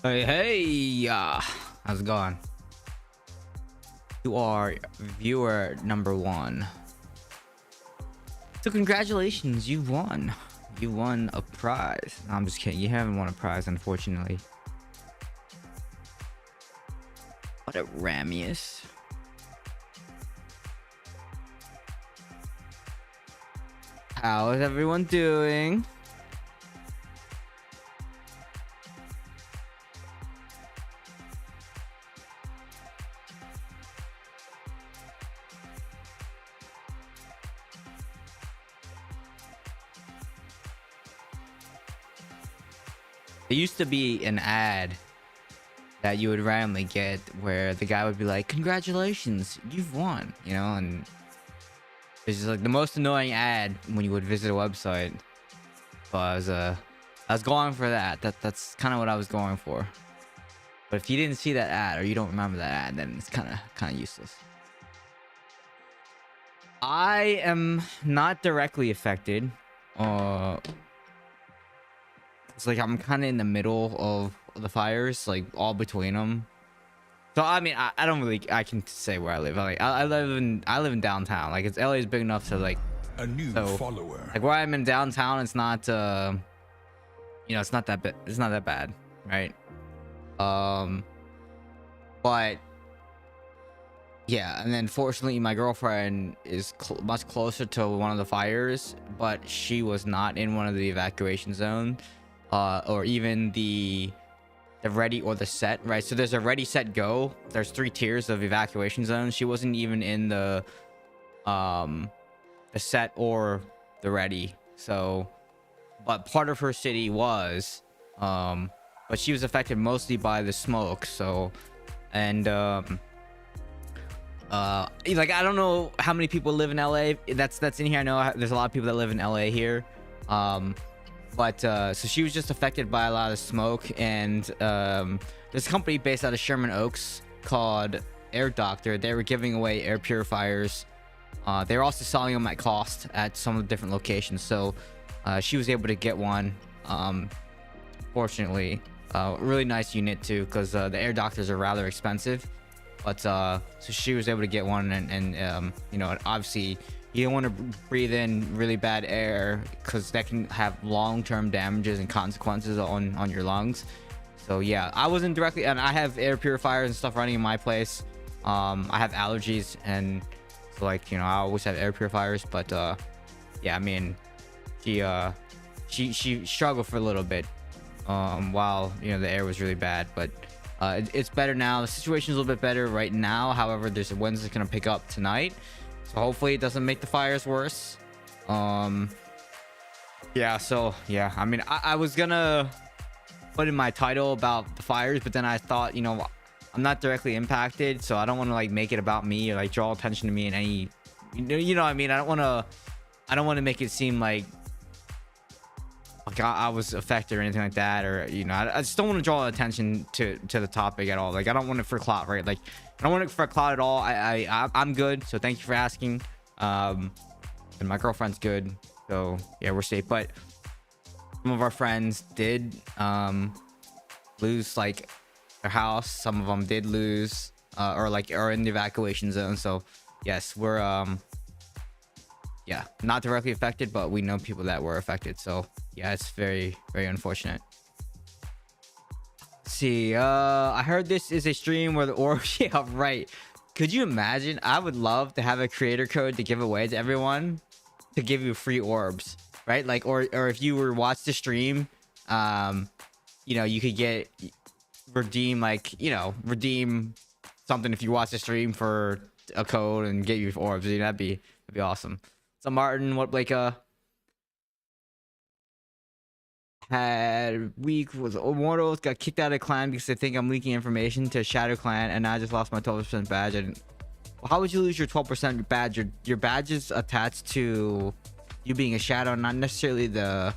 Hey, how's it going? You are viewer number 1. So congratulations, you won. You won a prize. No, I'm just kidding. You haven't won a prize, unfortunately. What a Ramius. How is everyone doing? There used to be an ad that you would randomly get where the guy would be like, congratulations, you've won, you know, and it's just like the most annoying ad when you would visit a website. So I was going for that. That's kind of what I was going for. But if you didn't see that ad or you don't remember that ad, then it's kind of useless. I am not directly affected. It's like I'm kind of in the middle of the fires, like all between them. So I mean, I don't really, I can say where I live. Like I live in downtown. Like LA is big enough to like a new follower. Like where I'm in downtown, it's not you know, it's not that it's not that bad, right? But yeah, and then fortunately my girlfriend is much closer to one of the fires, but she was not in one of the evacuation zones, or even the the ready or the set, right? So there's a ready, set, go. There's 3 tiers of evacuation zones. She wasn't even in the set or the ready. So, but part of her city was, but she was affected mostly by the smoke. So, and like, I don't know how many people live in LA. That's in here. I know there's a lot of people that live in LA here. But so she was just affected by a lot of smoke, and there's a company based out of Sherman Oaks called Air Doctor. They were giving away air purifiers. They were also selling them at cost at some of the different locations. So she was able to get one. Fortunately, really nice unit too, because the Air Doctors are rather expensive. But so she was able to get one, and you know, obviously you don't want to breathe in really bad air, because that can have long-term damages and consequences on your lungs. So yeah, I wasn't directly, and I have air purifiers and stuff running in my place. I have allergies, and so, like, you know, I always have air purifiers. But yeah, I mean, she struggled for a little bit while, you know, the air was really bad. But it's better now. The situation's a little bit better right now. However, there's a wind that's gonna pick up tonight, so hopefully it doesn't make the fires worse. Yeah, so yeah, I mean, I was gonna put in my title about the fires, but then I thought, you know, I'm not directly impacted, so I don't want to like make it about me or like draw attention to me in any, you know what I mean? I don't want to make it seem like I was affected or anything like that, or, you know, I just don't want to draw attention to the topic at all. Like, I don't want it for clout, right? Like, I don't want it for clout at all. I'm good, so thank you for asking. And my girlfriend's good, so yeah, we're safe. But some of our friends did lose like their house. Some of them did lose or like are in the evacuation zone. So yes, we're yeah, not directly affected, but we know people that were affected. So yeah, it's very, very unfortunate. Let's see, I heard this is a stream where the orb yeah, right. Could you imagine? I would love to have a creator code to give away to everyone to give you free orbs, right? Like, or if you were watch the stream, you know, you could redeem, like, you know, redeem something if you watch the stream for a code and get you orbs. That'd be awesome. So Martin, what like had week was Immortals, got kicked out of clan because they think I'm leaking information to Shadow Clan, and I just lost my 12% badge. And how would you lose your 12% badge? Your badge is attached to you being a shadow, not necessarily the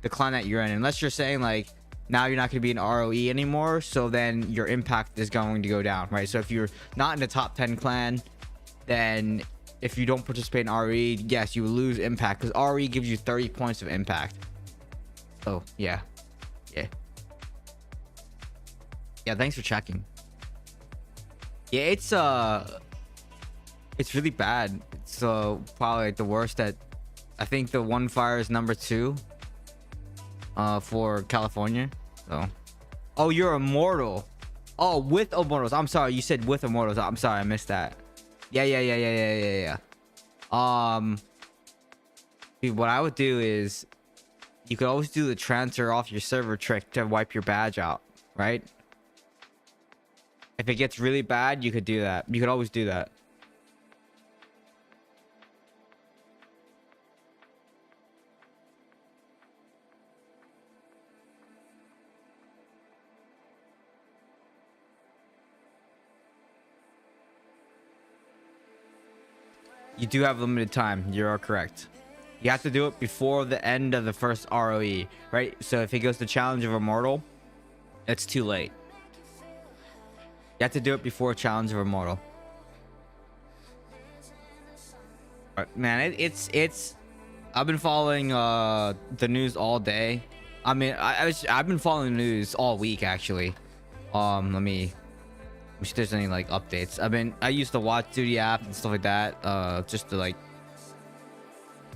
clan that you're in, unless you're saying like now you're not going to be an RoE anymore, so then your impact is going to go down, right? So if you're not in the top 10 clan, then if you don't participate in RoE, yes, you will lose impact, because RoE gives you 30 points of impact. Oh yeah, thanks for checking. Yeah, it's really bad. It's probably like the worst. That I think the one fire is number 2 for California. So oh, you're Immortal. Oh, with Immortals. I'm sorry, you said with Immortals. I'm sorry, I missed that. Yeah. Dude, what I would do is, you could always do the transfer off your server trick to wipe your badge out, right? If it gets really bad, you could do that. You could always do that. You do have limited time. You're correct. You have to do it before the end of the first RoE, right? So if it goes to Challenge of Immortal, it's too late. You have to do it before Challenge of Immortal. But man, it's I've been following the news all day. I mean, I've been following the news all week actually. Let me see if there's any like updates. I used the Watch Duty app and stuff like that, just to like,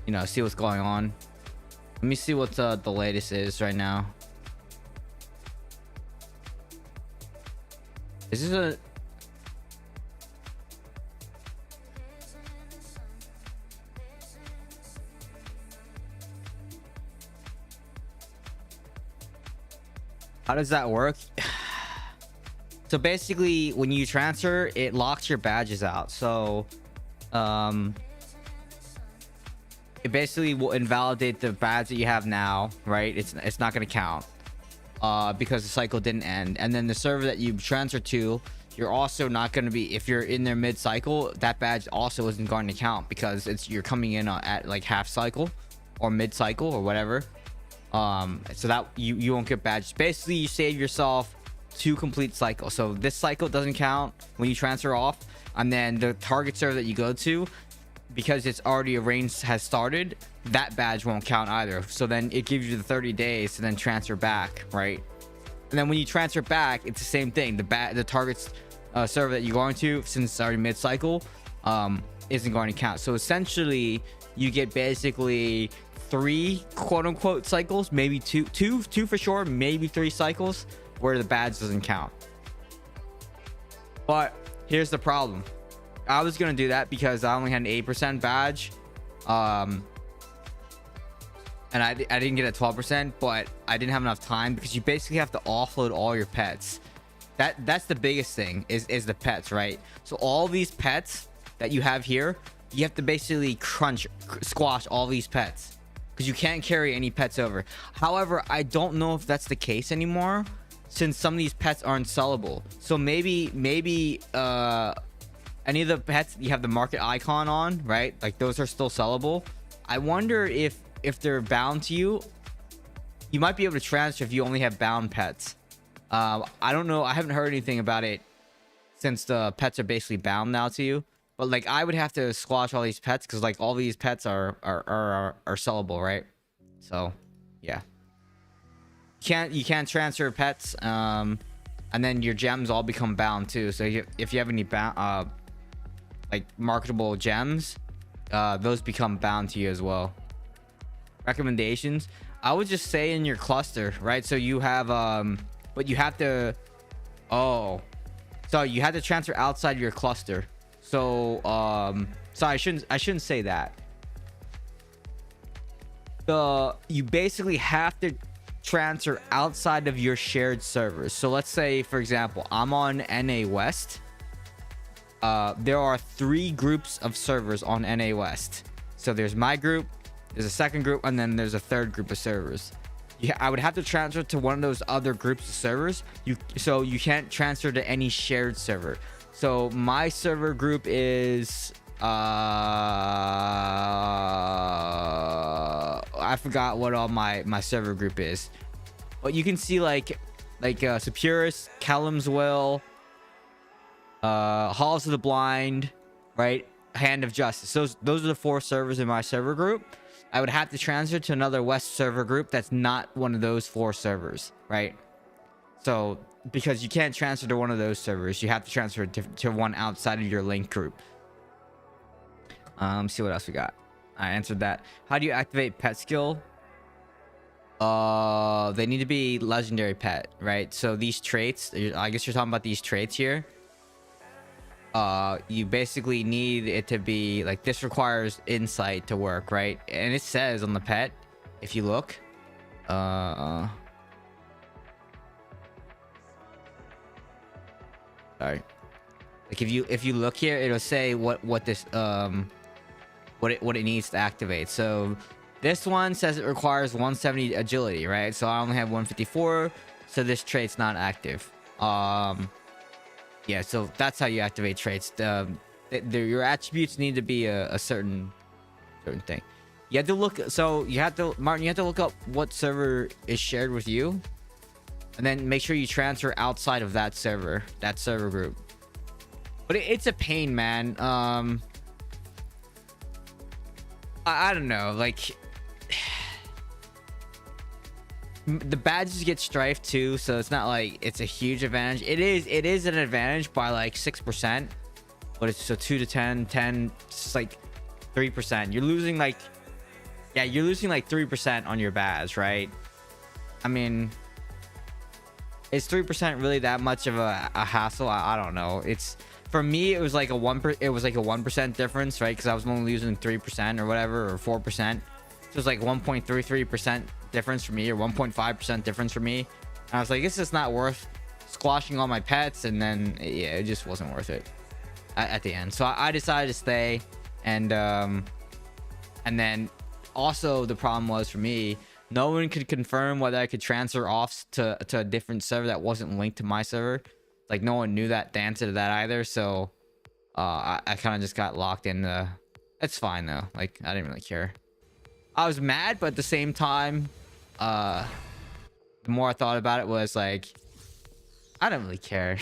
you know, see what's going on. Let me see what the latest is right now. Is this a... How does that work? So basically, when you transfer, it locks your badges out. So, it basically will invalidate the badge that you have now, right? It's not going to count, because the cycle didn't end. And then the server that you transfer to, you're also not going to be, if you're in there mid-cycle, that badge also isn't going to count because you're coming in at like half cycle or mid-cycle or whatever. So that you won't get badges. Basically, you save yourself 2 complete cycles. So this cycle doesn't count when you transfer off, and then the target server that you go to, because it's already arranged, has started, that badge won't count either. So then it gives you the 30 days to then transfer back, right? And then when you transfer back, it's the same thing. The target's server that you're going to, since it's already mid-cycle, isn't going to count. So essentially, you get basically 3 quote-unquote cycles, maybe two for sure, maybe 3 cycles where the badge doesn't count. But here's the problem. I was gonna do that because I only had an 8% badge, and I didn't get a 12%, but I didn't have enough time because you basically have to offload all your pets. That's the biggest thing is the pets, right? So all these pets that you have here, you have to basically squash all these pets because you can't carry any pets over. However, I don't know if that's the case anymore, since some of these pets aren't sellable. So maybe any of the pets you have the market icon on, right? Like those are still sellable. I wonder if they're bound to you. You might be able to transfer if you only have bound pets. I don't know. I haven't heard anything about it since the pets are basically bound now to you. But like I would have to squash all these pets because like all these pets are sellable, right? So yeah. You can't transfer pets, and then your gems all become bound too. So if you have any bound like marketable gems, those become bound to you as well. Recommendations, I would just say in your cluster, right? So you have but you have to so you have to transfer outside your cluster. So sorry, I shouldn't say that. You basically have to transfer outside of your shared servers. So let's say, for example, I'm on NA West. There are 3 groups of servers on NA West. So there's my group, there's a second group, and then there's a third group of servers. Yeah, I would have to transfer to one of those other groups of servers. So you can't transfer to any shared server. So my server group is I forgot what all my server group is, but you can see like Sepuris, Callum's Will, Halls of the Blind, right? Hand of Justice. Those are the 4 servers in my server group. I would have to transfer to another West server group that's not one of those 4 servers, right? So because you can't transfer to one of those servers, you have to transfer to one outside of your link group. See what else we got. I answered that. How do you activate pet skill? They need to be legendary pet, right? So these traits, I guess you're talking about these traits here. You basically need it to be like, this requires insight to work, right? And it says on the pet, if you look, sorry, like if you look here, it'll say what this what it needs to activate. So this one says it requires 170 agility, right? So I only have 154, so this trait's not active. Yeah, so that's how you activate traits. Your attributes need to be a certain thing. You have to look. So Martin, you have to look up what server is shared with you, and then make sure you transfer outside of that server group. But it's a pain, man. I don't know, like the badges get strifed too, so it's not like it's a huge advantage. It is an advantage by like 6%, but it's so 2 to 10, it's like 3%. You're losing like 3% on your badge, right? I mean, is 3% really that much of a hassle? I don't know. It's, for me, it was like a 1% difference, right? Because I was only losing 3% or whatever, or 4%. So it was like 1.33% difference for me, or 1.5% difference for me. And I was like, it's just not worth squashing all my pets, and then yeah, it just wasn't worth it at the end. So I decided to stay, and then also the problem was for me, no one could confirm whether I could transfer off to a different server that wasn't linked to my server. Like no one knew that the answer to that either. So I kind of just got locked in. It's fine though. Like I didn't really care. I was mad, but at the same time, the more I thought about it was like, I don't really care.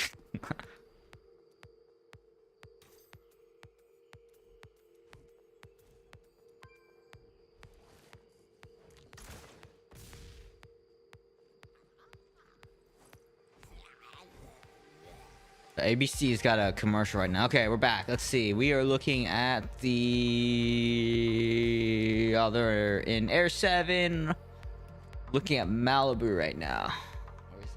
The ABC's got a commercial right now. Okay, we're back. Let's see. We are looking at the other in Air 7. Looking at Malibu right now. Where is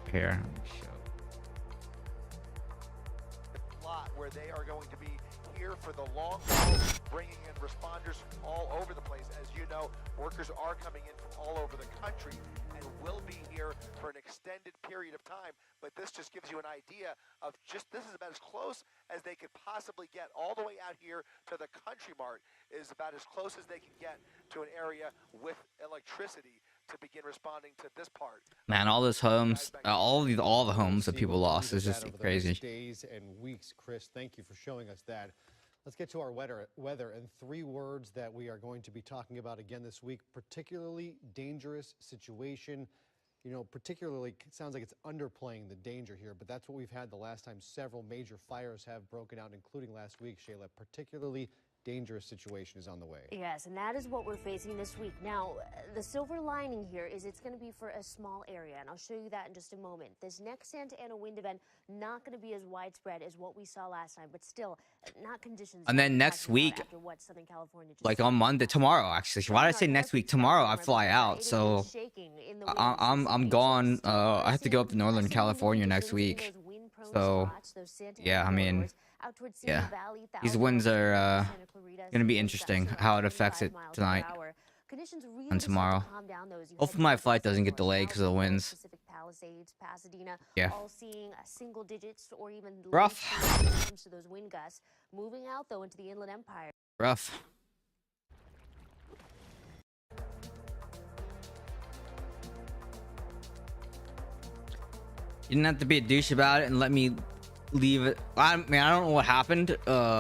this? Here. Lot where they are going to be here for the long haul, bringing in responders from all over the place. As you know, workers are coming in from all over the country and will be here for an extended period of time. But this just gives you an idea of this is about as close as they could possibly get. All the way out here to the Country Mart is about as close as they can get to an area with electricity to begin responding to this part. Man, all those homes, all the homes that people lost is just crazy. Days and weeks, Chris. Thank you for showing us that. Let's get to our weather and 3 words that we are going to be talking about again this week. Particularly dangerous situation. You know, particularly, it sounds like it's underplaying the danger here, but that's what we've had the last time several major fires have broken out, including last week, Shayla. Particularly dangerous situation is on the way. Yes, and that is what we're facing this week. Now, the silver lining here is it's going to be for a small area, and I'll show you that in just a moment. This next Santa Ana wind event not going to be as widespread as what we saw last time, but still not conditions. And then next week, like on Monday, tomorrow actually. Why did I say next week? Tomorrow I fly out, so I'm gone. I have to go up to Northern California next week. So yeah, I mean, yeah, these winds are gonna be interesting. How it affects it tonight and tomorrow. Hopefully my flight doesn't get delayed because of the winds. Yeah. Rough. Moving out though into the Inland Empire. Rough. You didn't have to be a douche about it and let me leave it. I mean, I don't know what happened,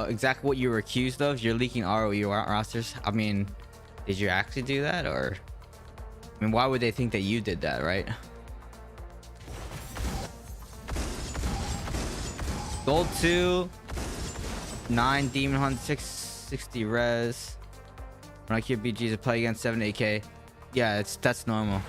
exactly what you were accused of. You're leaking RoE rosters. I mean, did you actually do that? Or, I mean, why would they think that you did that, right? Gold 2, 9 Demon Hunt, 660 res. When I keep BGs to play against 7 AK. Yeah, that's normal.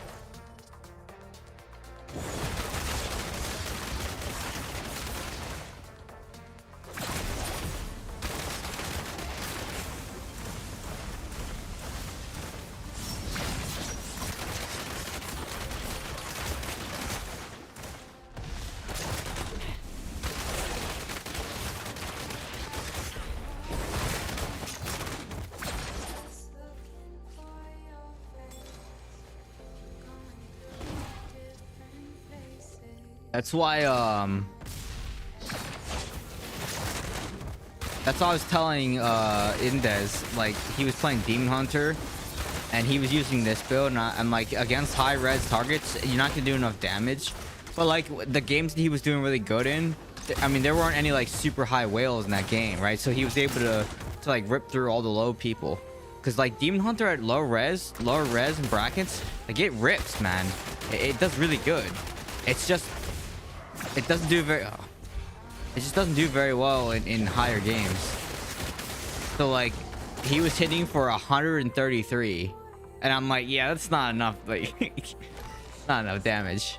That's why I was telling Indez, like, he was playing Demon Hunter and he was using this build, and I'm like, against high res targets you're not gonna do enough damage. But like the games that he was doing really good in, I mean, there weren't any like super high whales in that game, right? So he was able to like rip through all the low people, because like Demon Hunter at lower res and brackets, like, it rips, man. It does really good. It's just it just doesn't do very well in higher games. So like, he was hitting for 133 and I'm like, yeah, that's not enough. Like, not enough damage.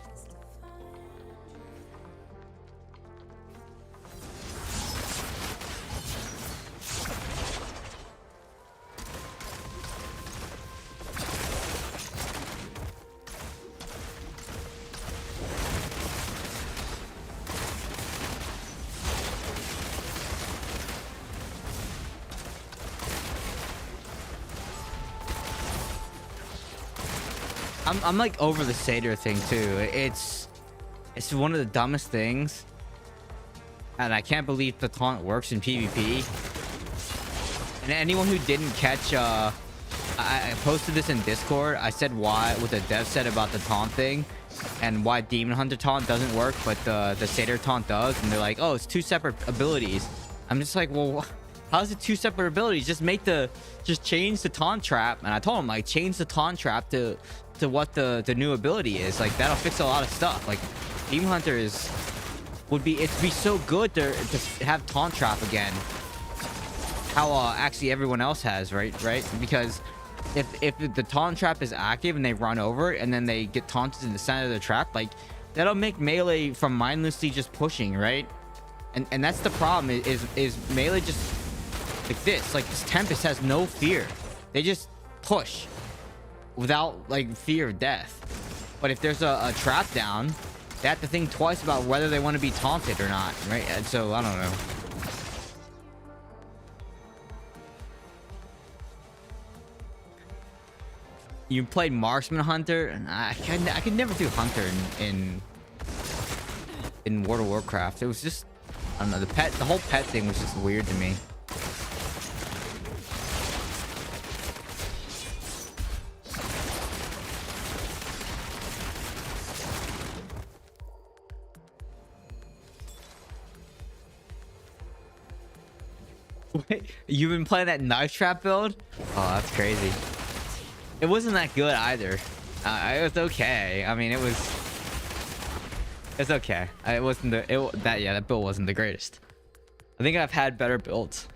I'm like over the satyr thing too. It's one of the dumbest things, and I can't believe the taunt works in PvP. And anyone who didn't catch, I posted this in Discord. I said what the dev said about the taunt thing, and why Demon Hunter taunt doesn't work, but the satyr taunt does. And they're like, oh, it's 2 separate abilities. I'm just like, well, how's it 2 separate abilities? Just change the taunt trap. And I told him, like, change the taunt trap to what the new ability is. Like, that'll fix a lot of stuff. Like, Demon Hunter it'd be so good to have taunt trap again. How actually everyone else has, right? Because if the taunt trap is active and they run over it and then they get taunted in the center of the trap, like, that'll make melee from mindlessly just pushing, right? And that's the problem is melee just like this. Like, this Tempest has no fear. They just push without like fear of death. But if there's a trap down, they have to think twice about whether they want to be taunted or not, right? And so I don't know. You played Marksman Hunter, and I could never do Hunter in World of Warcraft. It was just, I don't know, the whole pet thing was just weird to me. Wait, you've been playing that knife trap build? Oh, that's crazy. It wasn't that good either. It was okay. I mean, it's okay. It wasn't that build wasn't the greatest. I think I've had better builds,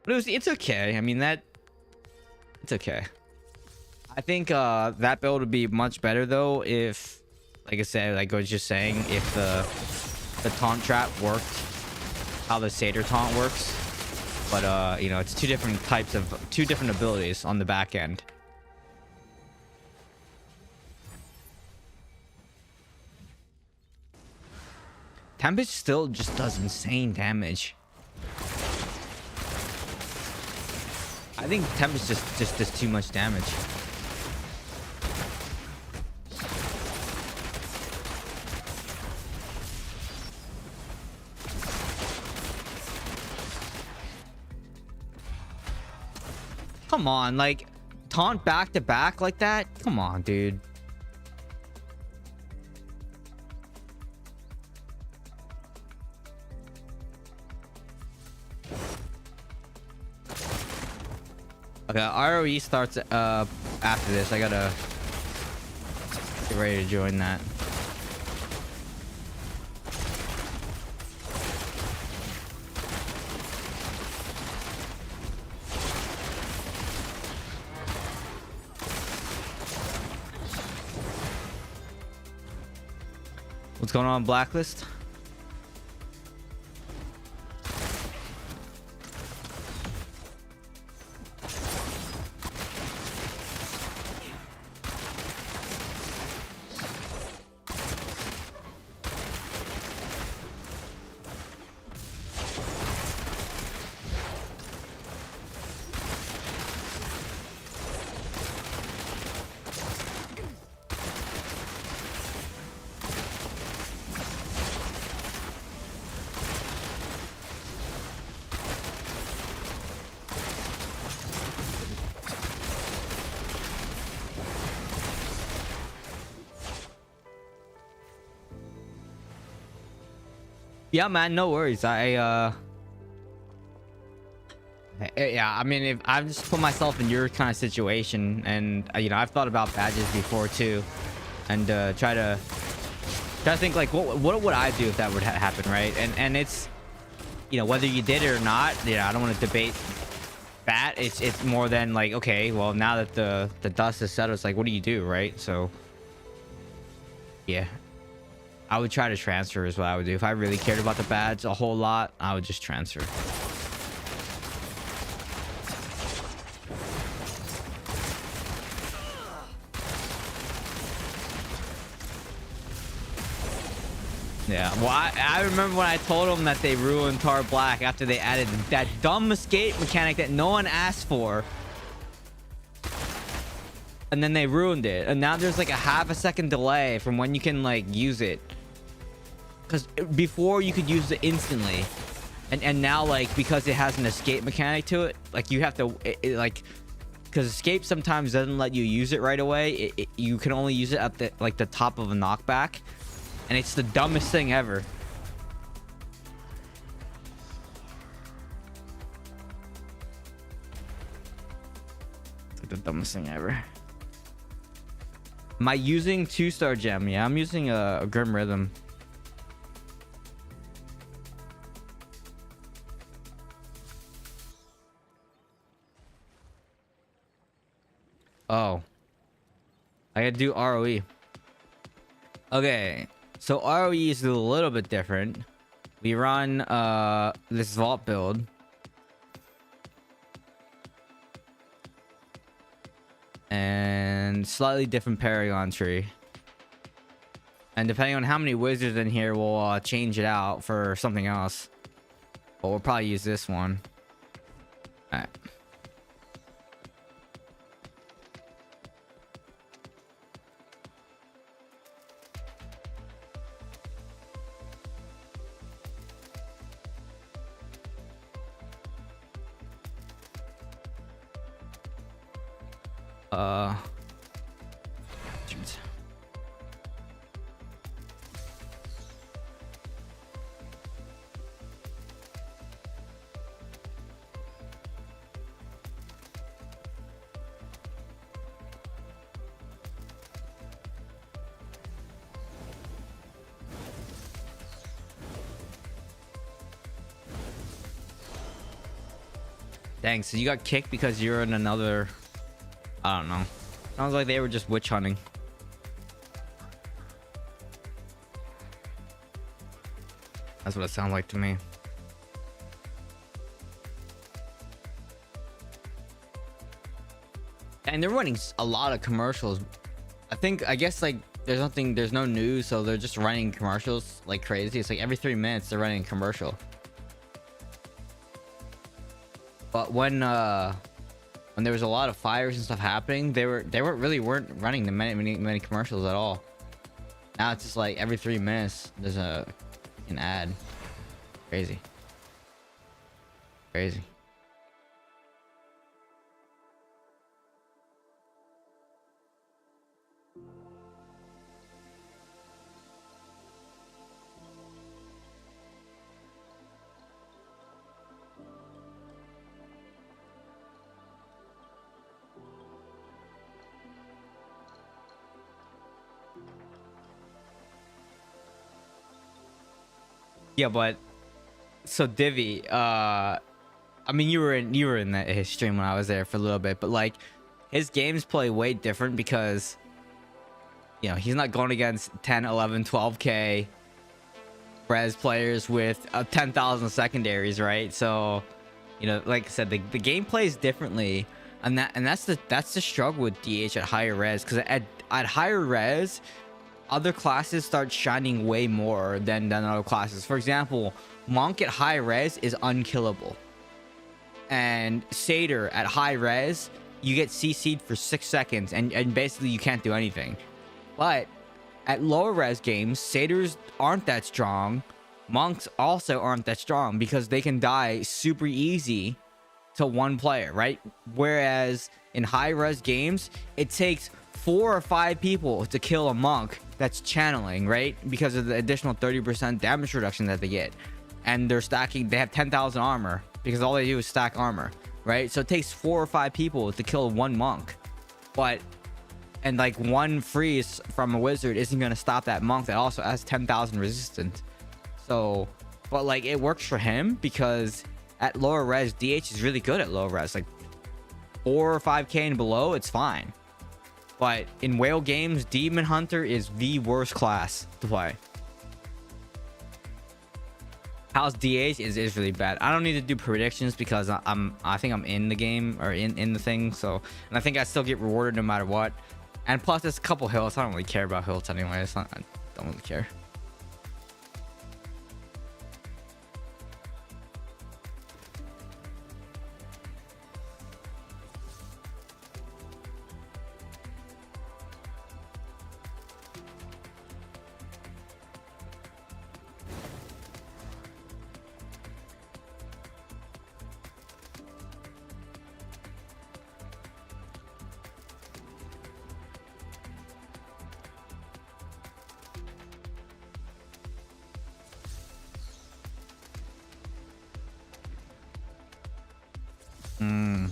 but it's okay. I mean, it's okay. I think that build would be much better though if, like I said, like I was just saying, if the taunt trap worked how the satyr taunt works. But you know, it's two different abilities on the back end. Tempest still just does insane damage. I think Tempest just does too much damage. Come on, like, taunt back to back like that? Come on, dude. Okay, RoE starts after this. I gotta get ready to join that. What's going on, Blacklist? Yeah, man, no worries. Yeah, I mean, if I've just put myself in your kind of situation, and you know, I've thought about badges before too, and try to think like, what would I do if that would happen, right? And it's, you know, whether you did it or not, you know, I don't want to debate that. It's more than like, okay, well, now that the dust is settled, it's like, what do you do, right? So yeah, I would try to transfer is what I would do. If I really cared about the badge a whole lot, I would just transfer. Yeah, well, I remember when I told them that they ruined Tar Black after they added that dumb escape mechanic that no one asked for. and then they ruined it, and now there's like a half a second delay from when you can like use it, because before you could use it instantly, and now like because it has an escape mechanic to it, like you have to like, because escape sometimes doesn't let you use it right away. You can only use it at the like the top of a knockback, and it's the dumbest thing ever. It's like the dumbest thing ever. Am I using 2-star gem? Yeah, I'm using a Grim Rhythm. Oh, I gotta do RoE. Okay, so RoE is a little bit different. We run this vault build, and slightly different Paragon tree, and depending on how many wizards in here, we'll change it out for something else, but we'll probably use this one. All right. Shoot. Dang, so you got kicked because you're in another... I don't know. Sounds like they were just witch hunting. That's what it sounds like to me. And they're running a lot of commercials. I guess like there's no news, so they're just running commercials like crazy. It's like every 3 minutes they're running a commercial. But when there was a lot of fires and stuff happening, they weren't running the many commercials at all. Now it's just like every 3 minutes there's an ad. Crazy. Yeah, but so Divi, I mean you were in his stream when I was there for a little bit, but like his games play way different because you know he's not going against 10, 11, 12k res players with 10,000 secondaries, right? So you know, like I said, the game plays differently, and that's the struggle with DH at higher res, because at higher res other classes start shining way more than other classes. For example, Monk at high res is unkillable, and Satyr at high res you get CC'd for 6 seconds and basically you can't do anything. But at lower res games, Satyrs aren't that strong, Monks also aren't that strong, because they can die super easy to one player, right? Whereas in high res games it takes 4 or 5 people to kill a monk that's channeling, right? Because of the additional 30% damage reduction that they get, and they're stacking, they have 10,000 armor because all they do is stack armor, right? So it takes 4 or 5 people to kill one monk, and like one freeze from a wizard isn't going to stop that monk that also has 10,000 resistance. So but like it works for him because at lower res DH is really good at low res, like 4 or 5k and below it's fine. But in whale games, Demon Hunter is the worst class to play. House DH is really bad. I don't need to do predictions because I think I'm in the game, or in the thing. So, and I think I still get rewarded no matter what. And plus, there's a couple hills. I don't really care about hills anyway. I don't really care. Hmm.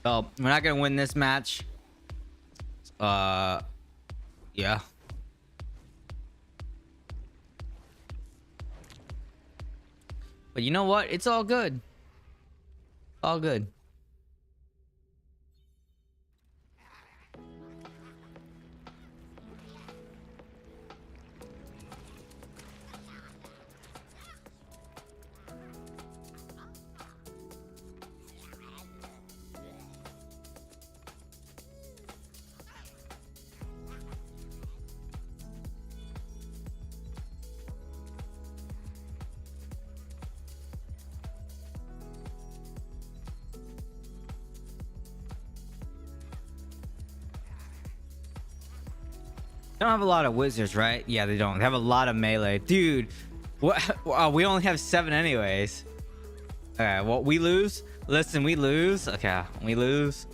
So we're not gonna win this match. Yeah. But you know what? It's all good. All good. They don't have a lot of wizards, right? Yeah, they don't. They have a lot of melee. Dude, what? We only have 7 anyways. Okay, well, we lose. Listen, we lose. Okay, we lose.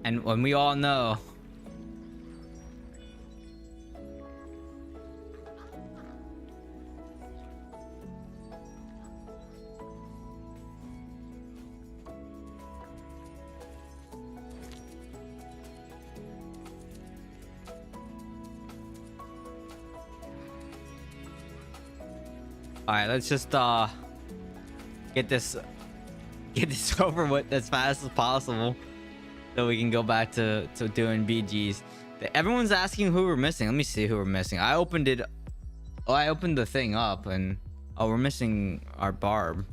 And when we all know. All right, let's just get this over with as fast as possible, so we can go back to doing BGs. Everyone's asking who we're missing. Let me see who we're missing. I opened it. Oh, I opened the thing up, and oh, we're missing our Barb.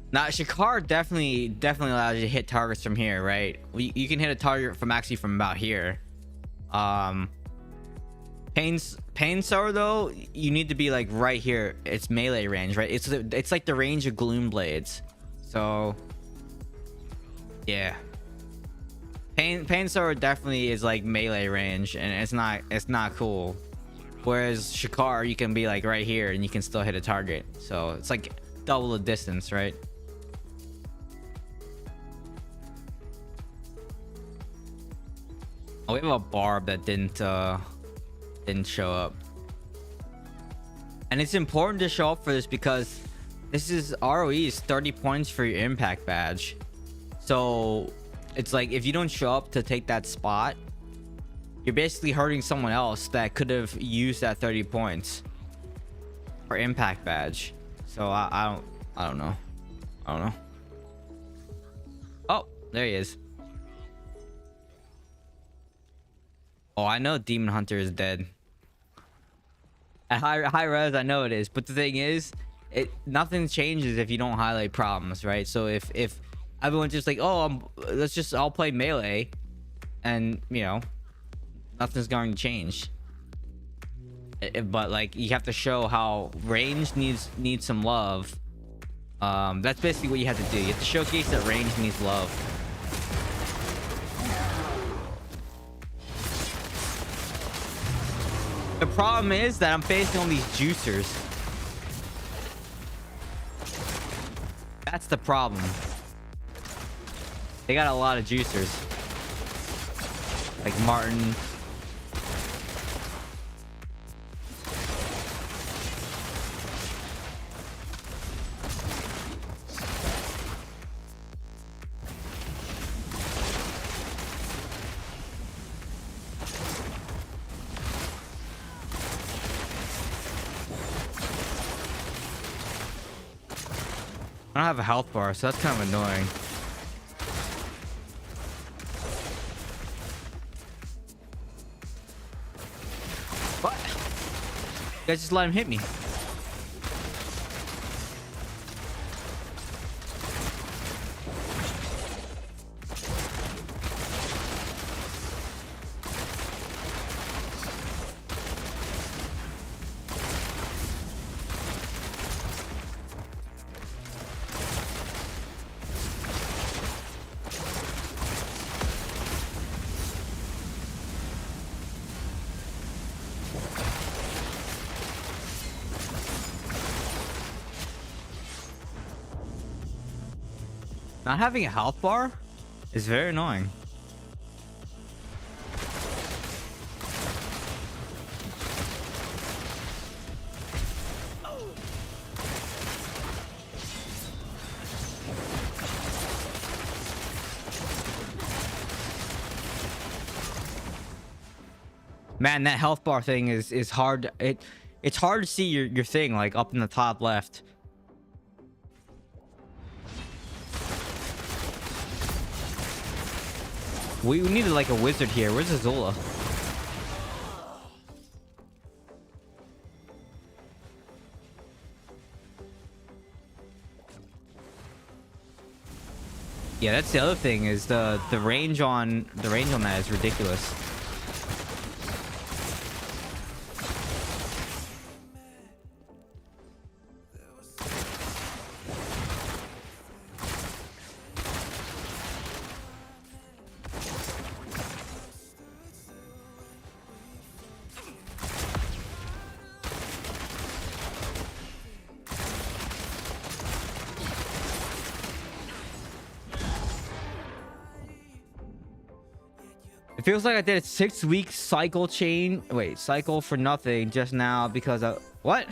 Now, Shakar definitely allows you to hit targets from here, right? You can hit a target from actually from about here. Painsour though, you need to be like right here. It's melee range, right? It's like the range of Gloom Blades. So yeah, Painsour definitely is like melee range, and it's not cool. Whereas Shakar, you can be like right here and you can still hit a target. So it's like double the distance, right? Oh, we have a Barb that didn't show up, and it's important to show up for this because this is RoE is 30 points for your impact badge. So it's like if you don't show up to take that spot, you're basically hurting someone else that could have used that 30 points for impact badge. So I don't know. Oh, there he is. Oh, I know Demon Hunter is dead. At high res, I know it is. But the thing is, nothing changes if you don't highlight problems, right? So if everyone's just like, oh, I'll play melee, and you know, nothing's going to change. But like, you have to show how range needs some love. That's basically what you have to do. You have to showcase that range needs love. The problem is that I'm facing all these juicers. That's the problem. They got a lot of juicers. Like Martin. I don't have a health bar, so that's kind of annoying. What? You guys just let him hit me. Not having a health bar is very annoying. Man, that health bar thing is hard. It's hard to see your thing like up in the top left. We needed like a wizard here. Where's Azula? Yeah, that's the other thing is the range on that is ridiculous. It feels like I did a 6-week cycle chain. Wait, cycle for nothing just now because of what?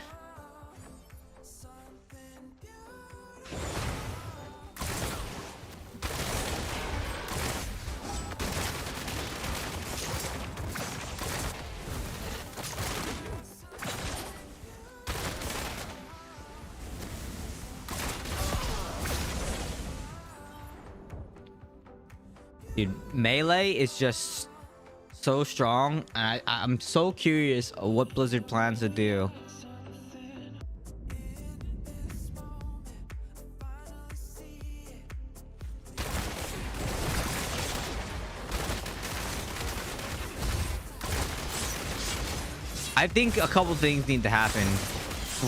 Dude, melee is just so strong, and I'm so curious what Blizzard plans to do. I think a couple things need to happen.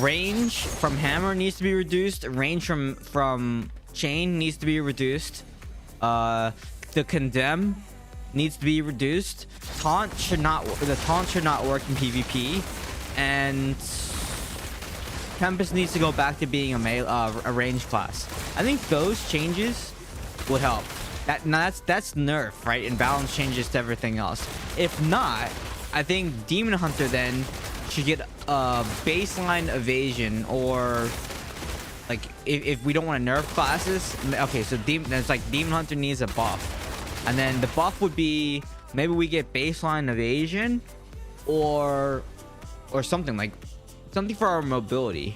Range from hammer needs to be reduced. Range from chain needs to be reduced. The condemn needs to be reduced. The taunt should not work in PvP, and Tempest needs to go back to being a range class. I think those changes would help. That's nerf, right? And balance changes to everything else. If not, I think Demon Hunter then should get a baseline evasion, or like if we don't want to nerf classes. Okay, so it's like Demon Hunter needs a buff. And then the buff would be maybe we get baseline evasion or something like something for our mobility,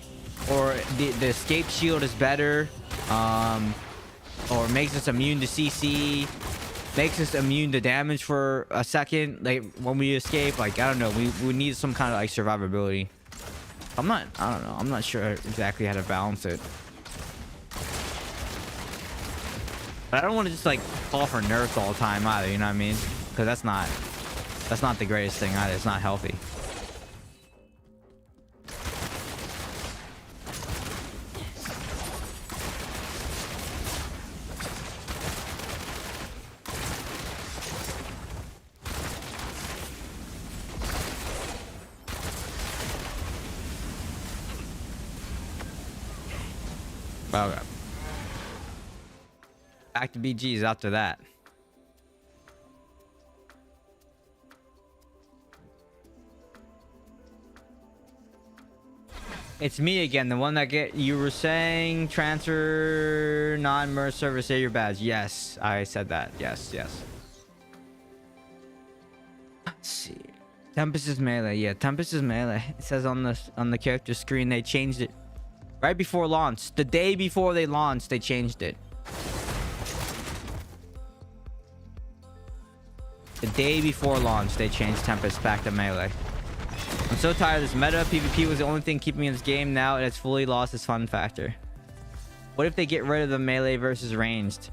or the escape shield is better, or makes us immune to CC, makes us immune to damage for a second, like when we escape. Like I don't know, we need some kind of like survivability. I don't know, I'm not sure exactly how to balance it. But I don't want to just like call for nerfs all the time either, you know what I mean? Because that's not the greatest thing either. It's not healthy. Okay. Back to BGs after that. It's me again, the one that you were saying transfer non-merge service area badge. Yes, I said that. Yes. Let's see. Tempest is melee. Yeah, Tempest is melee. It says on the character screen they changed it. Right before launch, the day before they launched, they changed it. The day before launch, they changed Tempest back to melee. I'm so tired of this meta. PvP was the only thing keeping me in this game. Now it has fully lost its fun factor. What if they get rid of the melee versus ranged?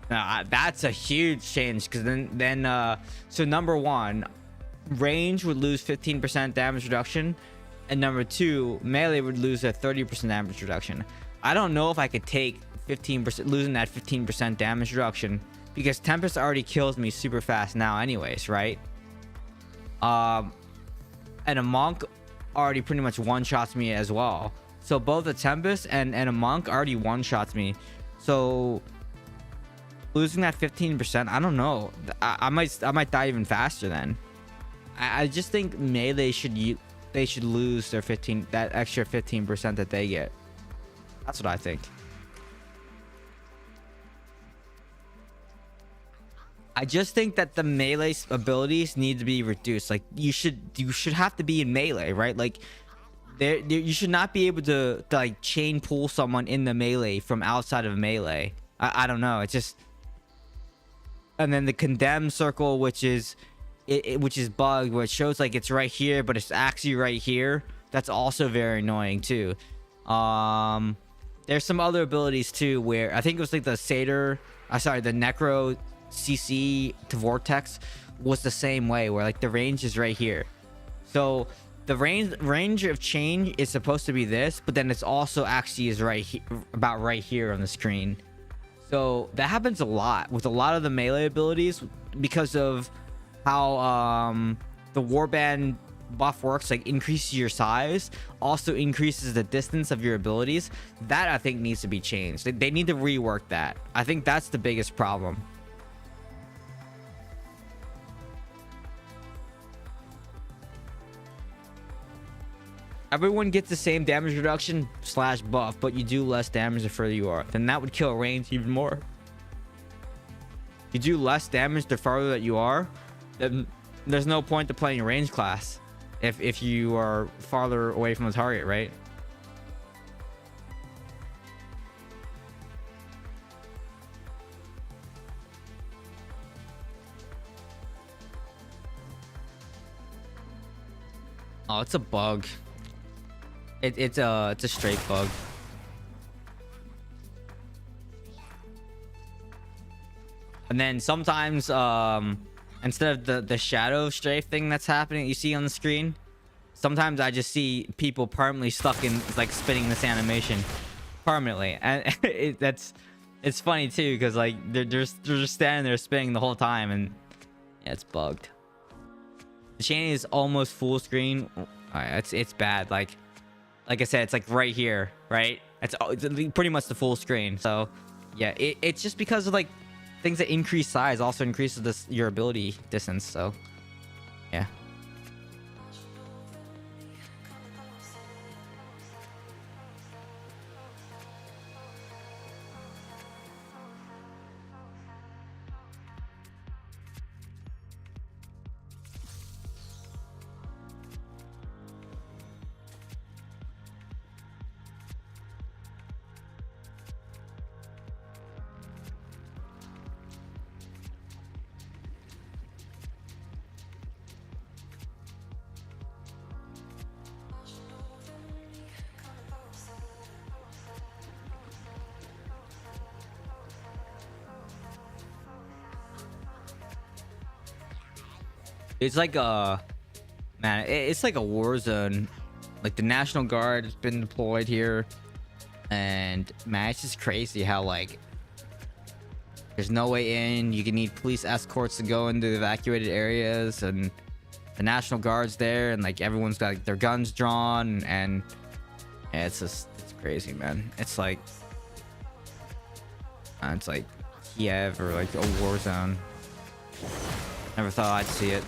That's a huge change, because then so number one, range would lose 15% damage reduction, and number two, melee would lose a 30% damage reduction. I don't know if I could take 15%, losing that 15% damage reduction, because Tempest already kills me super fast now anyways, right? And a monk already pretty much one-shots me as well. So both a Tempest and a monk already one-shots me. So losing that 15%, I don't know. I might die even faster then. I just think melee they should lose their that extra 15% that they get. That's what I think. I just think that the melee abilities need to be reduced. Like you should have to be in melee, right? Like you should not be able to like chain pull someone in the melee from outside of melee. I don't know. It's just, and then the condemned circle, which is bugged, where it shows like it's right here, but it's actually right here. That's also very annoying too. There's some other abilities too, where I think it was like the Satyr, the Necro CC to Vortex was the same way, where like the range is right here. So the range of change is supposed to be this, but then it's also actually is about right here on the screen. So that happens a lot with a lot of the melee abilities, because of how the warband buff works. Like increases your size, also increases the distance of your abilities. That I think needs to be changed. They need to rework that. I think that's the biggest problem. Everyone gets the same damage reduction / buff, but you do less damage the further you are. Then that would kill range even more. You do less damage the farther that you are, then there's no point to playing a range class if you are farther away from the target, right? Oh, it's a bug. It's a straight bug. And then sometimes instead of the shadow strafe thing that's happening you see on the screen, sometimes I just see people permanently stuck in like spinning this animation permanently, and it's funny too, because like they're just standing there spinning the whole time, and yeah, it's bugged. The chain is almost full screen. All right, it's bad. Like I said, it's like right here, right? It's pretty much the full screen. So yeah, it's just because of like things that increase size also increases your ability distance. So yeah. It's like it's like a war zone. Like the National Guard has been deployed here, and man, it's just crazy how like there's no way in. You can need police escorts to go into the evacuated areas, and the National Guard's there, and like everyone's got like, their guns drawn, and yeah, it's crazy, man. It's like Kiev or like a war zone. Never thought I'd see it.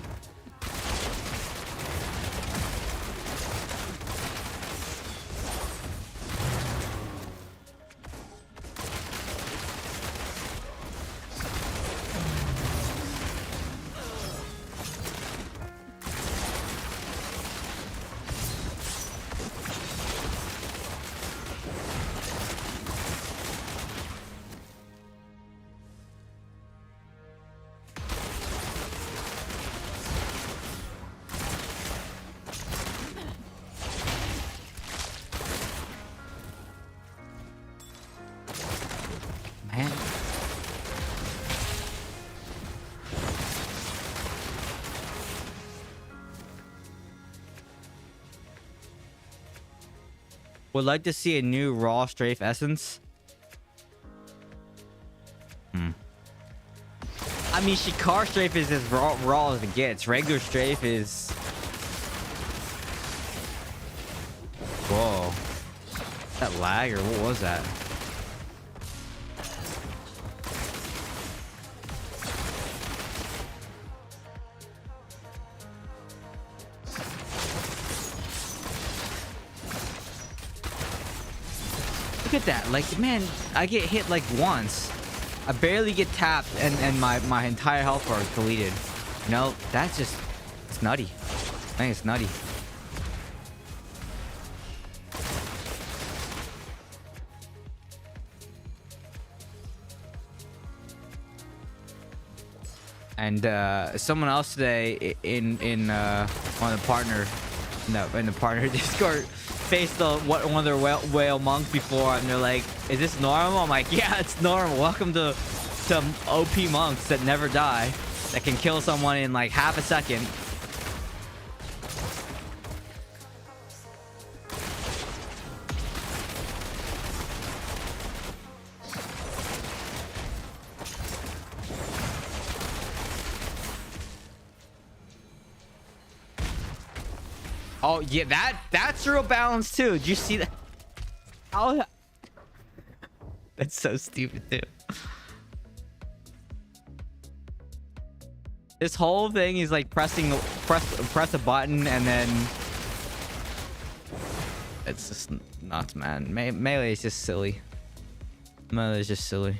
Would like to see a new raw strafe essence. I mean, Shikar strafe is as raw as it gets. Regular strafe is... Whoa. That lag or what was that? Look at that. Like, man, I get hit like once. I barely get tapped and my entire health bar is deleted. You know, that's just... It's nutty. I think it's nutty. And someone else today in one of the partner in the partner Discord faced one of their whale monks before, and they're like, "Is this normal?" I'm like, "Yeah, it's normal. Welcome to some OP monks that never die, that can kill someone in like half a second." Oh yeah, that's real balance too. Did you see that? Oh, that's so stupid too. This whole thing is like press a button and then it's just nuts, man. Melee is just silly. Melee is just silly.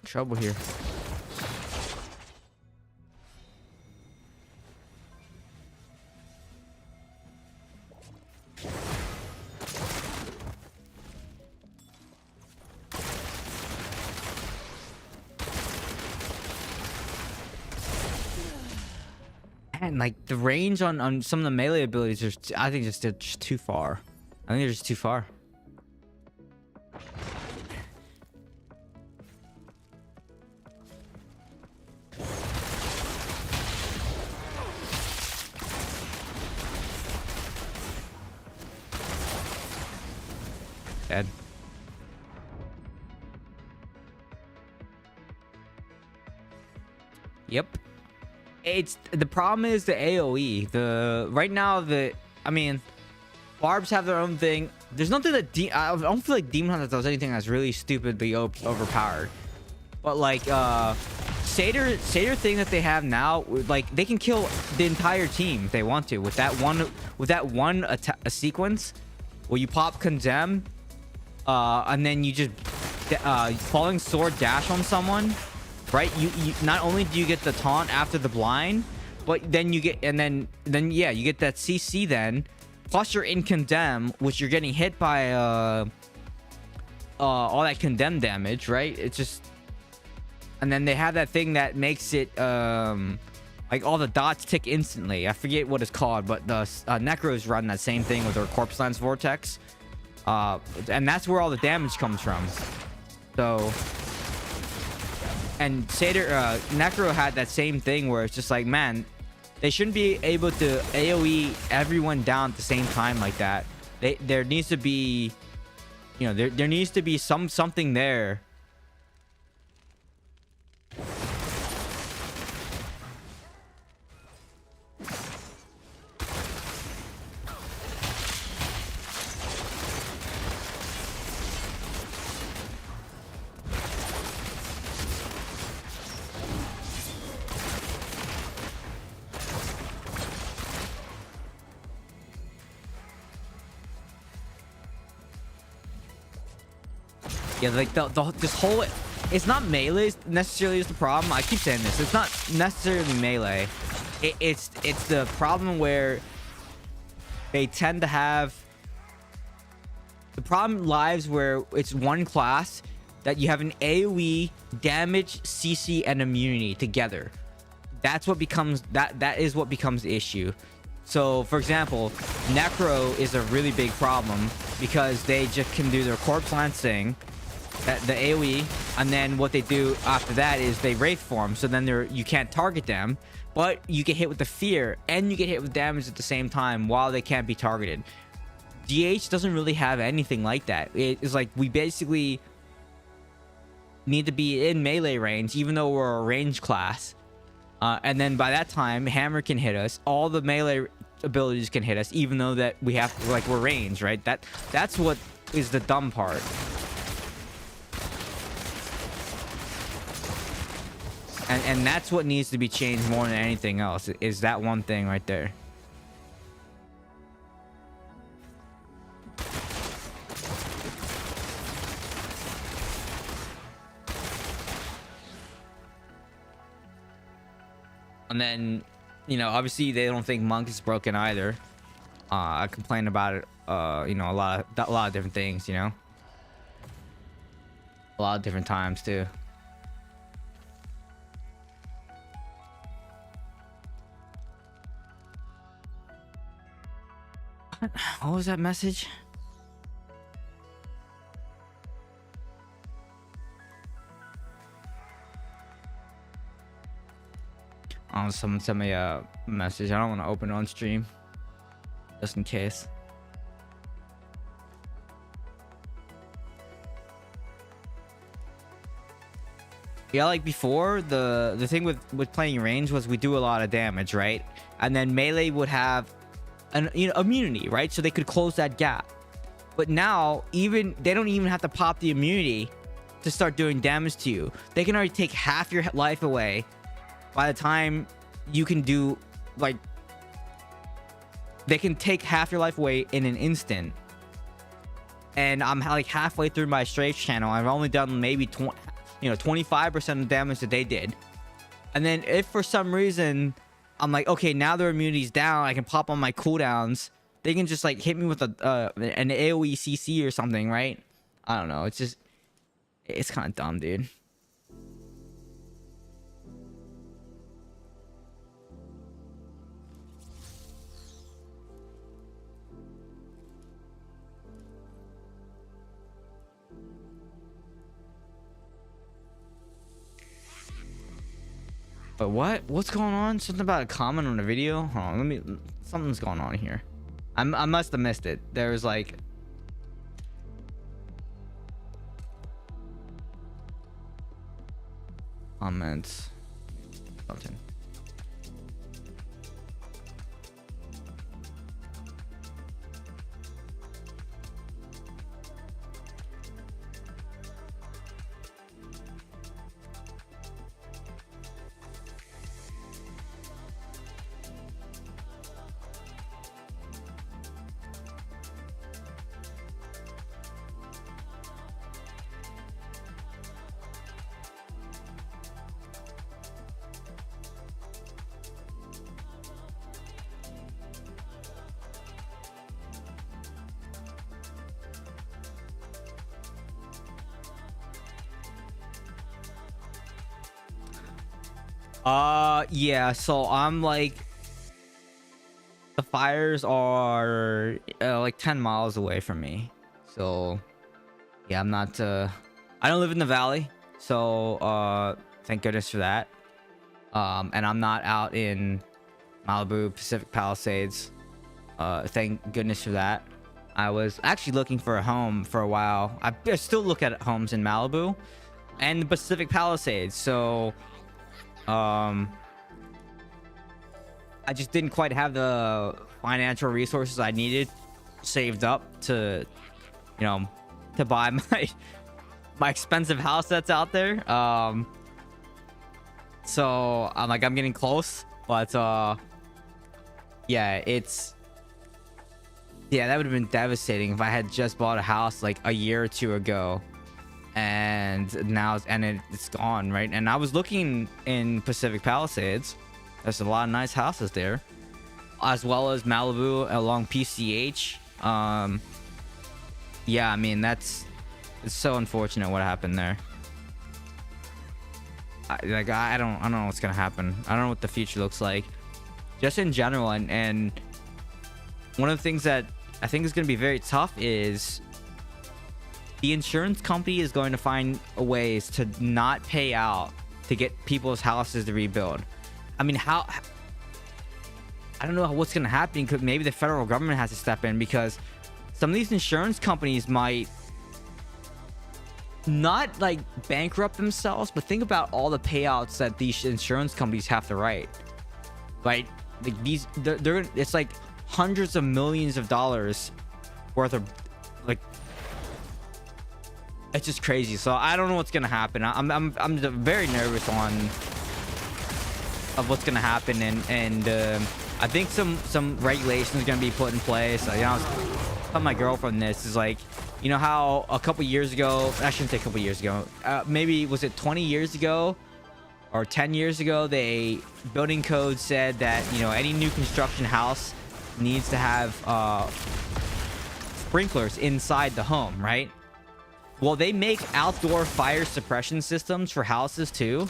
Trouble here. And like the range on some of the melee abilities are, I think, just too far. I think they're just too far. Dead. Yep. It's the problem is the AoE. Right now I mean, barbs have their own thing. There's nothing that I don't feel like Demon Hunter does anything that's really stupidly overpowered. But like Satyr thing that they have now, like they can kill the entire team if they want to with that one a sequence where you pop Condemn. And then you just falling sword dash on someone, right? You not only do you get the taunt after the blind, but then you get yeah, you get that CC then, plus you're in condemn, which you're getting hit by all that condemn damage, right? It's just, and then they have that thing that makes it like all the dots tick instantly. I forget what it's called, but the Necros run that same thing with their Corpse Lance Vortex. And that's where all the damage comes from. So, and Necro had that same thing where it's just like, man, they shouldn't be able to AoE everyone down at the same time like that. There needs to be, you know, there needs to be something there. Yeah, like this whole it's not melee necessarily is the problem. I keep saying this. It's not necessarily melee. It's the problem where they tend to have. The problem lies where it's one class that you have an AoE, damage, CC, and immunity together. That's what becomes that is what becomes the issue. So, for example, Necro is a really big problem because they just can do their corpse lancing, the AoE, and then what they do after that is they wraith form. So then you can't target them, but you get hit with the fear and you get hit with damage at the same time while they can't be targeted. DH doesn't really have anything like that. It's like we basically need to be in melee range, even though we're a range class. And then by that time, hammer can hit us. All the melee abilities can hit us, even though that we have like we're range, right? That's what is the dumb part. And that's what needs to be changed more than anything else. Is that one thing right there. And then, you know, obviously they don't think Monk is broken either. I complain about it, you know, a lot of different things, you know, a lot of different times too. What was that message? Oh, someone sent me a message. I don't want to open it on stream, just in case. Yeah, like before, the thing with playing range was we do a lot of damage, right? And then melee would have an immunity, right? So they could close that gap. But now, even they don't even have to pop the immunity to start doing damage to you. They can already take half your life away by the time you can do, like, they can take half your life away in an instant. And I'm like halfway through my strafe channel. I've only done maybe 25% of the damage that they did. And then if for some reason I'm like, okay, now their immunity's down, I can pop on my cooldowns, they can just like hit me with an AoE CC or something, right? I don't know. It's kind of dumb, dude. But what's going on? Something about a comment on a video? Hold on, something's going on here. I must have missed it. There was like comments, something. Yeah, so I'm like, the fires are like 10 miles away from me. So yeah, I'm not I don't live in the valley, so thank goodness for that. And I'm not out in Malibu, Pacific Palisades. Thank goodness for that. I was actually looking for a home for a while. I still look at homes in Malibu and the Pacific Palisades, so I just didn't quite have the financial resources I needed saved up to, you know, to buy my expensive house that's out there. So I'm getting close, but yeah, that would have been devastating if I had just bought a house like a year or two ago. and now it's gone, right? And I was looking in Pacific Palisades. There's a lot of nice houses there, as well as Malibu along PCH. Yeah, I mean, it's so unfortunate what happened there. I don't know what's gonna happen. I don't know what the future looks like, just in general. And one of the things that I think is gonna be very tough is the insurance company is going to find ways to not pay out to get people's houses to rebuild. I mean, I don't know what's gonna happen. Because maybe the federal government has to step in, because some of these insurance companies might not like bankrupt themselves, but think about all the payouts that these insurance companies have to write, right? Like it's like hundreds of millions of dollars worth of, like, it's just crazy. So I don't know what's gonna happen. I'm very nervous of what's gonna happen, and I think some regulations are gonna be put in place. You know, I was telling my girlfriend this is like, you know how a couple years ago, I shouldn't say a couple years ago, maybe was it 20 years ago or 10 years ago, the building code said that, you know, any new construction house needs to have sprinklers inside the home, right? Well, they make outdoor fire suppression systems for houses too.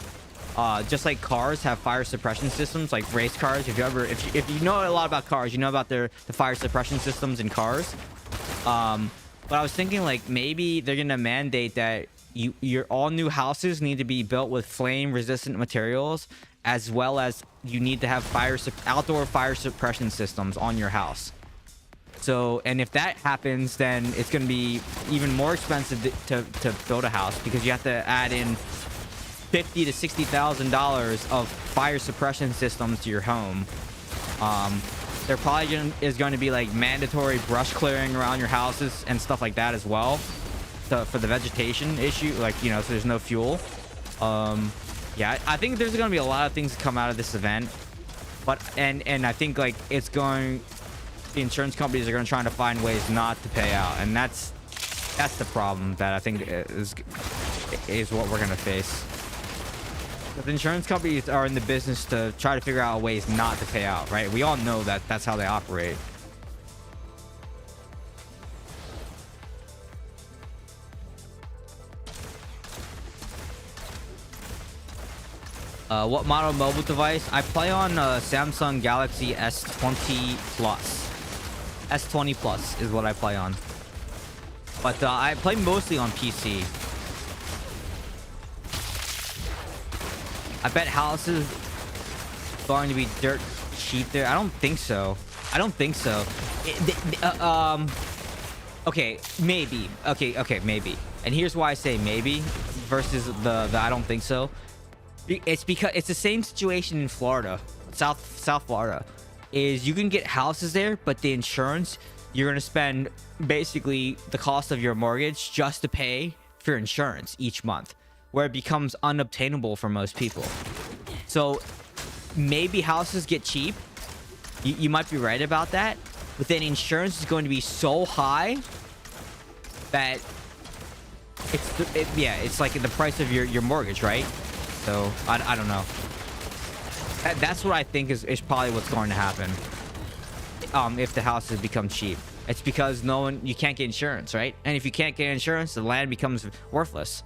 Just like cars have fire suppression systems, like race cars. If you know a lot about cars, you know about the fire suppression systems in cars. But I was thinking, like, maybe they're gonna mandate that your all new houses need to be built with flame resistant materials, as well as you need to have outdoor fire suppression systems on your house. So, and if that happens, then it's going to be even more expensive to build a house, because you have to add in $50,000 to $60,000 of fire suppression systems to your home. There probably is going to be like mandatory brush clearing around your houses and stuff like that as well, for the vegetation issue, like, you know, so there's no fuel. Yeah, I think there's going to be a lot of things that come out of this event, but and I think, like, the insurance companies are going to try to find ways not to pay out, and that's the problem that I think is what we're going to face. The insurance companies are in the business to try to figure out ways not to pay out, right? We all know that that's how they operate. What model mobile device? I play on Samsung Galaxy S20 Plus. S20 Plus is what I play on. But I play mostly on PC. I bet houses going to be dirt cheap there. I don't think so. Okay, maybe. Okay, maybe. And here's why I say maybe versus the I don't think so. It's because it's the same situation in Florida, South Florida. Is you can get houses there, but the insurance, you're going to spend basically the cost of your mortgage just to pay for insurance each month, where it becomes unobtainable for most people. So maybe houses get cheap. You might be right about that, but then insurance is going to be so high that it's like the price of your mortgage, right? So I don't know. That's what I think is probably what's going to happen. If the houses become cheap, it's because you can't get insurance, right? And if you can't get insurance, the land becomes worthless.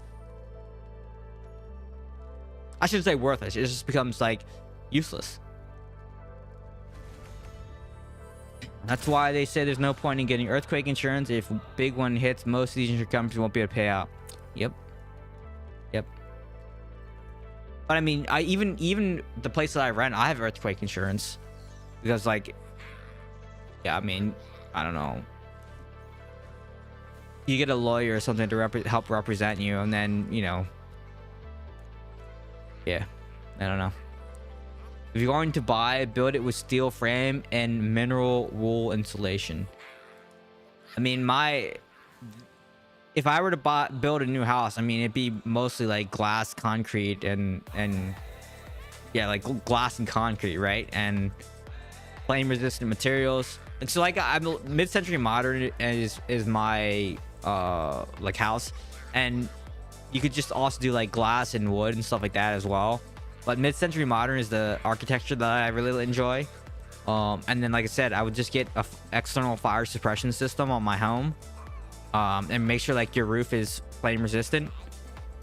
I shouldn't say worthless. It just becomes like useless. That's why they say there's no point in getting earthquake insurance. If a big one hits, most of these insurance companies won't be able to pay out. Yep. But I mean, even the place that I rent, I have earthquake insurance, because, like, yeah, I mean, I don't know. You get a lawyer or something to help represent you, and then, you know, yeah, I don't know. If you're going to build it with steel frame and mineral wool insulation. I mean, if I were to build a new house, I mean, it'd be mostly like glass, concrete, and yeah, like glass and concrete, right? And flame resistant materials. And so, like, I'm mid-century modern is my like house, and You could just also do like glass and wood and stuff like that as well. But mid-century modern is the architecture that I really enjoy. And then, like I said, I would just get a external fire suppression system on my home, and make sure like your roof is flame resistant,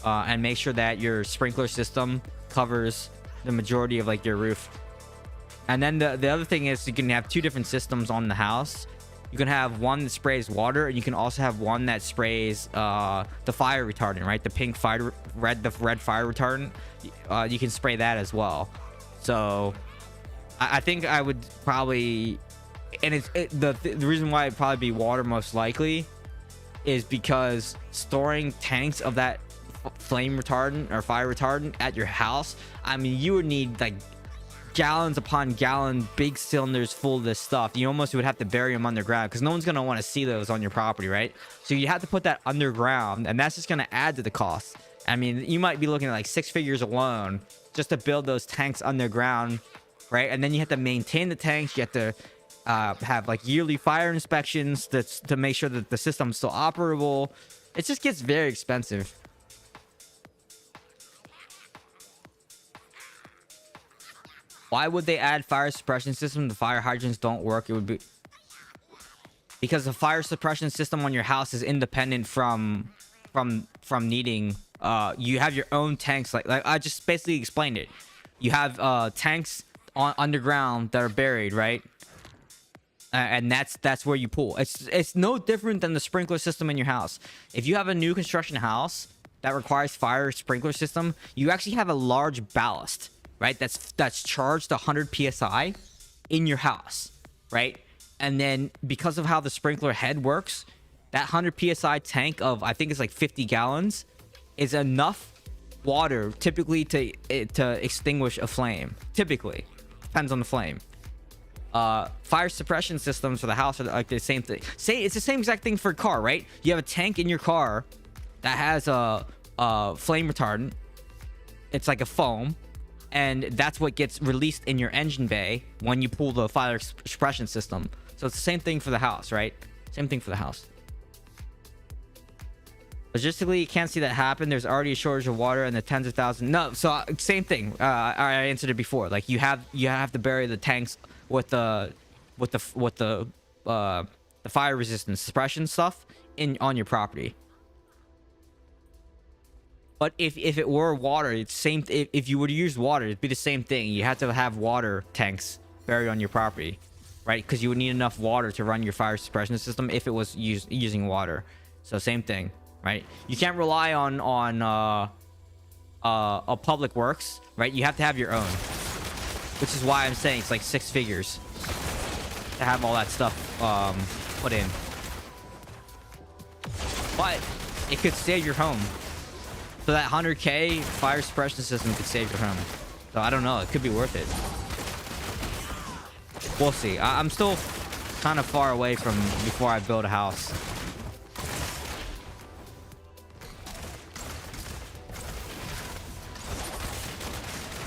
and make sure that your sprinkler system covers the majority of like your roof. And then the other thing is you can have two different systems on the house. You can have one that sprays water, and you can also have one that sprays the fire retardant, right? The pink fire, the red fire retardant. You can spray that as well. So I think I would probably, and the reason why it'd probably be water most likely is because storing tanks of that flame retardant or fire retardant at your house, I mean, you would need like gallons upon gallon, big cylinders full of this stuff. You almost would have to bury them underground because no one's going to want to see those on your property, right? So you have to put that underground, and that's just going to add to the cost. I mean, you might be looking at like 6 figures alone just to build those tanks underground, right? And then you have to maintain the tanks. You have to have like yearly fire inspections to make sure that the system's still operable. It just gets very expensive. Why would they add fire suppression system? The fire hydrants don't work. It would be because the fire suppression system on your house is independent from needing. You have your own tanks. Like I just basically explained it. You have tanks underground that are buried, right? And that's where you pull. It's no different than the sprinkler system in your house. If you have a new construction house that requires fire sprinkler system, you actually have a large ballast, right? That's charged 100 psi in your house, right? And then because of how the sprinkler head works, that 100 psi tank of, I think it's like 50 gallons is enough water typically to extinguish a flame. Typically, depends on the flame. Fire suppression systems for the house are like the same thing. It's the same exact thing for a car, right? You have a tank in your car that has a flame retardant. It's like a foam, and that's what gets released in your engine bay when you pull the fire suppression system. So it's the same thing for the house, right? Same thing for the house. Logistically, you can't see that happen. There's already a shortage of water and the tens of thousands. No, so same thing. I answered it before. Like you have to bury the tanks with the fire resistance suppression stuff on your property. But if it were water, it's same. If you were to use water, it'd be the same thing. You have to have water tanks buried on your property, right? Because you would need enough water to run your fire suppression system if it was using water. So same thing, right? You can't rely on a public works, right? You have to have your own, which is why I'm saying it's like 6 figures to have all that stuff put in. But it could save your home. So that 100k fire suppression system could save your home. So I don't know. It could be worth it. We'll see. I'm still kind of far away from before I build a house.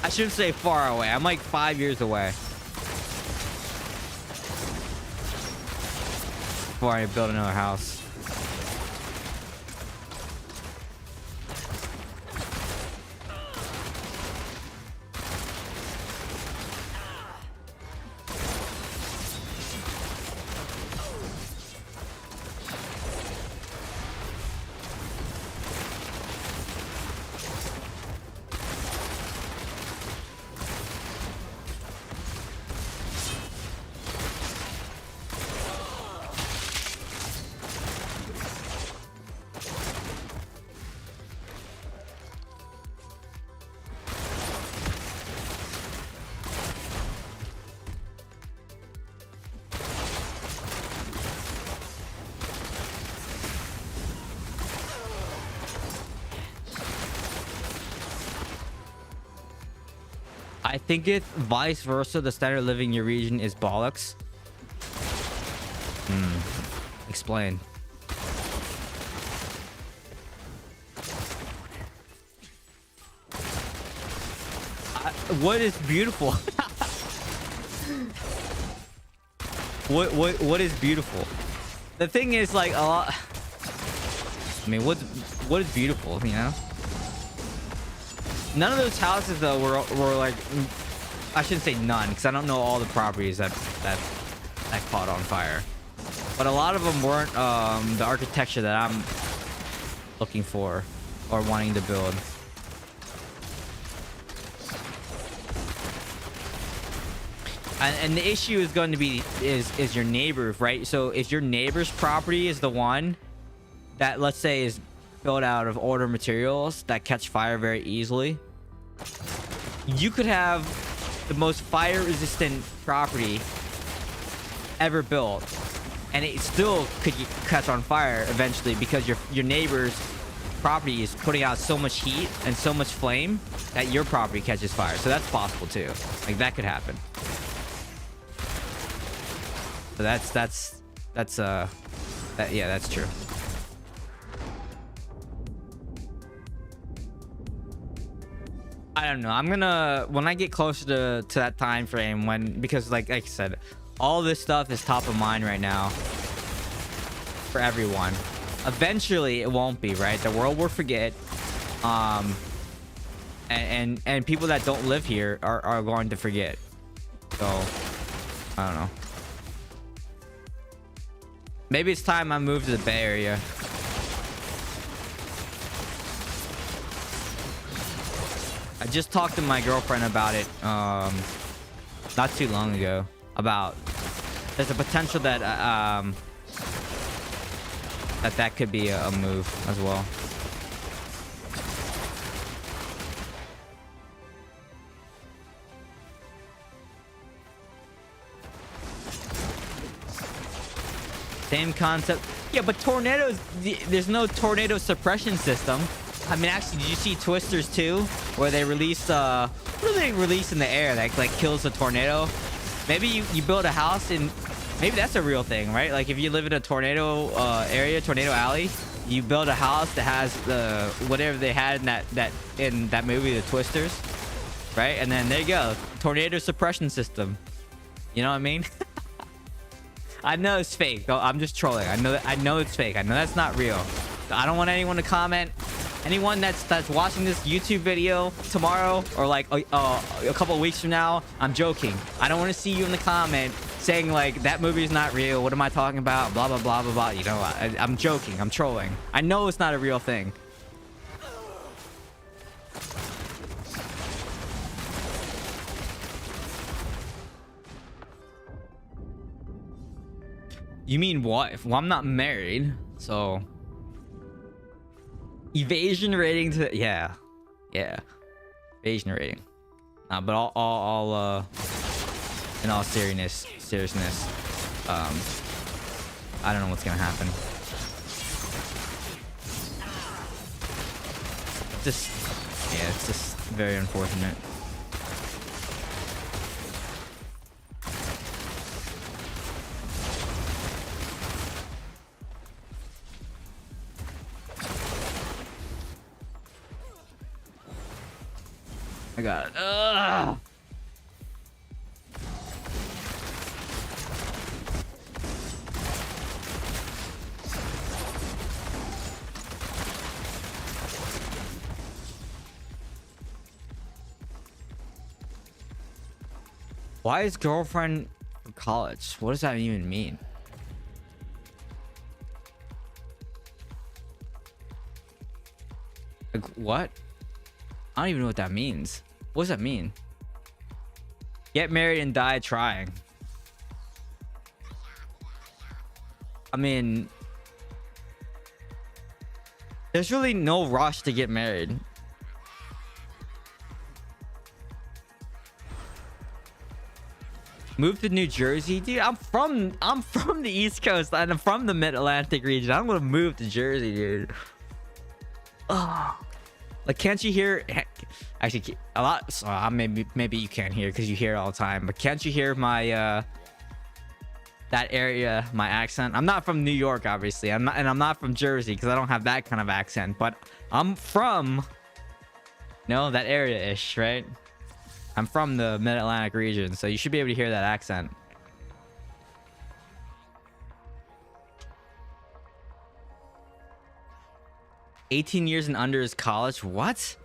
I shouldn't say far away. I'm like 5 years away before I build another house. I think it's vice versa. The standard of living in your region is bollocks. Explain. What is beautiful? What is beautiful? The thing is, like, a lot. I mean, what is beautiful? You know, None of those houses though were like, I shouldn't say none because I don't know all the properties that caught on fire, but a lot of them weren't the architecture that I'm looking for or wanting to build. And the issue is going to be is your neighbor, right? So if your neighbor's property is the one that, let's say, is built out of older materials that catch fire very easily, you could have the most fire resistant property ever built and it still could catch on fire eventually because your neighbor's property is putting out so much heat and so much flame that your property catches fire. So that's possible too. Like that could happen. So yeah, that's true. I don't know. I'm gonna, when I get closer to that time frame, because like I said, all this stuff is top of mind right now for everyone. Eventually it won't be, right? The world will forget. And people that don't live here are going to forget. So I don't know. Maybe it's time I move to the Bay Area. I just talked to my girlfriend about it not too long ago, about there's a potential that that could be a move as well. Same concept. Yeah, but tornadoes, there's no tornado suppression system. I mean, actually, did you see Twisters 2? Where they release, what do they release in the air that like kills a tornado? Maybe you build a house and maybe that's a real thing, right? Like if you live in a tornado area, tornado alley, you build a house that has the whatever they had in that movie, the Twisters, right? And then there you go, tornado suppression system. You know what I mean? I know it's fake. I'm just trolling. I know it's fake. I know that's not real. I don't want anyone to comment. Anyone that's watching this YouTube video tomorrow or like a couple of weeks from now, I'm joking. I don't want to see you in the comment saying like that movie is not real. What am I talking about? Blah blah blah blah blah. You know, I'm joking. I'm trolling. I know it's not a real thing. You mean what? Well, I'm not married, so evasion rating to yeah, evasion rating. But all in all seriousness, I don't know what's gonna happen. It's just very unfortunate. I got it. Ugh. Why is girlfriend for college? What does that even mean? Like, what? I don't even know what that means. What does that mean? Get married and die trying. I mean, there's really no rush to get married. Move to New Jersey, dude. I'm from the East Coast and I'm from the Mid-Atlantic region. I'm gonna move to Jersey, dude. Oh, like, can't you hear? Actually, a lot. So maybe you can't hear because you hear it all the time. But can't you hear my that area, my accent? I'm not from New York, obviously. I'm not from Jersey because I don't have that kind of accent. But I'm from, that area-ish, right? I'm from the Mid-Atlantic region, so you should be able to hear that accent. $18 years and under is college? What?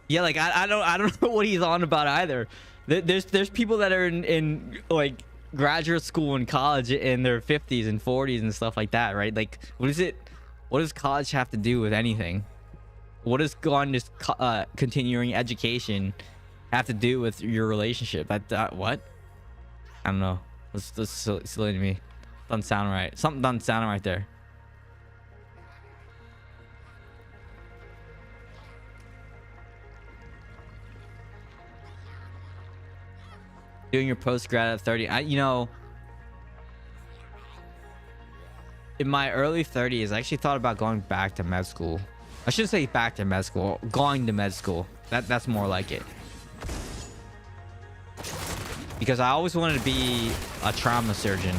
Yeah, like I don't know what he's on about either. There's people that are in like graduate school and college in their 50s and 40s and stuff like that, right? Like, what does college have to do with anything? What does going to continuing education have to do with your relationship? What? I don't know. That's silly to me. Doesn't sound right. Something doesn't sound right there. Doing your post-grad at 30. You know, in my early 30s, I actually thought about going back to med school. I shouldn't say back to med school. Going to med school. That's more like it. Because I always wanted to be a trauma surgeon.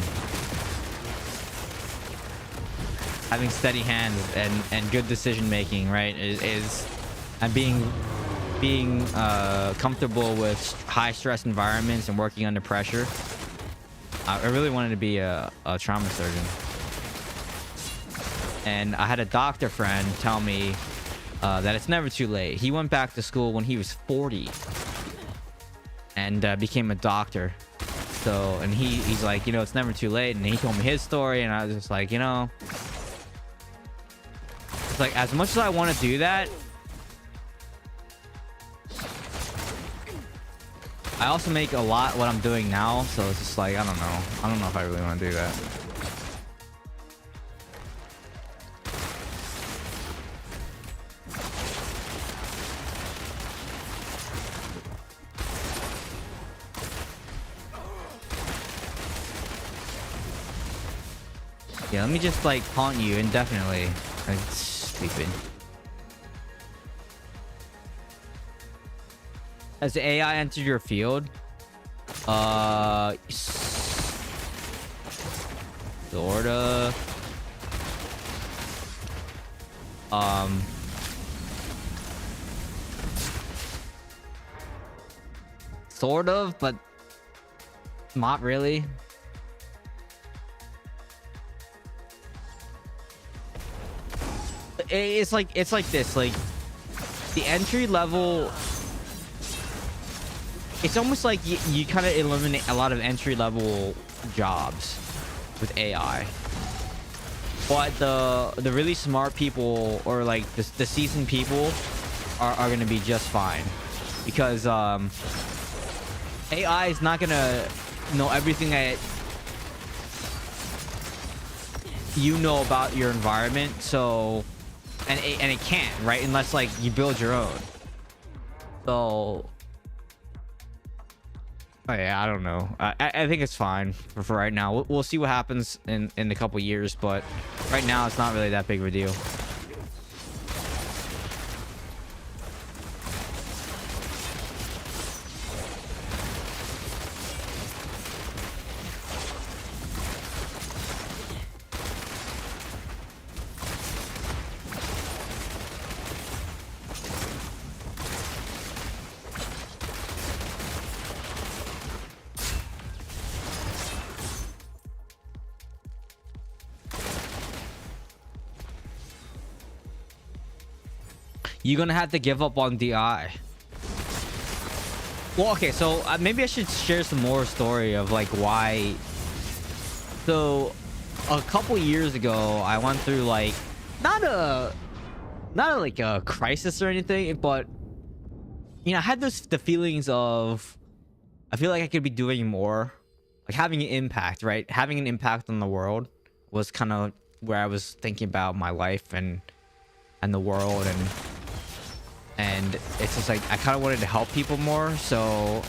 Having steady hands and good decision making, right? And being comfortable with high stress environments and working under pressure. I really wanted to be a trauma surgeon. And I had a doctor friend tell me that it's never too late. He went back to school when he was 40 and became a doctor. So, and he's like, you know, it's never too late. And he told me his story, and I was just like, you know, it's like, as much as I want to do that, I also make a lot what I'm doing now, so it's just like, I don't know if I really want to do that. Yeah, let me just like haunt you indefinitely. Like, stupid. Has the AI entered your field? Sorta. Sort of, but not really. It's like this, like the entry level. It's almost like you kind of eliminate a lot of entry level jobs with AI, but the really smart people, or like the seasoned people, are gonna be just fine, because AI is not gonna know everything that you know about your environment. So, and it can't, right, unless like you build your own. So, oh yeah, I don't know. I think it's fine for right now. We'll see what happens in a couple years, but right now it's not really that big of a deal. You're gonna have to give up on DI. Well, okay, so maybe I should share some more story of like why. So a couple years ago, I went through like not like a crisis or anything, but you know, I had the feelings of, I feel like I could be doing more, like having an impact, right? Having an impact on the world was kind of where I was thinking about my life and the world, and it's just like I kind of wanted to help people more. So,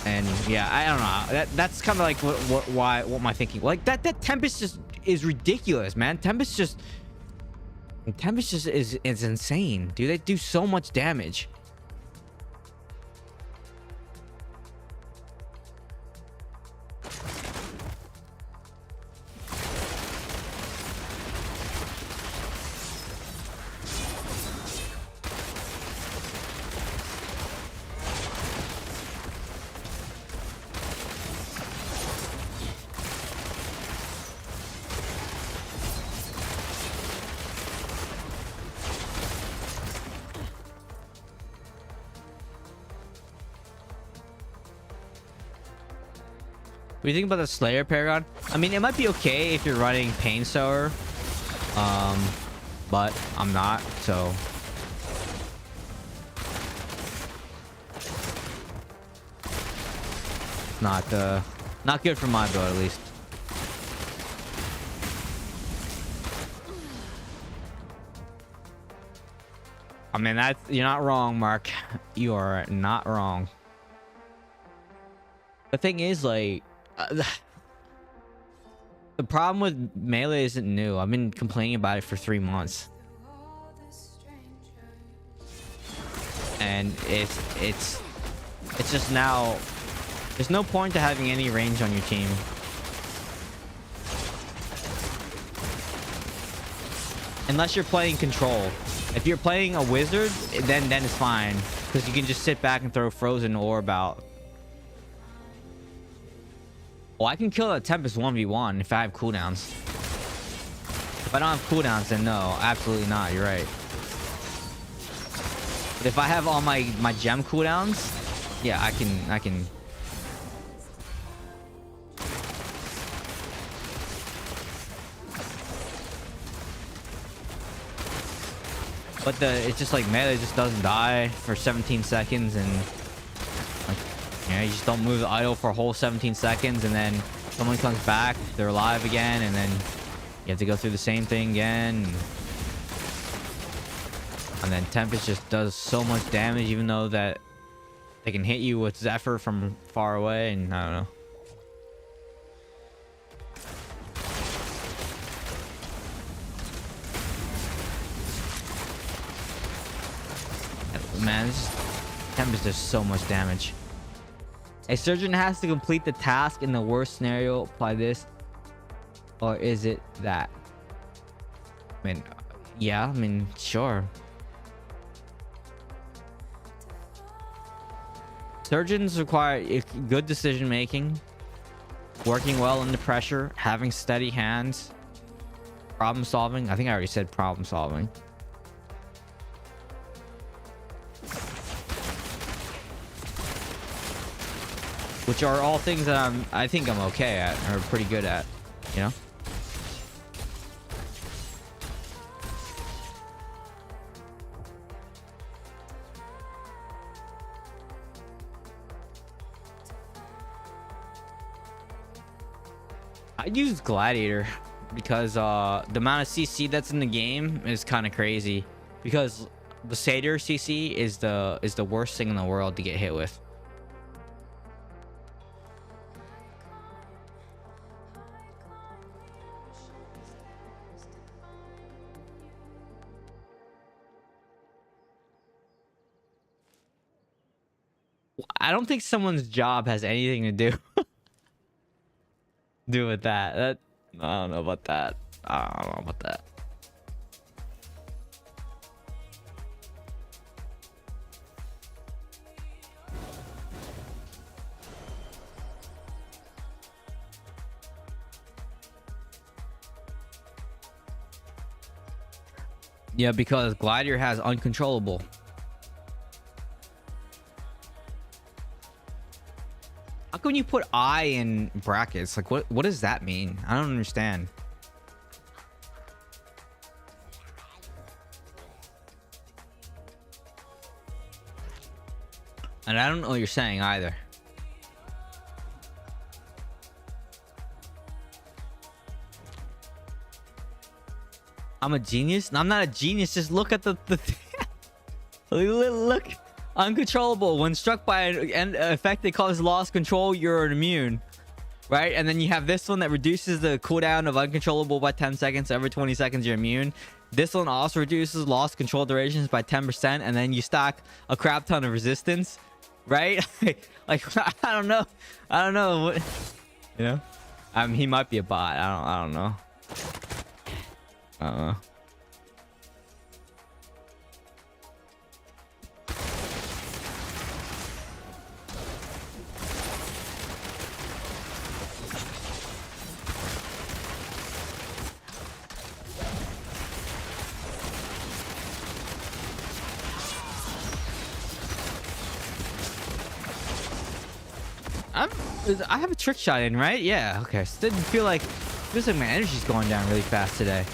and yeah, I don't know. That's kind of like what my thinking. Like that Tempest just is ridiculous, man. Tempest just is insane, dude. They do so much damage. What do you think about the Slayer Paragon? I mean, it might be okay if you're running Pain Sower. But I'm not, so. Not good for my build, at least. I mean, you're not wrong, Mark. You are not wrong. The thing is, like, the problem with melee isn't new. I've been complaining about it for 3 months, and it's just now. There's no point to having any range on your team. Unless you're playing control. If you're playing a wizard, then it's fine, because you can just sit back and throw frozen orb out. Well, I can kill a Tempest 1v1 if I have cooldowns. If I don't have cooldowns, then no, absolutely not. You're right. But if I have all my gem cooldowns, yeah, I can. But it's just like melee just doesn't die for 17 seconds, and like, yeah, you just don't move the idol for a whole 17 seconds, and then someone comes back, they're alive again, and then you have to go through the same thing again. And then Tempest just does so much damage, even though that they can hit you with Zephyr from far away, and I don't know. Man, Tempest does so much damage. A surgeon has to complete the task in the worst scenario. Apply this, or is it that? I mean, yeah. I mean, sure. Surgeons require good decision making, working well under pressure, having steady hands, problem solving. I think I already said problem solving. Which are all things that I think I'm okay at, or pretty good at, you know? I use Gladiator because the amount of CC that's in the game is kind of crazy, because the Satyr CC is the worst thing in the world to get hit with. I don't think someone's job has anything to do with that. I don't know about that. I don't know about that. Yeah, because Gladiator has uncontrollable. How come you put I in brackets? Like, what does that mean? I don't understand. And I don't know what you're saying either. I'm a genius? No, I'm not a genius. Just look at the look. Uncontrollable. When struck by an effect that causes lost control, you're immune. Right? And then you have this one that reduces the cooldown of uncontrollable by 10 seconds. Every 20 seconds, you're immune. This one also reduces lost control durations by 10%. And then you stack a crap ton of resistance. Right? Like, I don't know. I don't know. What, you know? He might be a bot. I don't know. I have a trick shot in, right? Yeah. Okay. So didn't feel like feels like my energy's going down really fast today.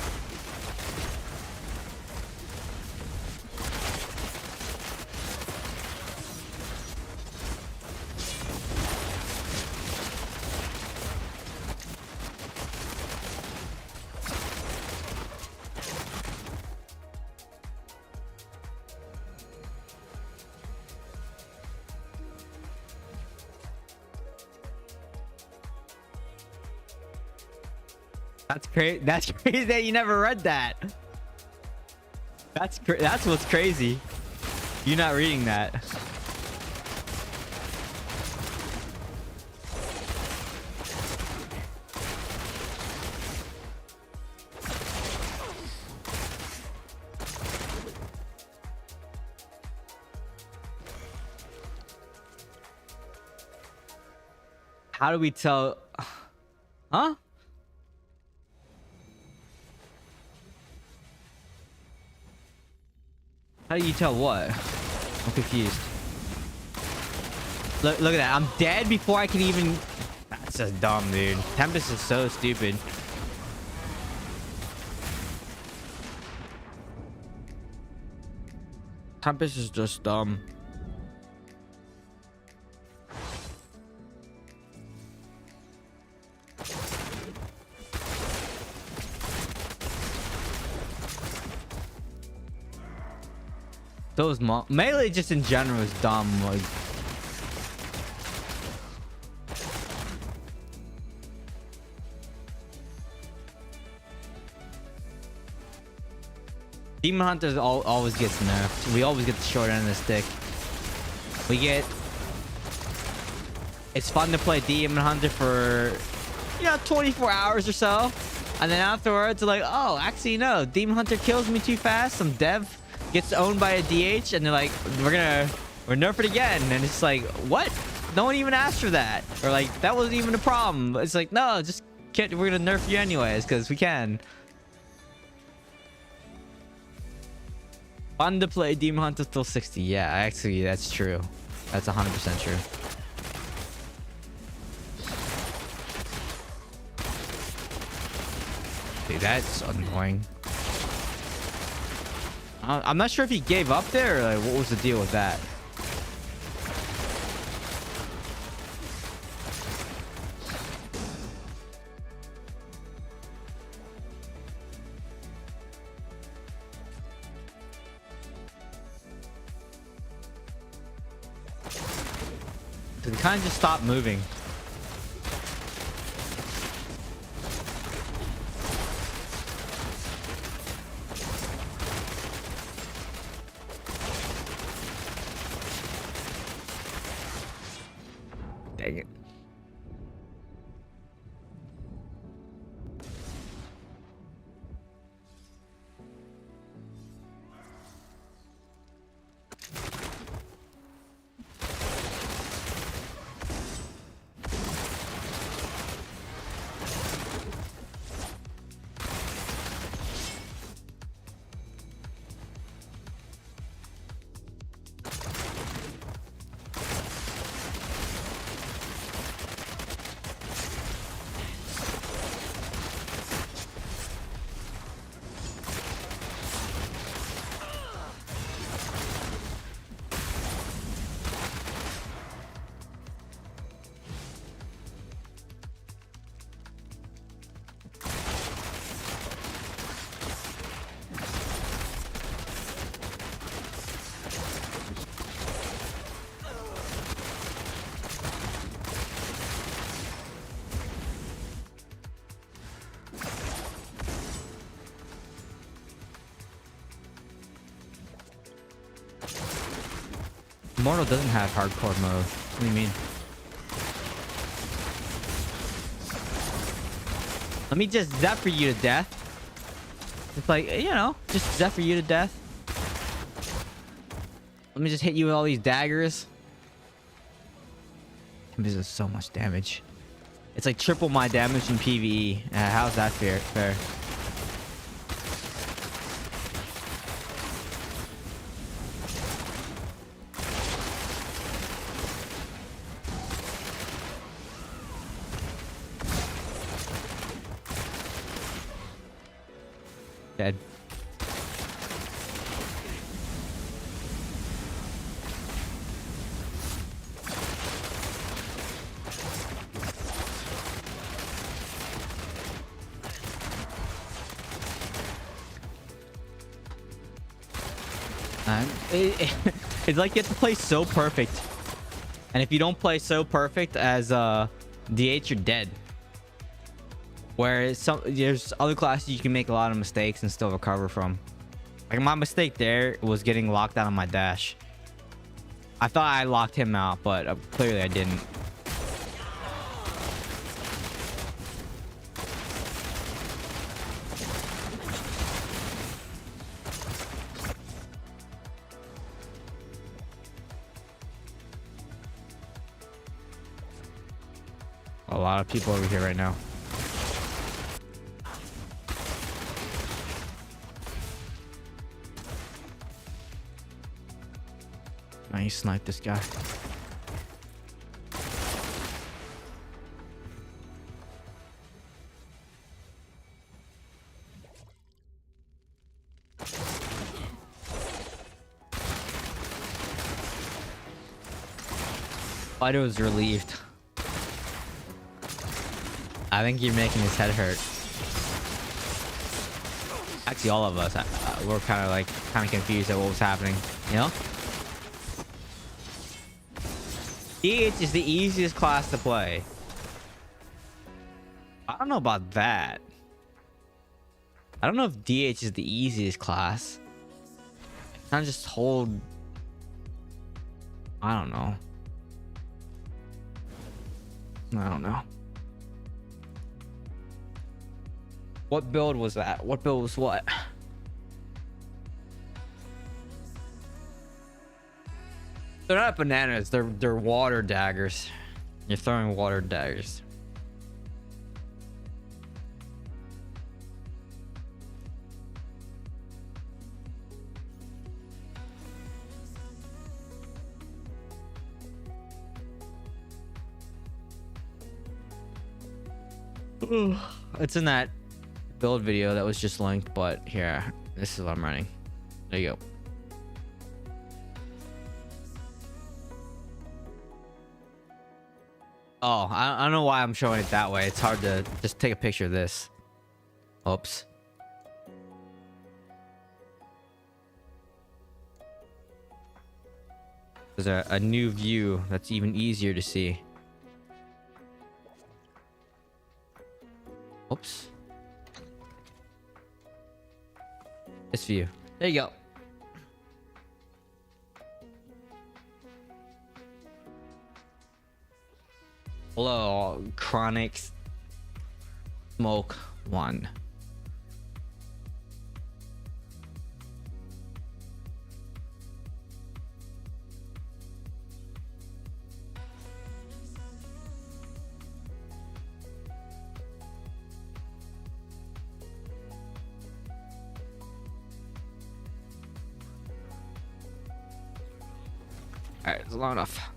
That's crazy. That's crazy that you never read that. That's what's crazy. You not reading that. How do we tell? Huh? How do you tell what? I'm confused. Look at that. I'm dead before I can even... That's just dumb, dude. Tempest is so stupid. Tempest is just dumb. Those melee just in general is dumb. Like, Demon Hunters always gets nerfed. We always get the short end of the stick. We get... It's fun to play Demon Hunter for, 24 hours or so. And then afterwards, like, oh, actually, no. Demon Hunter kills me too fast. Some dev gets owned by a DH, and they're like, we're nerf it again. And it's like, what? No one even asked for that. Or like, that wasn't even a problem. It's like, no, just we're gonna nerf you anyways, because we can. Fun to play Demon Hunter till 60. Yeah, actually, that's true. That's 100% true. Dude, that's annoying. I'm not sure if he gave up there, or like, what was the deal with that? He kind of just stopped moving. Dang it. Immortal doesn't have hardcore mode. What do you mean? Let me just zephyr you to death. It's like, just zephyr you to death. Let me just hit you with all these daggers. This is so much damage. It's like triple my damage in PvE. How's that fair? Dead. It's like you have to play so perfect, and if you don't play so perfect as DH, you're dead. Whereas there's other classes you can make a lot of mistakes and still recover from. Like my mistake there was getting locked out on my dash. I thought I locked him out, but clearly I didn't. A lot of people over here right now. Nice, snipe this guy. Fighter was relieved. I think you're making his head hurt. Actually, all of us, we're kind of confused at what was happening. You know? DH is the easiest class to play. I don't know about that. I don't know if DH is the easiest class. Not just hold. I don't know. I don't know. What build was that? What build was what? They're not bananas. They're water daggers. You're throwing water daggers. It's in that build video that was just linked, but here, this is what I'm running. There you go. Oh, I don't know why I'm showing it that way. It's hard to just take a picture of this. Oops. There's a new view that's even easier to see. Oops. This view. There you go. Hello, Chronic Smoke 1. Alright, it's long enough.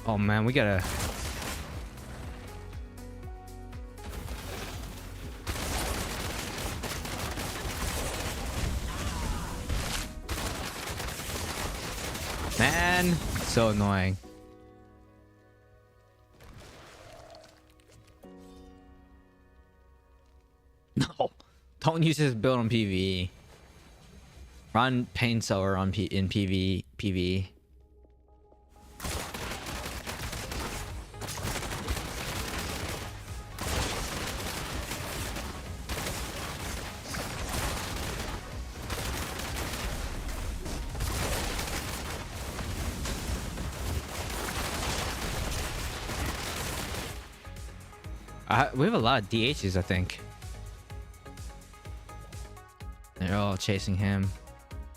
Oh man, we gotta... Man, so annoying. No, don't use this build on PvE. Run Pain Sower on in PvE. We have a lot of DHs, I think. They're all chasing him.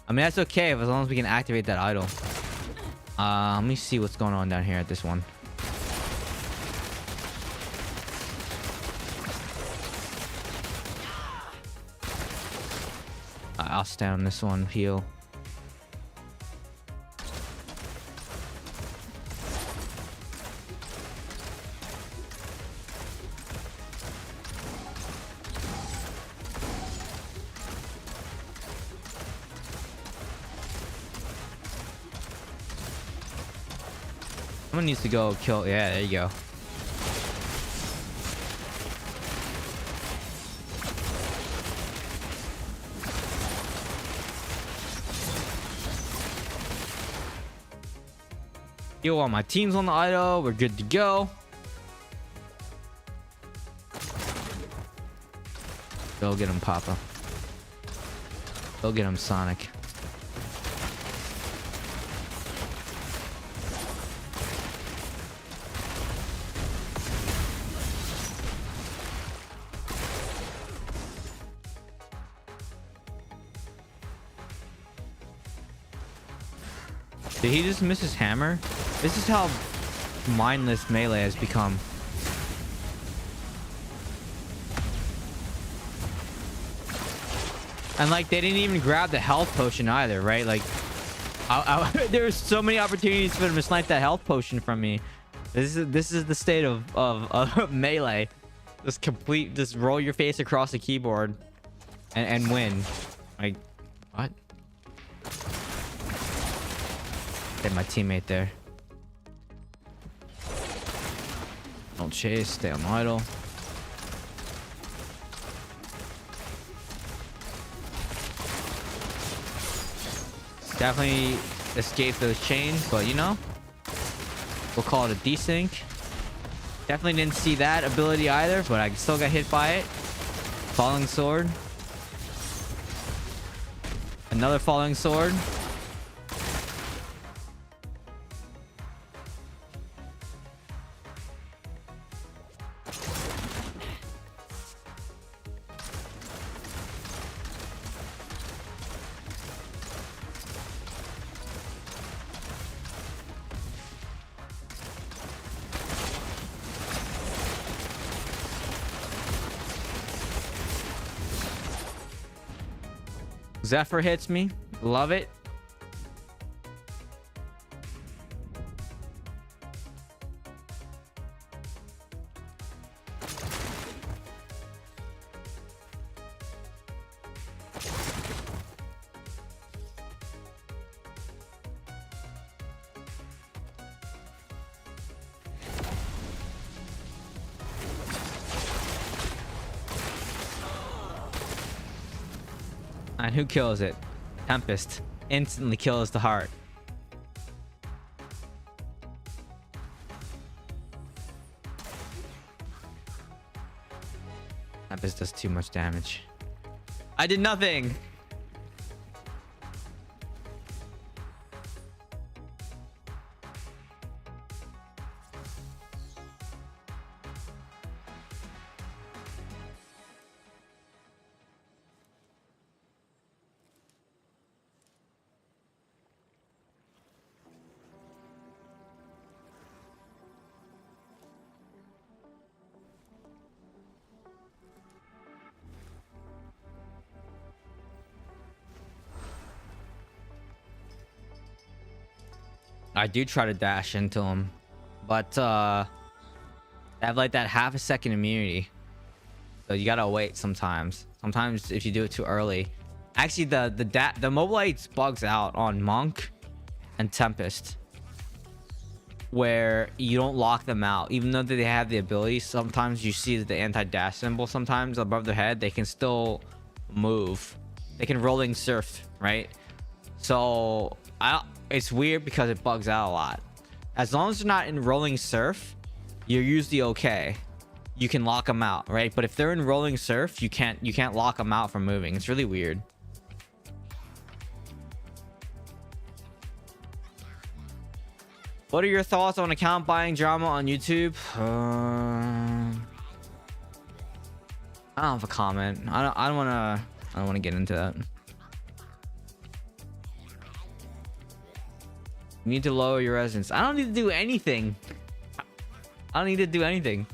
I mean, that's okay as long as we can activate that idol. Let me see what's going on down here at this one. I'll stay on this one, heal. Someone needs to go kill. Yeah, there you go. Yo, all my team's on the idol. We're good to go. Go get him, Papa. Go get him, Sonic. Did he just miss his hammer? This is how mindless melee has become. And like they didn't even grab the health potion either, right? Like there's so many opportunities for them to snipe that health potion from me. This is the state of melee. Just roll your face across the keyboard and win. Like what? Get my teammate there. Don't chase, stay on idle. Definitely escape those chains, but you know, we'll call it a desync. Definitely didn't see that ability either, but I still got hit by it. Falling sword. Another falling sword. Zephyr hits me. Love it. And who kills it? Tempest. Instantly kills the heart. Tempest does too much damage. I did nothing! I do try to dash into him, but I have like that half a second immunity, so you gotta wait sometimes. Sometimes if you do it too early, actually the mobile aids bugs out on Monk and Tempest, where you don't lock them out even though they have the ability. Sometimes you see the anti-dash symbol sometimes above their head. They can still move. They can rolling surf, right? So it's weird because it bugs out a lot. As long as they're not in rolling surf, you're usually okay. You can lock them out, right? But if they're in rolling surf, you can't lock them out from moving. It's really weird. What are your thoughts on account buying drama on YouTube? I don't have a comment. I don't want to get into that. You need to lower your resonance. I don't need to do anything. I don't need to do anything.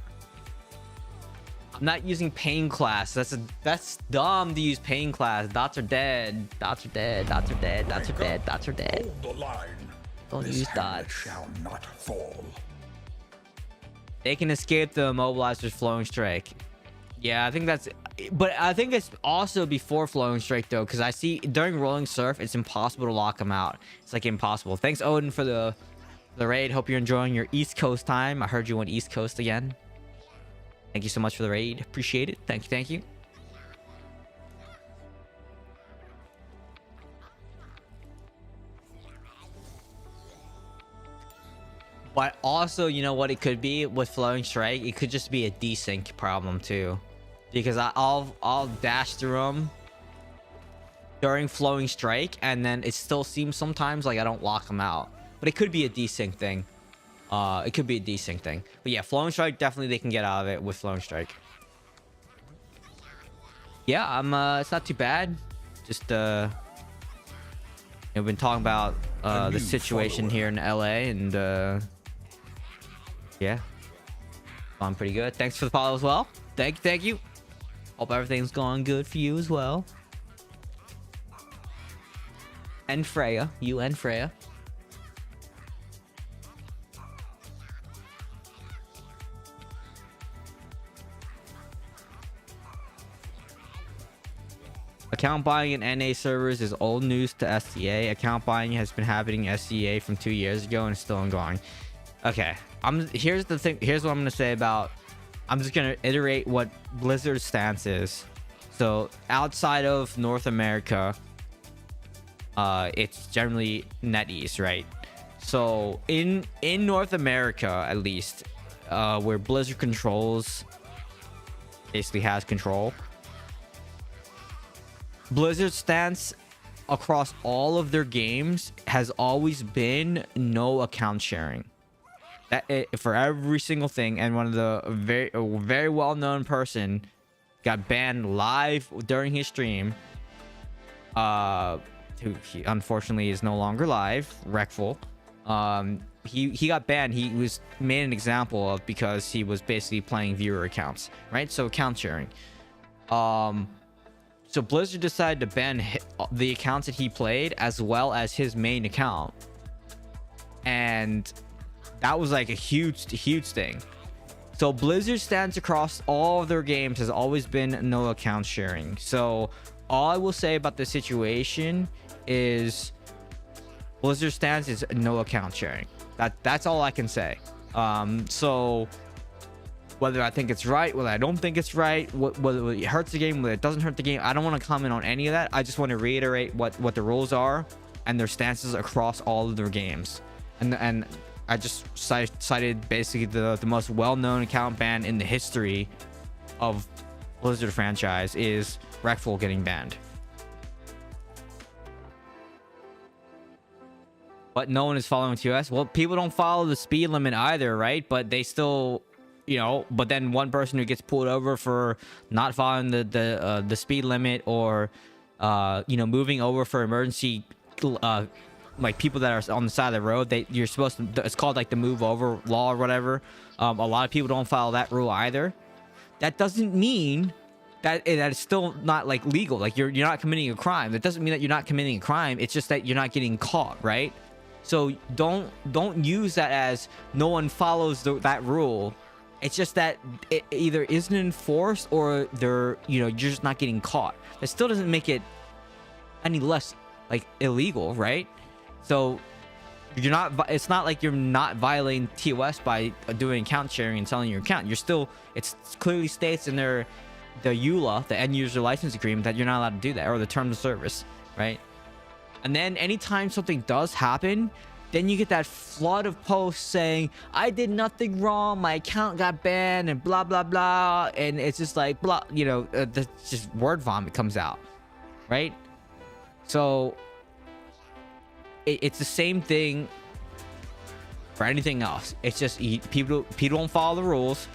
I'm not using pain class. That's dumb to use pain class. Dots are dead. Dots are dead. Dots are dead. Dots are dead. Dots are dead. Hold the line. Don't This use hamlet dots. shall not fall. They can escape the immobilizer's flowing strike. Yeah, I think that's... But I think it's also before flowing strike, though, because I see during rolling surf, it's impossible to lock them out. It's like impossible. Thanks, Odin, for the raid. Hope you're enjoying your East Coast time. I heard you went East Coast again. Thank you so much for the raid. Appreciate it. Thank you. Thank you. But also, you know what it could be with flowing strike? It could just be a desync problem too, because I'll dash through them during flowing strike, and then it still seems sometimes like I don't lock them out. But it could be a desync thing. It could be a desync thing. But yeah, flowing strike, definitely they can get out of it with flowing strike. Yeah, it's not too bad. Just we've been talking about the situation here in LA, and yeah, I'm pretty good. Thanks for the follow as well. Thank you. Hope everything's going good for you as well. And Freya, you and Freya. Account buying in NA servers is old news to SCA. Account buying has been happening in SCA from 2 years ago and is still ongoing. Okay, here's the thing. Here's what I'm gonna say about. I'm just gonna iterate what Blizzard's stance is. So outside of North America, it's generally NetEase, right? So in North America, at least, where Blizzard controls, basically has control. Blizzard's stance across all of their games has always been no account sharing. That for every single thing. And one of the very well-known person got banned live during his stream. Who he unfortunately is no longer live. Wreckful. He got banned. He was made an example of because he was basically playing viewer accounts, right? So account sharing. So Blizzard decided to ban the accounts that he played as well as his main account. And that was like a huge thing. So Blizzard stance across all of their games has always been no account sharing. So all I will say about the situation is Blizzard stance is no account sharing. That's all I can say. So whether I think it's right, whether I don't think it's right, whether it hurts the game, whether it doesn't hurt the game, I don't want to comment on any of that. I just want to reiterate what the rules are and their stances across all of their games. And I just cited basically the most well-known account ban in the history of Blizzard franchise is Wreckful getting banned. But no one is following TOS. Well, people don't follow the speed limit either, right? But they still... You know, but then one person who gets pulled over for not following the speed limit, or you know, moving over for emergency, like people that are on the side of the road, you're supposed to, it's called like the move over law or whatever. A lot of people don't follow that rule either. That doesn't mean that it's still not like legal. Like you're not committing a crime. That doesn't mean that you're not committing a crime. It's just that you're not getting caught, right? So don't use that as no one follows that rule. It's just that it either isn't enforced or you're just not getting caught. That still doesn't make it any less like illegal, right? So you're not. It's not like you're not violating TOS by doing account sharing and selling your account. You're still. It clearly states in the EULA, the end user license agreement, that you're not allowed to do that, or the terms of service, right? And then anytime something does happen, then you get that flood of posts saying, I did nothing wrong, my account got banned, and blah, blah, blah. And it's just like, blah, that's just word vomit comes out, right? So it's the same thing for anything else. It's just people don't follow the rules,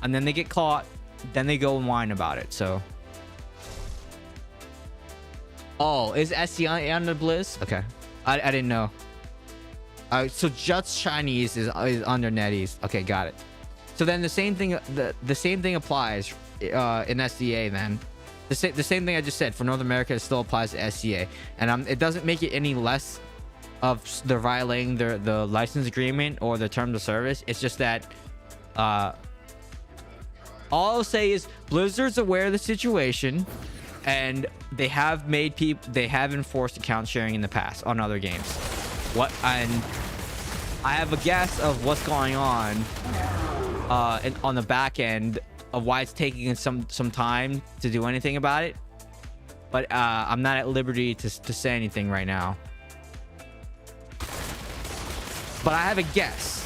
and then they get caught, then they go and whine about it. So, oh, is SCI on the Blizz? Okay, I didn't know. So just Chinese is under NetEase. Okay, got it. So then the same thing applies in SCA then. The same thing I just said for North America, it still applies to SCA, and it doesn't make it any less of the violating the license agreement or the terms of service. It's just that all I'll say is Blizzard's aware of the situation, and they have enforced account sharing in the past on other games. And I have a guess of what's going on on the back end of why it's taking some time to do anything about it, but I'm not at liberty to say anything right now. But I have a guess.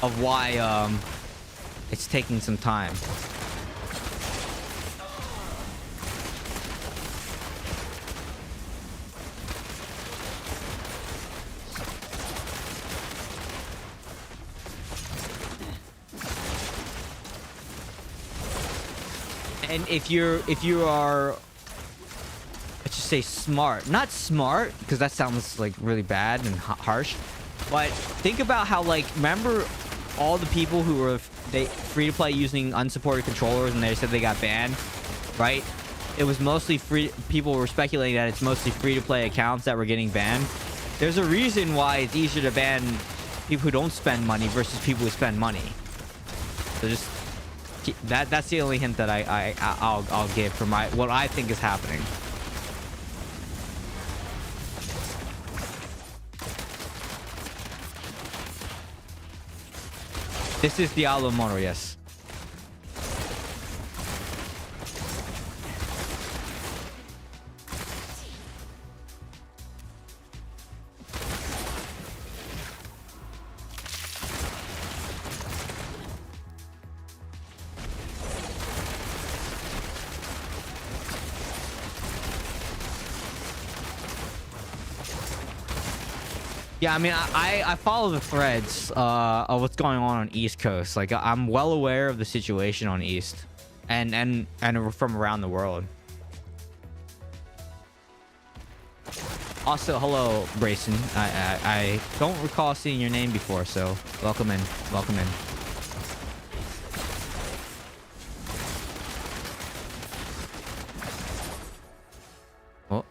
Of why it's taking some time. And if you are, let's just say smart, not smart, because that sounds like really bad and harsh, but think about how, like, remember all the people who were free to play using unsupported controllers and they said they got banned, right? It was mostly free. People were speculating that it's mostly free to play accounts that were getting banned. There's a reason why it's easier to ban people who don't spend money versus people who spend money. So just that's the only hint that I'll give for what I think is happening. This is Diablo Immortal, yes. Yeah, I mean, I follow the threads of what's going on East Coast. Like, I'm well aware of the situation on East, and from around the world. Also, hello, Brayson. I don't recall seeing your name before, so welcome in. Welcome in. Oh.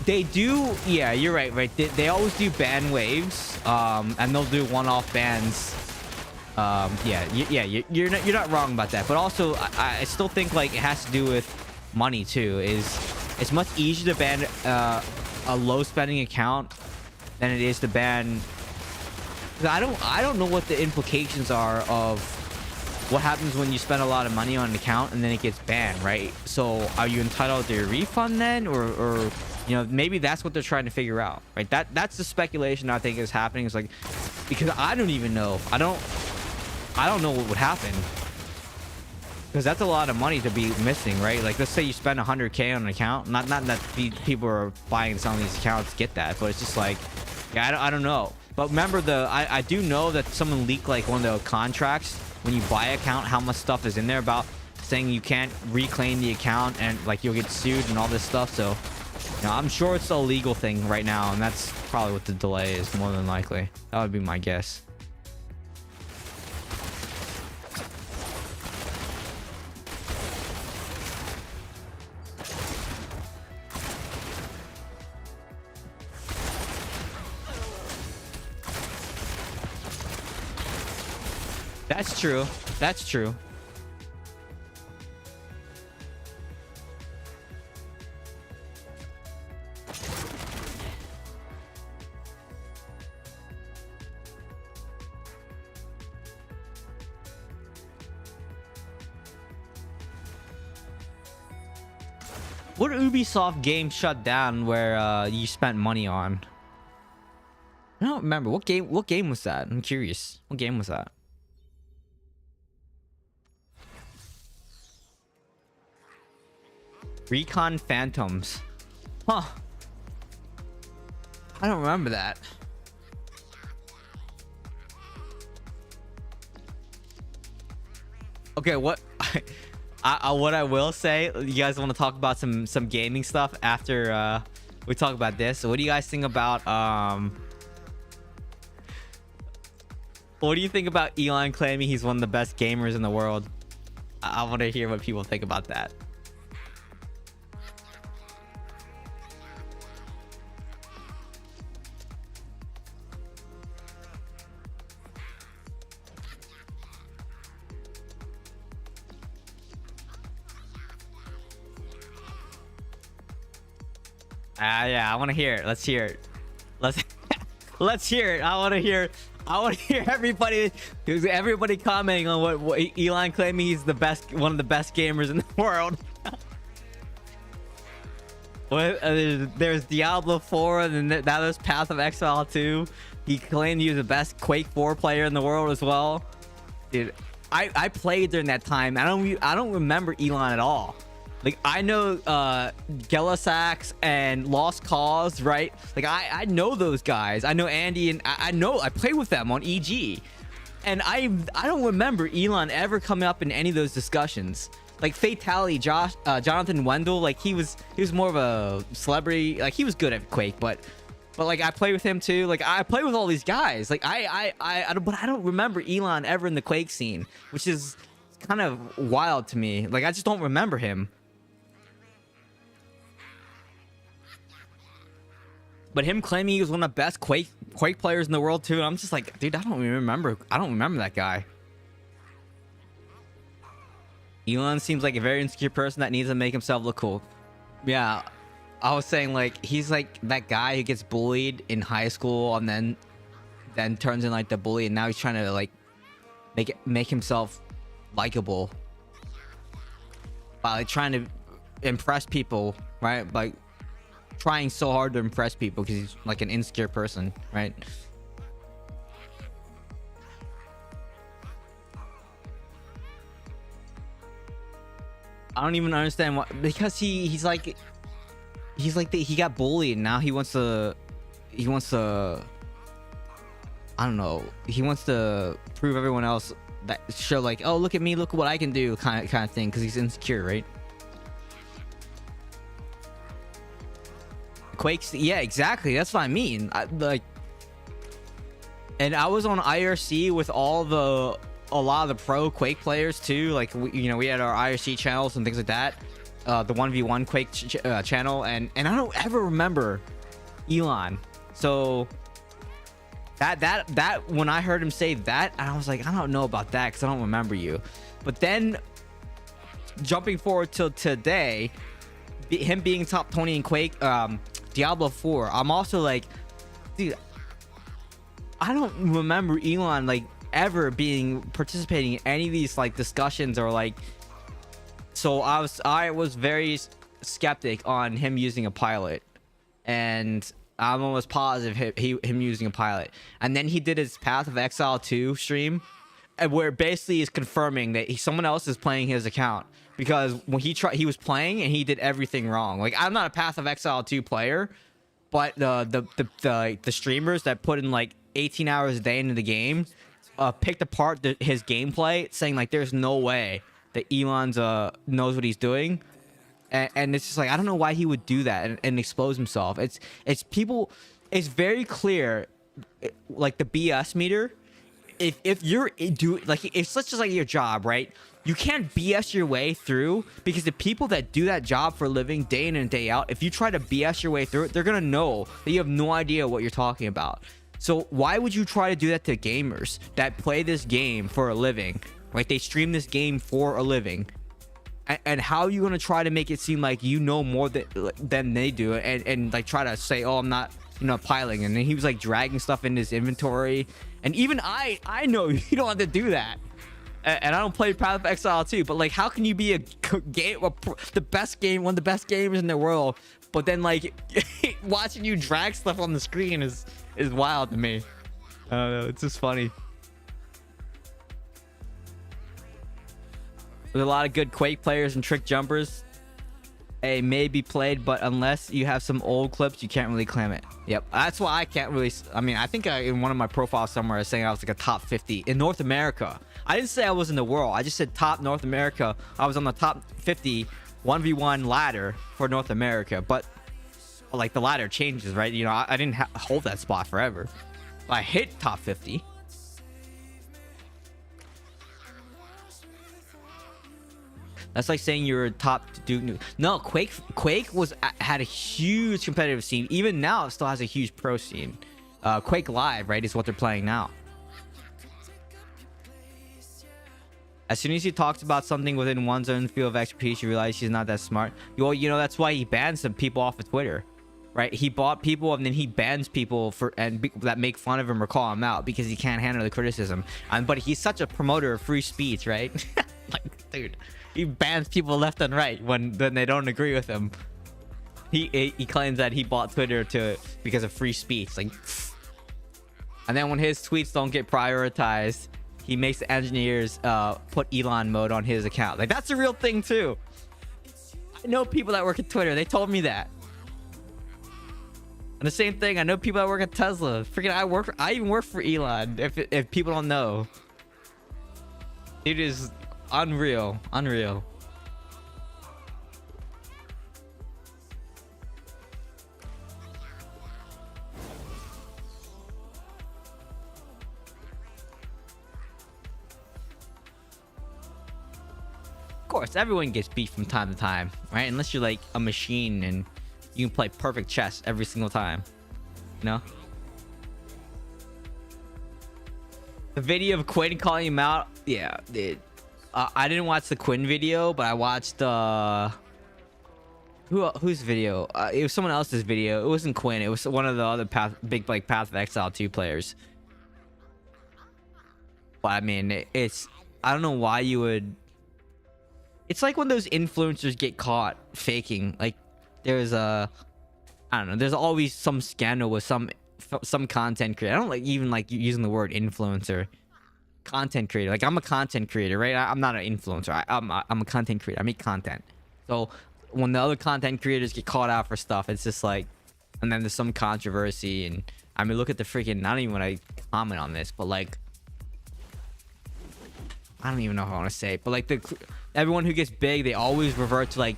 They do, yeah, you're right. They always do ban waves, and they'll do one-off bans. Yeah, you're not wrong about that. But also, I still think, like, it has to do with money too. It's much easier to ban a low-spending account than it is to ban. I don't know what the implications are of what happens when you spend a lot of money on an account and then it gets banned, right? So are you entitled to a refund then, or you know, maybe that's what they're trying to figure out, right? That's the speculation I think is happening. It's like, because I don't even know. I don't know what would happen, because that's a lot of money to be missing, right? Like, let's say you spend 100K on an account. Not that people are buying and selling these accounts get that, but it's just like, yeah, I don't know. But remember, I do know that someone leaked, like, one of the contracts when you buy an account, how much stuff is in there about saying you can't reclaim the account and, like, you'll get sued and all this stuff. So, you know, I'm sure it's a legal thing right now, and that's probably what the delay is, more than likely. That would be my guess. That's true. That's true. What Ubisoft game shut down where you spent money on? I don't remember. What game was that? I'm curious. What game was that? Recon Phantoms. Huh. I don't remember that. Okay, what what I will say, you guys want to talk about some gaming stuff after we talk about this. So what do you guys think about what do you think about Elon claiming he's one of the best gamers in the world? I want to hear what people think about that. Yeah, I want to hear it. Let's hear it. Let's hear it. I want to hear everybody commenting on what Elon claiming he's the best, one of the best gamers in the world. There's Diablo 4, and then that was Path of Exile 2. He claimed he was the best Quake 4 player in the world as well. Dude, I played during that time. I don't remember Elon at all. Like, I know Gelasax and Lost Cause, right? Like, I know those guys. I know Andy, and I played with them on EG. And I don't remember Elon ever coming up in any of those discussions. Like Fatality, Jonathan Wendell, like he was more of a celebrity. Like, he was good at Quake, but like I played with him too. Like, I played with all these guys. Like but I don't remember Elon ever in the Quake scene, which is kind of wild to me. Like, I just don't remember him. But him claiming he was one of the best Quake players in the world too, I'm just like, dude, I don't remember that guy. Elon seems like a very insecure person that needs to make himself look cool. Yeah, I was saying, like, he's like that guy who gets bullied in high school and then turns in like the bully, and now he's trying to like make himself likable by like trying to impress people, right? Like, trying so hard to impress people because he's like an insecure person, right? I don't even understand why, because he got bullied and now he wants to I don't know, he wants to prove everyone else that, show like, oh, look at me, look what I can do, kind of thing, because he's insecure, right? Quakes, yeah, exactly, that's what I mean. And I was on IRC with a lot of the pro Quake players too. Like, we had our IRC channels and things like that, the 1v1 Quake channel, and I don't ever remember Elon. So that when I heard him say that, I was like, I don't know about that because I don't remember you. But then jumping forward till today, him being top 20 in Quake, Diablo 4, I'm also like, dude, I don't remember Elon like ever participating in any of these like discussions or like. So I was very skeptic on him using a pilot, and I'm almost positive him using a pilot. And then he did his Path of Exile 2 stream, where basically he's confirming that someone else is playing his account, because when he was playing and he did everything wrong. Like, I'm not a Path of Exile 2 player, but the streamers that put in like 18 hours a day into the game picked apart his gameplay, saying like there's no way that Elon's knows what he's doing, and it's just like, I don't know why he would do that and expose himself. It's very clear, like the BS meter. If you're like, it's just like your job, right? You can't BS your way through, because the people that do that job for a living day in and day out, if you try to BS your way through it, they're gonna know that you have no idea what you're talking about. So why would you try to do that to gamers that play this game for a living, right? They stream this game for a living, and how are you gonna try to make it seem like you know more than they do, and like try to say, oh, I'm not, piling. And then he was like dragging stuff in his inventory, and even I know you don't have to do that. And I don't play Path of Exile 2, but like, how can you be one of the best gamers in the world, but then like watching you drag stuff on the screen is wild to me. I don't know, it's just funny. There's a lot of good Quake players and trick jumpers. Hey, may be played, but unless you have some old clips, you can't really claim it. Yep, that's why I can't really. I mean, I think in one of my profiles somewhere I was saying I was like a top 50 in North America. I didn't say I was in the world. I just said top North America. I was on the top 50 1v1 ladder for North America, but like the ladder changes, right? You know, I didn't hold that spot forever. I hit top 50. That's like saying you're top Duke. No, Quake had a huge competitive scene. Even now, it still has a huge pro scene. Quake Live, right, is what they're playing now. As soon as he talks about something within one's own field of expertise, you realize he's not that smart. Well, you know, that's why he bans some people off of Twitter, right? He bought people and then he bans people that make fun of him or call him out because he can't handle the criticism. But he's such a promoter of free speech, right? Like, dude, he bans people left and right when they don't agree with him. He claims that he bought Twitter because of free speech, like. And then when his tweets don't get prioritized, he makes the engineers put Elon mode on his account. Like, that's a real thing too. I know people that work at Twitter. They told me that. And the same thing, I know people that work at Tesla. Freaking, I even work for Elon. If people don't know, it is unreal. Of course, everyone gets beat from time to time, right? Unless you're like a machine and you can play perfect chess every single time, you know? The video of Quinn calling him out, yeah, dude. I didn't watch the Quinn video, but I watched whose video? It was someone else's video. It wasn't Quinn. It was one of the other Path of Exile 2 players. But I mean, I don't know why you would. It's like when those influencers get caught faking. Like, there's I don't know. There's always some scandal with some content creator. I don't like using the word influencer. Content creator. Like, I'm a content creator, right? I'm not an influencer. I'm a content creator. I make content. So when the other content creators get caught out for stuff, it's just like, and then there's some controversy. And I mean, look at the freaking. I don't even want to comment on this, but like, I don't even know how I want to say it, but like everyone who gets big, they always revert to like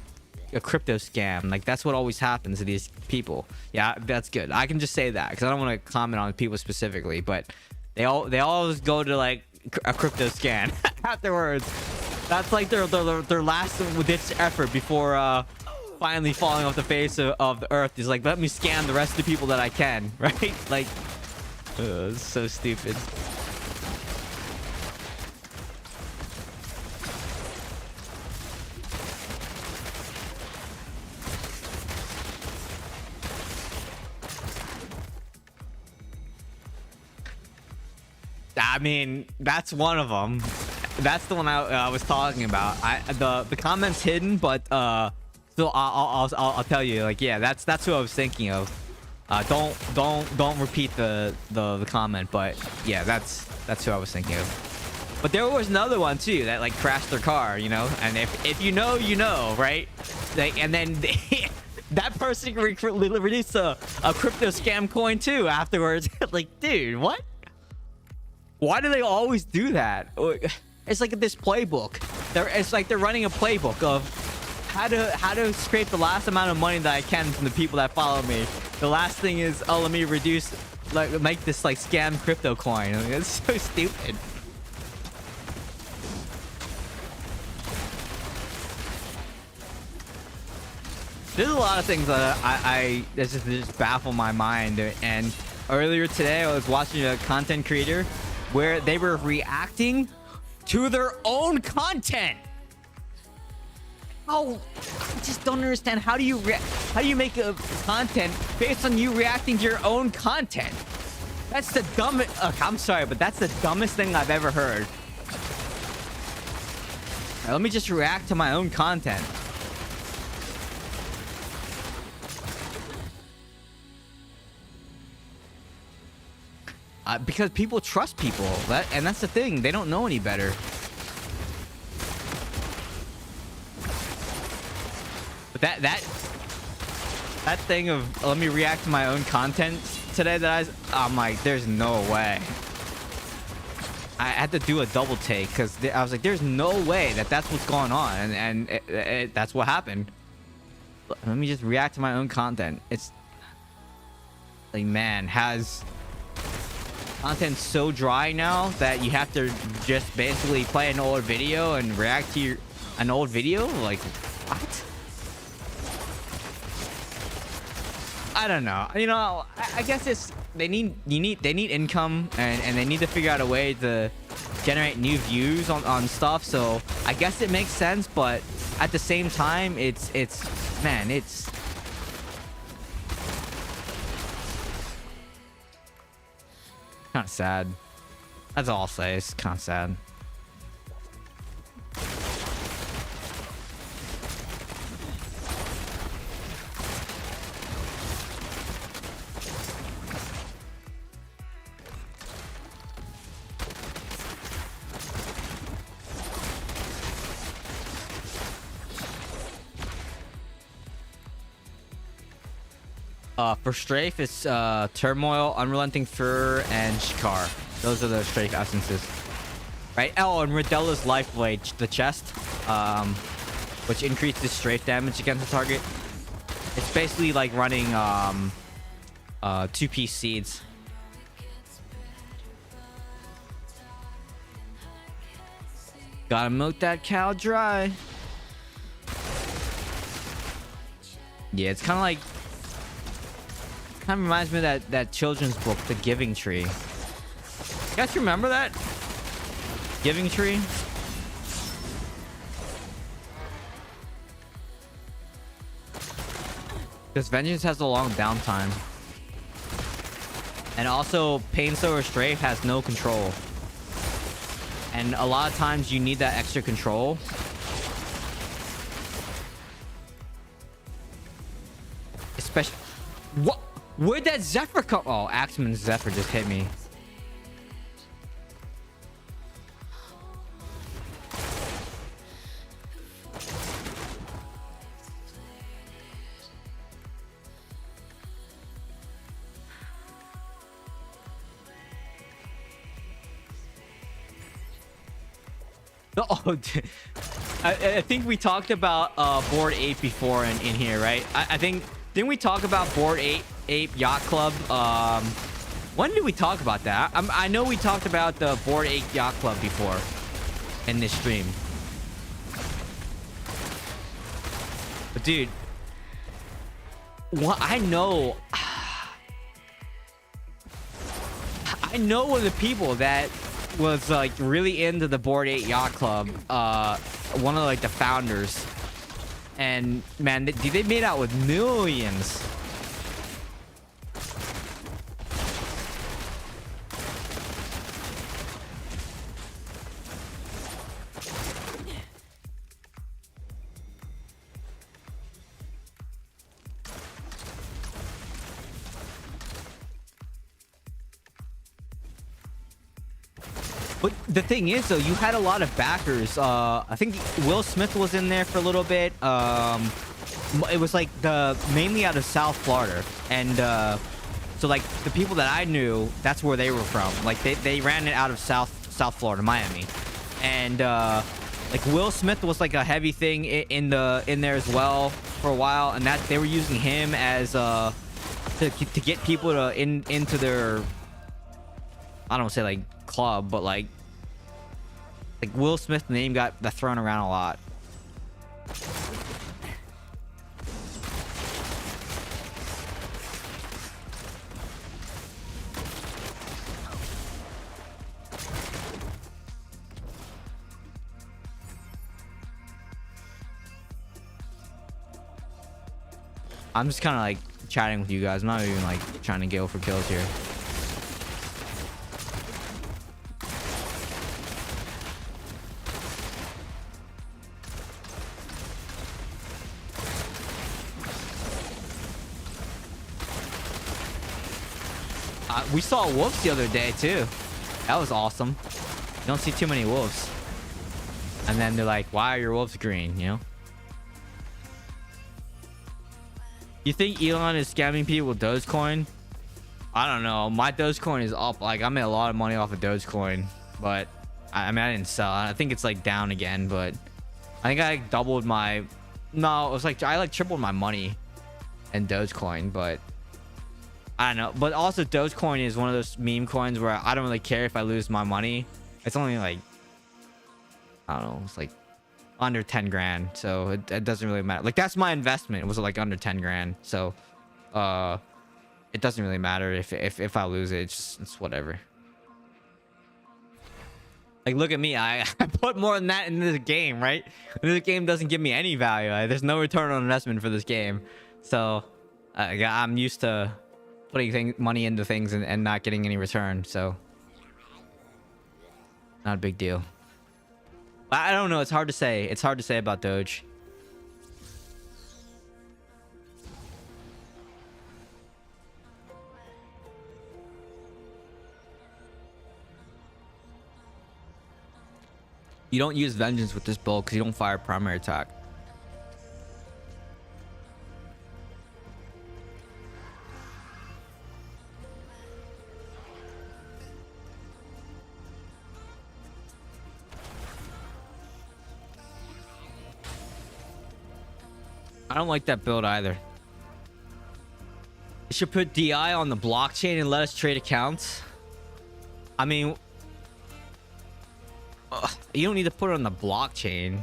a crypto scam. Like, that's what always happens to these people. Yeah, that's good. I can just say that because I don't want to comment on people specifically, but they always go to like a crypto scam afterwards. That's like their last ditch effort before finally falling off the face of the earth. Is like, let me scam the rest of the people that I can, right? Like, it's so stupid. I mean, that's one of them. That's the one I was talking about. The comment's hidden, but still, I'll tell you. Like, yeah, that's who I was thinking of. Don't repeat the comment, but yeah, that's who I was thinking of. But there was another one too that like crashed their car, you know. And if you know, you know, right? Like, and then that person released a crypto scam coin too afterwards. Like, dude, what? Why do they always do that? It's like this playbook. It's like they're running a playbook of how to scrape the last amount of money that I can from the people that follow me. The last thing is, oh, let me make this like scam crypto coin. I mean, it's so stupid. There's a lot of things that I just baffle my mind. And earlier today, I was watching a content creator where they were reacting to their own content. Oh, I just don't understand. How do you make a content based on you reacting to your own content? That's the dumbest. I'm sorry, but that's the dumbest thing I've ever heard. Now, let me just react to my own content. Because people trust people, and that's the thing. They don't know any better. But that thing of let me react to my own content today, I'm like, there's no way. I had to do a double take because I was like, there's no way that that's what's going on, and that's what happened. Let me just react to my own content. It's like, man, has content so dry now that you have to just basically play an old video and react to an old video. Like, what? I don't know. You know, I guess it's they need income, and they need to figure out a way to generate new views on stuff. So I guess it makes sense, but at the same time, it's man, it's kind of sad. That's all I'll say. It's kind of sad. For Strafe, it's Turmoil, Unrelenting Fur, and Shikar. Those are the Strafe essences. Right? Oh, and Redella's Lifeblade, the chest, which increases Strafe damage against the target. It's basically like running 2-piece seeds. Gotta milk that cow dry. Yeah, it's kind of like... kind of reminds me of that children's book, The Giving Tree. You guys remember that? Giving Tree? Because Vengeance has a long downtime. And also, Painsower Strafe has no control. And a lot of times you need that extra control. Especially... What? Where'd that Zephyr come? Oh, Axeman's Zephyr just hit me. Oh, I think we talked about Bored Ape before in here, right? I think... Didn't we talk about Bored Ape Yacht Club? When did we talk about that? I know we talked about the Bored Ape Yacht Club before in this stream. But dude, what I know one of the people that was like really into the Bored Ape Yacht Club. One of like the founders. And man, they made out with millions. But the thing is, though, you had a lot of backers. I think Will Smith was in there for a little bit. It was like mainly out of South Florida, and so like the people that I knew, that's where they were from. Like they ran it out of South Florida, Miami, and like Will Smith was like a heavy thing in there as well for a while, and that they were using him as to get people to into their, I don't want to say like club, but like Will Smith's name got thrown around a lot. I'm just kind of like chatting with you guys. I'm not even like trying to go for kills here. We saw wolves the other day too. That was awesome. You don't see too many wolves. And then they're like, why are your wolves green, you know? You think Elon is scamming people with Dogecoin? I don't know. My Dogecoin is up. Like, I made a lot of money off of Dogecoin. but I mean, I didn't sell. I think it's like down again, but I think I doubled my, no, it was like I like tripled my money in Dogecoin, but I don't know. But also Dogecoin is one of those meme coins where I don't really care if I lose my money. It's only like, I don't know, it's like under 10 grand, so it doesn't really matter. Like, that's my investment. It was like under 10 grand, so it doesn't really matter if I lose it. It's whatever. Like, look at me. I put more than that into this game, right? This game doesn't give me any value. There's no return on investment for this game, so I'm used to putting money into things and not getting any return, so not a big deal. I don't know. It's hard to say. It's hard to say about Doge. You don't use Vengeance with this build because you don't fire primary attack. I don't like that build either. You should put DI on the blockchain and let us trade accounts. I mean, you don't need to put it on the blockchain.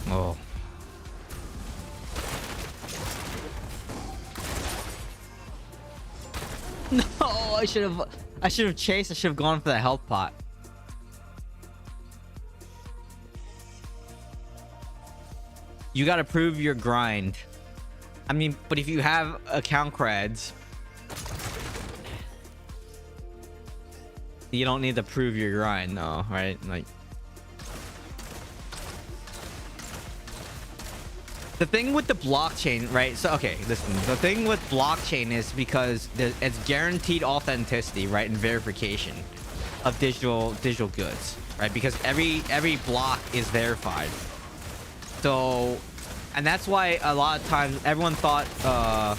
Oh. No, I should have chased. I should have gone for the health pot. You gotta prove your grind. I mean, but if you have account creds, you don't need to prove your grind, though, right? Like, the thing with the blockchain, right? So, okay, listen. The thing with blockchain is because it's guaranteed authenticity, right, and verification of digital goods, right? Because every block is verified. So, and that's why a lot of times everyone thought, oh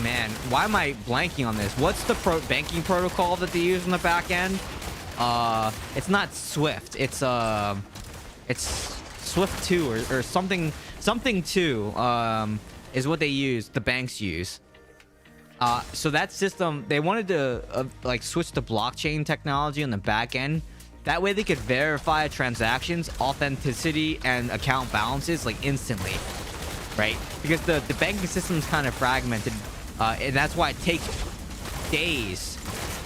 man, why am I blanking on this? What's the banking protocol that they use in the back end? It's not Swift. It's Swift 2 or something 2 is what they use, the banks use. So that system, they wanted to like switch to blockchain technology on the back end. That way they could verify transactions, authenticity, and account balances like instantly, right? Because the banking system is kind of fragmented, and that's why it takes days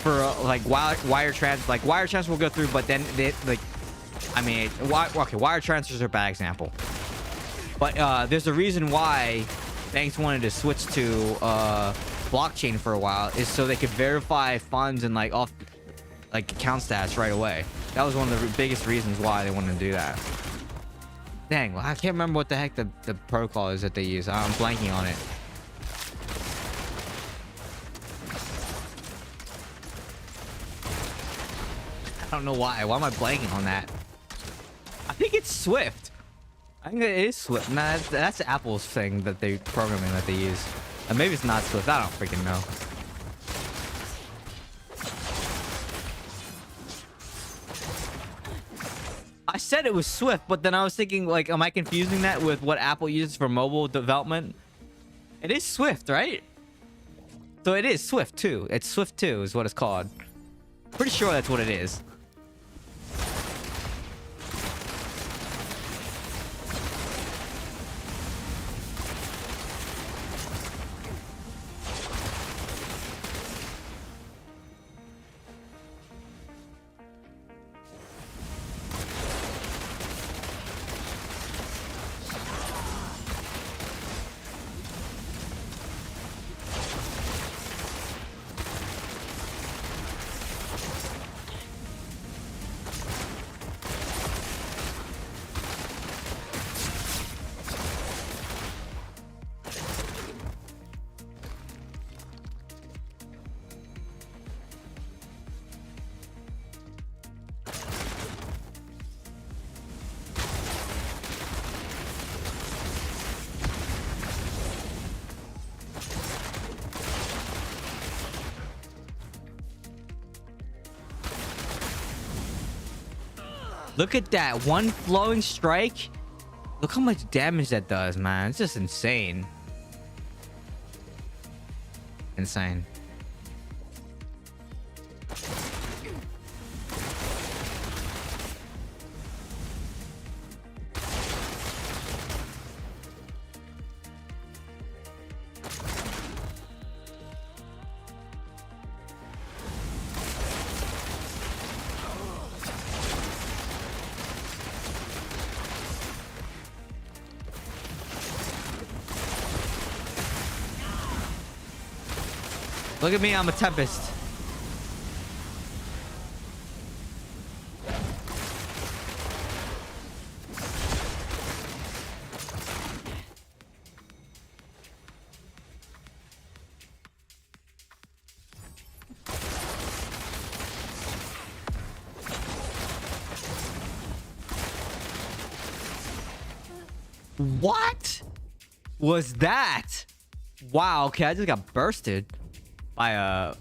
for like wire transfer. Like wire transfer will go through, but then they like, I mean, okay, wire transfers are a bad example. But there's a reason why banks wanted to switch to blockchain for a while, is so they could verify funds and like account stats right away. That was one of the biggest reasons why they wanted to do that. Dang, well, I can't remember what the heck the protocol is that they use. I'm blanking on it. I don't know why. Why am I blanking on that? I think it's Swift. I think it is Swift. Nah, that's Apple's thing that they programming that they use. And maybe it's not Swift. I don't freaking know. I said it was Swift, but then I was thinking, like, am I confusing that with what Apple uses for mobile development? It is Swift, right? So it is Swift 2. It's Swift 2 is what it's called. Pretty sure that's what it is. Look at that. One flowing strike. Look how much damage that does, man. It's just insane. Insane. Look at me, I'm a Tempest. What was that? Wow, okay, I just got bursted by a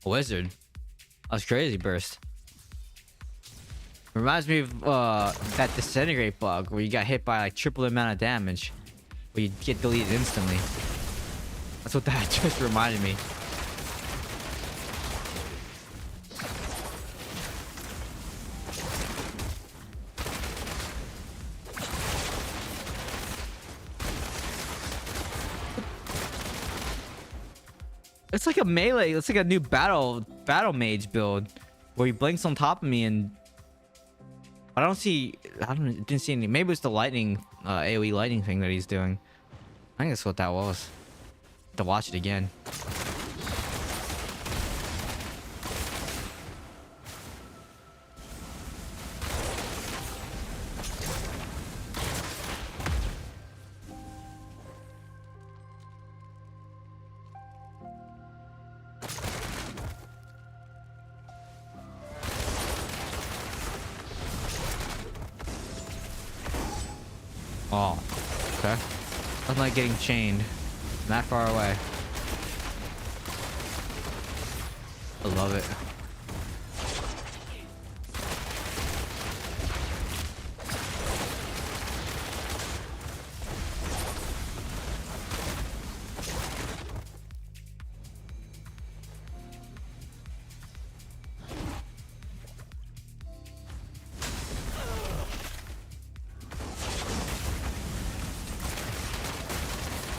wizard. That was crazy burst. Reminds me of that disintegrate bug where you got hit by like triple the amount of damage, where you get deleted instantly. That's what that just reminded me. It's like a melee. It's like a new battle mage build where he blinks on top of me and I didn't see any. Maybe it's the lightning AoE lightning thing that he's doing. I think that's what that was. To watch it again. Oh, okay. I'm like getting chained. Not far away. I love it.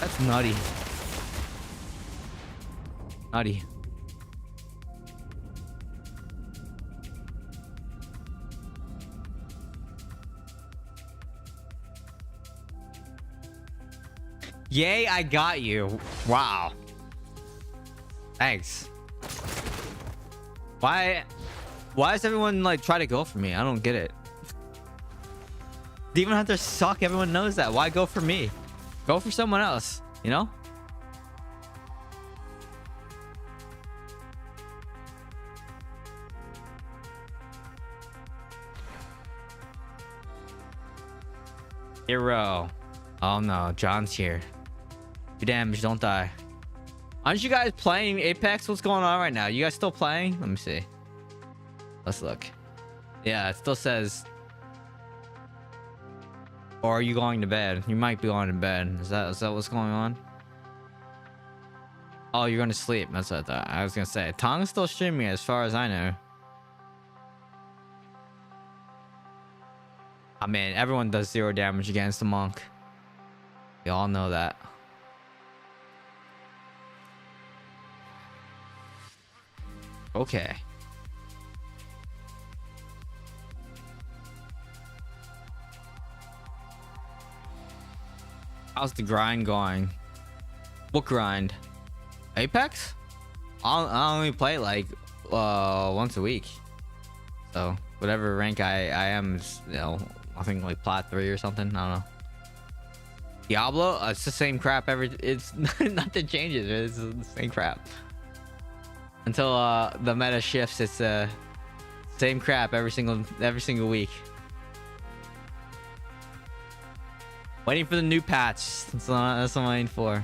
That's nutty. Nutty. Yay, I got you. Wow. Thanks. Why does everyone like try to go for me? I don't get it. Demon Hunters suck. Everyone knows that. Why go for me? Go for someone else, you know? Hero. Oh no, John's here. You damage, don't die. Aren't you guys playing Apex? What's going on right now? You guys still playing? Let me see. Let's look. Yeah, it still says... Or are you going to bed? You might be going to bed. Is that what's going on? Oh, you're going to sleep. That's what I thought. I was going to say. Tong's still streaming as far as I know. I mean, everyone does 0 damage against the monk. We all know that. Okay. How's the grind going? What grind? Apex? I only play like once a week. So whatever rank I am is, you know, I think like plat 3 or something. I don't know. Diablo? It's the same crap it's nothing changes. It's the same crap. Until the meta shifts, it's same crap every single week. Waiting for the new patch. That's what I'm waiting for.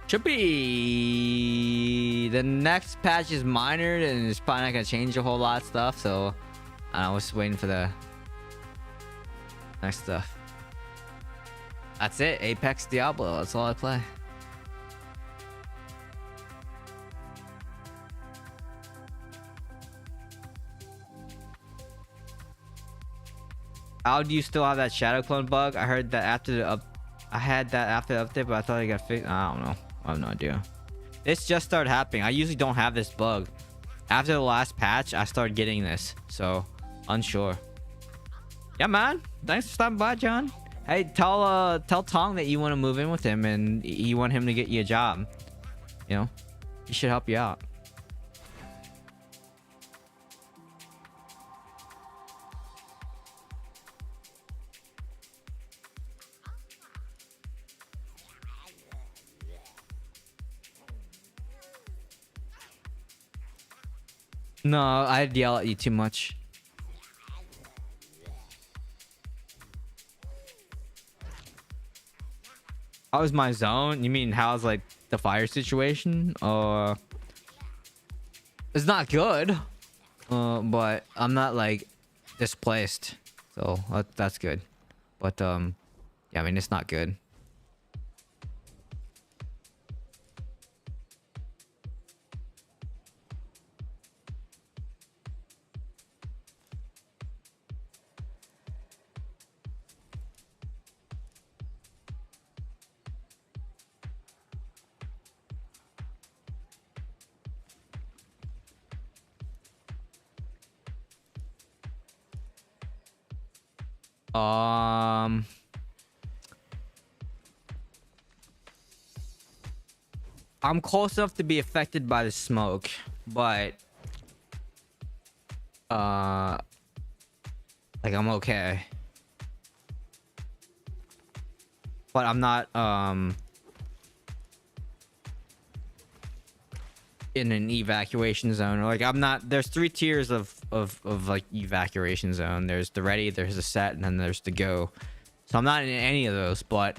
Should be the next patch is minor and it's probably not gonna change a whole lot of stuff. So I was waiting for the next stuff. That's it. Apex, Diablo. That's all I play. How do you still have that shadow clone bug? I heard that after the I had that after the update, but I thought it got fixed. I don't know. I have no idea. This just started happening. I usually don't have this bug. After the last patch, I started getting this. So, unsure. Yeah, man. Thanks for stopping by, John. Hey, tell Tong that you want to move in with him and you want him to get you a job. You know, he should help you out. No, I'd yell at you too much. How was my zone? You mean how's like the fire situation? It's not good. But I'm not like displaced, so that's good. But yeah, I mean it's not good. I'm close enough to be affected by the smoke, but like I'm okay. But I'm not in an evacuation zone. Like I'm not. There's 3 tiers of like evacuation zone. There's the ready, there's the set, and then there's the go. So I'm not in any of those, but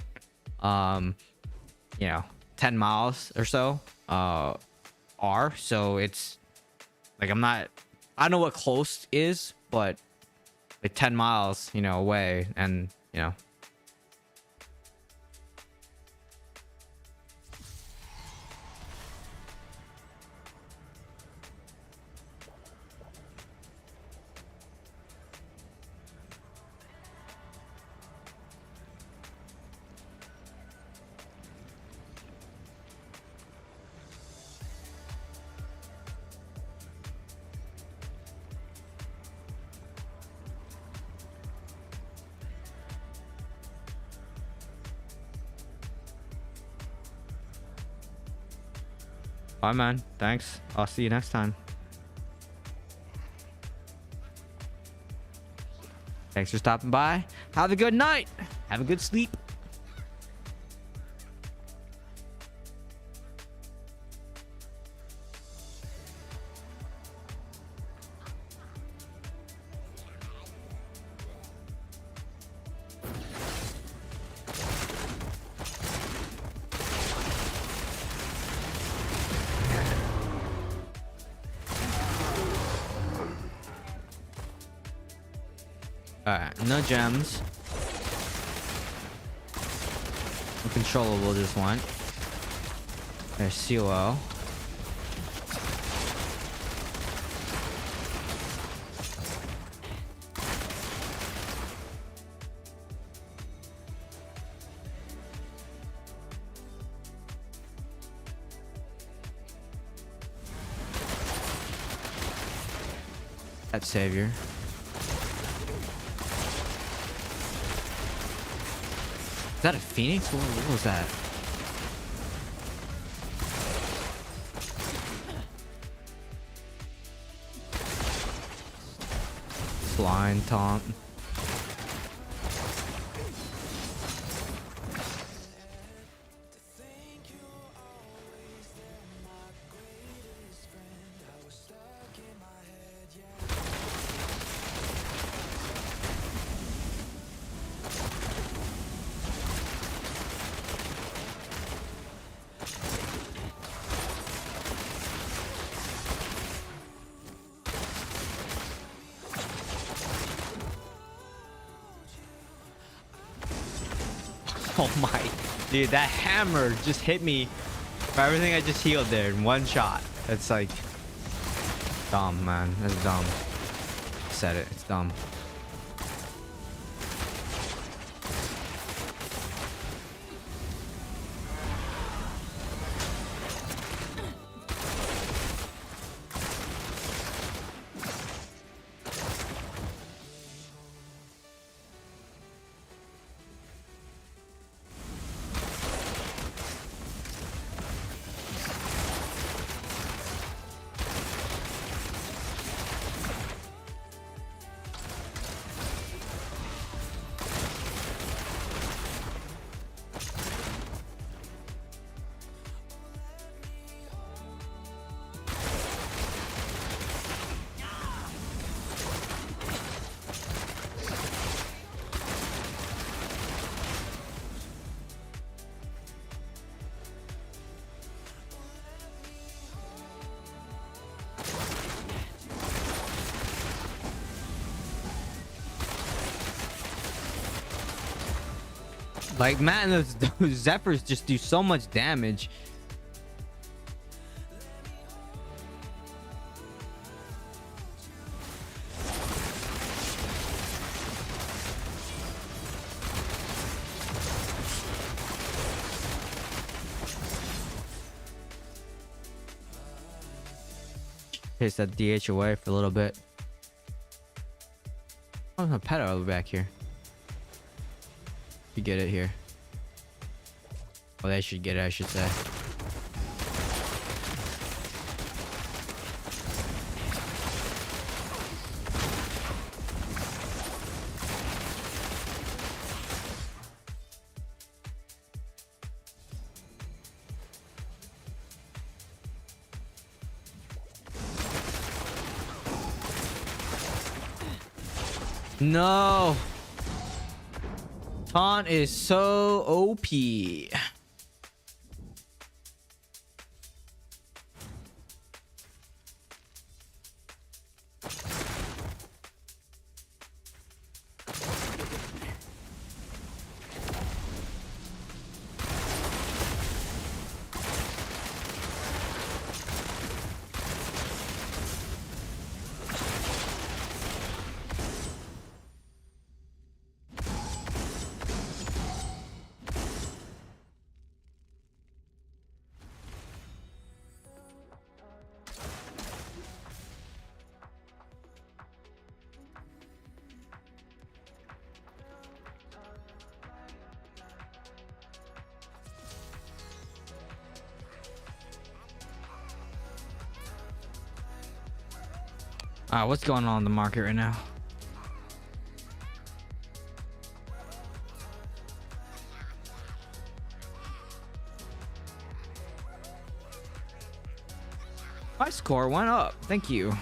you know, 10 miles or so are, so it's like I'm not, I don't know what close is, but like 10 miles, you know, away, and you know. Bye, man. Thanks. I'll see you next time. Thanks for stopping by. Have a good night. Have a good sleep. Alright, no gems. Uncontrollable just went. There's COL. That's Savior. Is that a Phoenix? What was that? Blind taunt. Oh my, dude, that hammer just hit me for everything I just healed there in one shot. It's like dumb, man. That's dumb. Said it. It's dumb. Like, man, those Zephyrs just do so much damage. Chase that DH away for a little bit. Oh, no, pet over back here. You get it here. Well, they should get it, I should say. No. Taunt is so OP. What's going on in the market right now? My score went up. Thank you.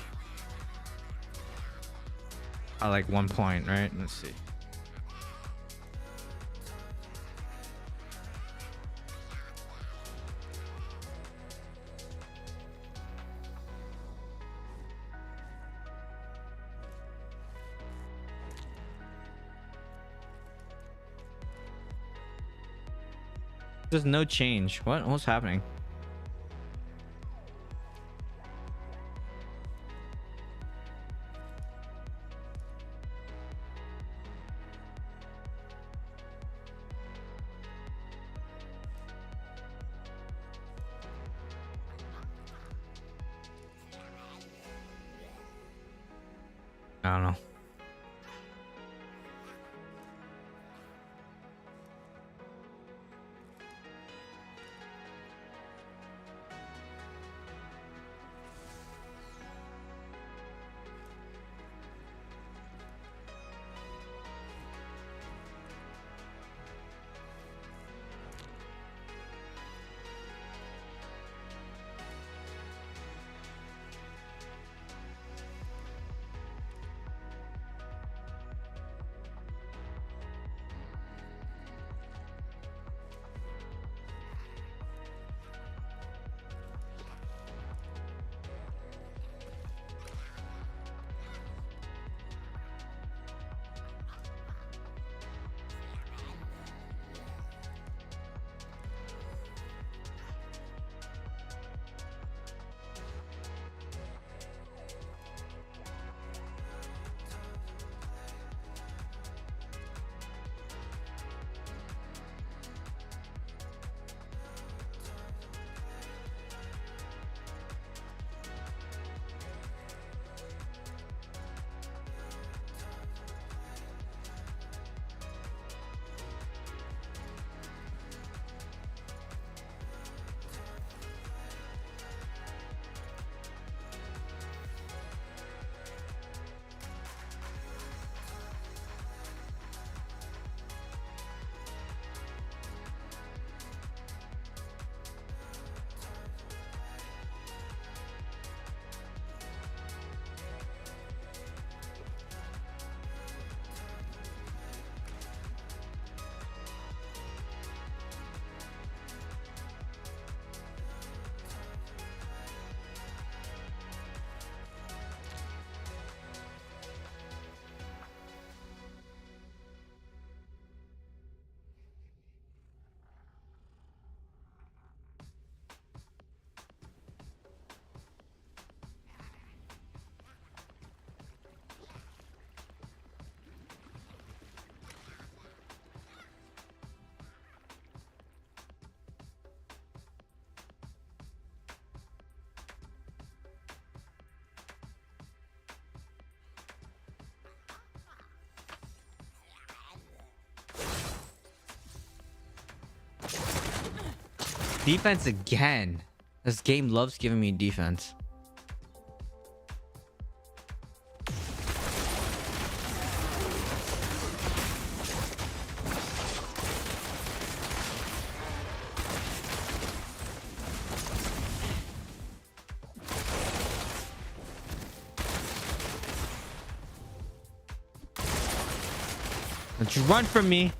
I like 1 point, right? Let's see. There's no change. What's happening? I don't know. Defense again. This game loves giving me defense. Don't you run from me.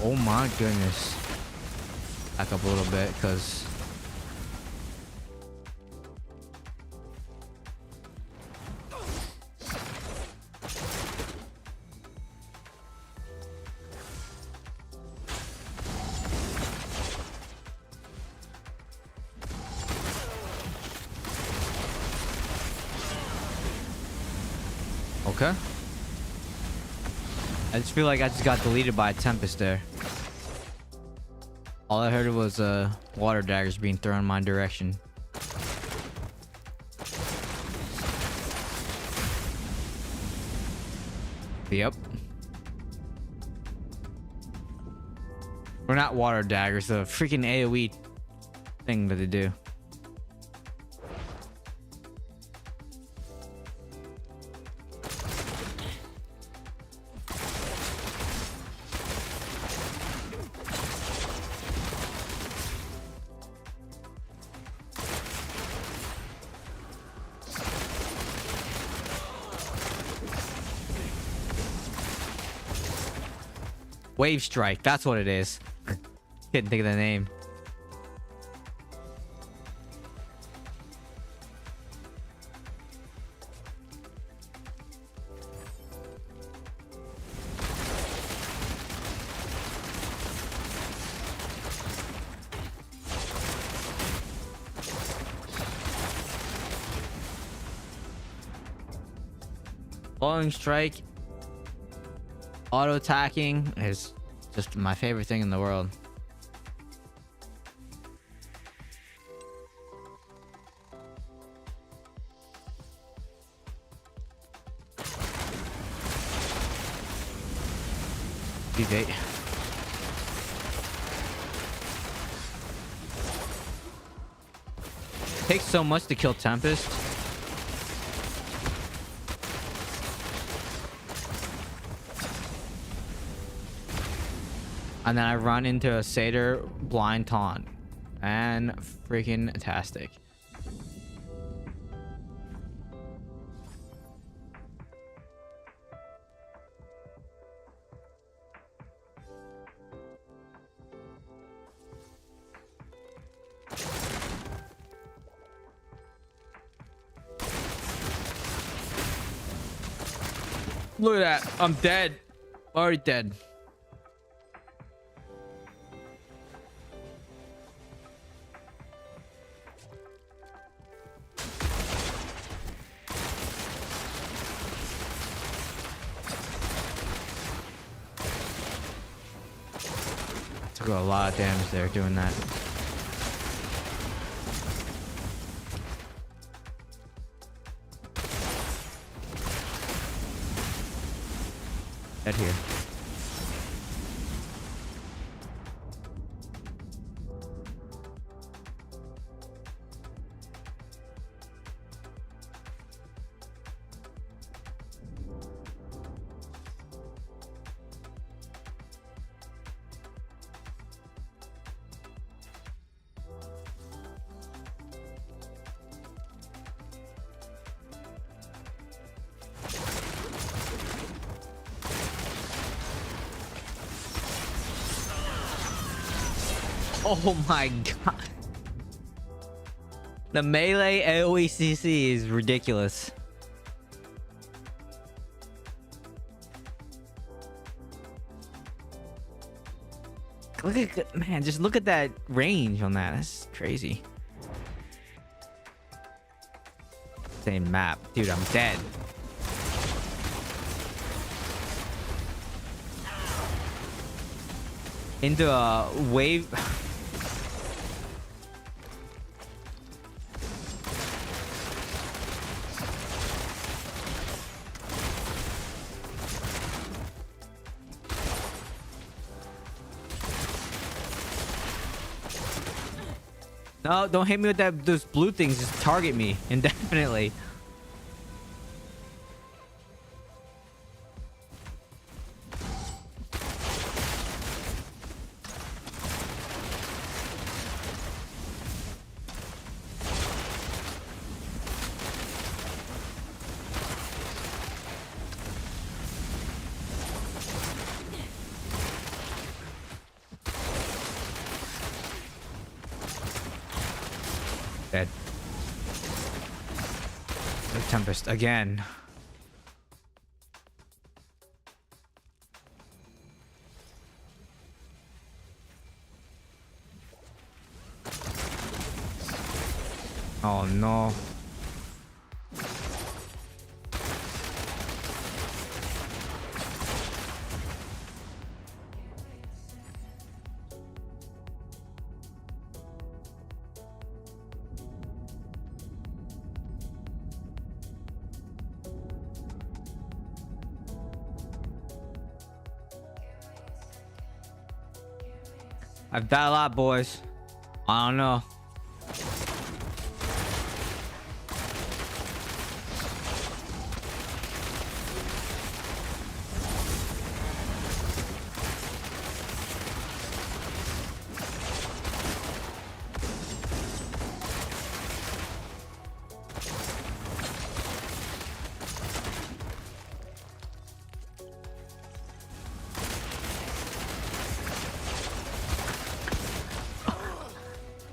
Oh my goodness. Back up a little bit, because okay. I just feel like I just got deleted by a Tempest there. All I heard was water daggers being thrown in my direction. Yep. Or not water daggers, the freaking AoE thing that they do. Wave Strike, that's what it is. Couldn't think of the name. Falling Strike, auto attacking is just my favorite thing in the world. Evade. Takes so much to kill Tempest. And then I run into a Satyr blind taunt. And freaking tastic. Look at that. I'm dead. Already dead. Took a lot of damage there doing that. Dead here. Oh my god. The melee AoE CC is ridiculous. Look at, man, just look at that range on that. That's crazy. Same map. Dude, I'm dead. Into a wave. No, don't hit me with that. Those blue things just target me indefinitely. Dead. The Tempest again. Oh no. I've died a lot, boys. I don't know.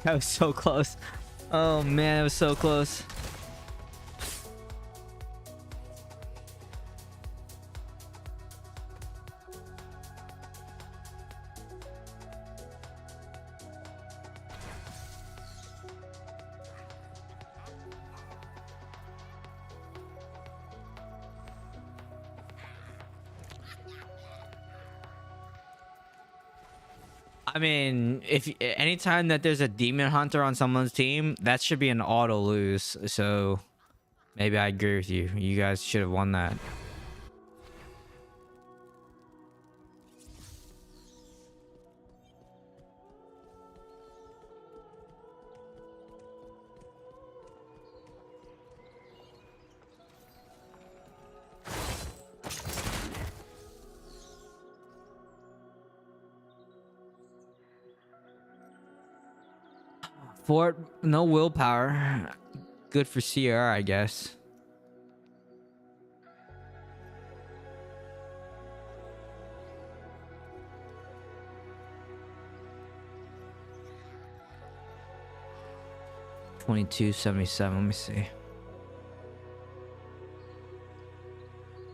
That was so close. Oh man, it was so close. I mean, if anytime that there's a demon hunter on someone's team, that should be an auto lose. So maybe I agree with you. You guys should have won that. Fort, no willpower. Good for CR, I guess. $22.77. Let me see.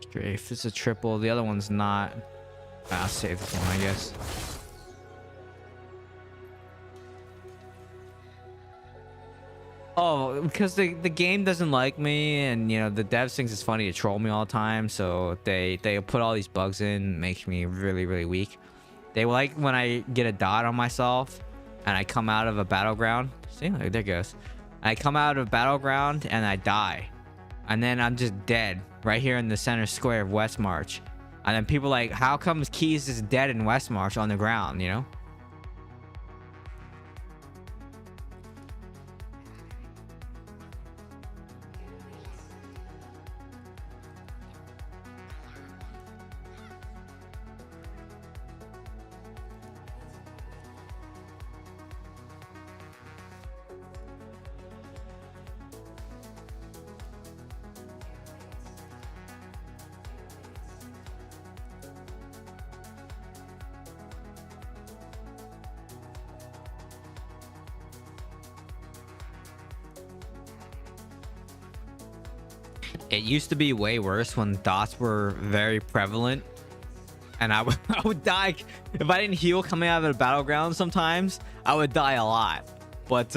Strafe. It's a triple. The other one's not. I'll save this one, I guess. Oh, because the game doesn't like me, and you know the devs thinks it's funny to troll me all the time, so they put all these bugs in, makes me really weak. They like when I get a dot on myself and I come out of a battleground. See, like, there it goes. I come out of a battleground and I die, and then I'm just dead right here in the center square of West March. And then people like, how comes Keys is dead in West March on the ground, you know? It used to be way worse when dots were very prevalent, and I would die if I didn't heal coming out of the battleground. Sometimes I would die a lot, but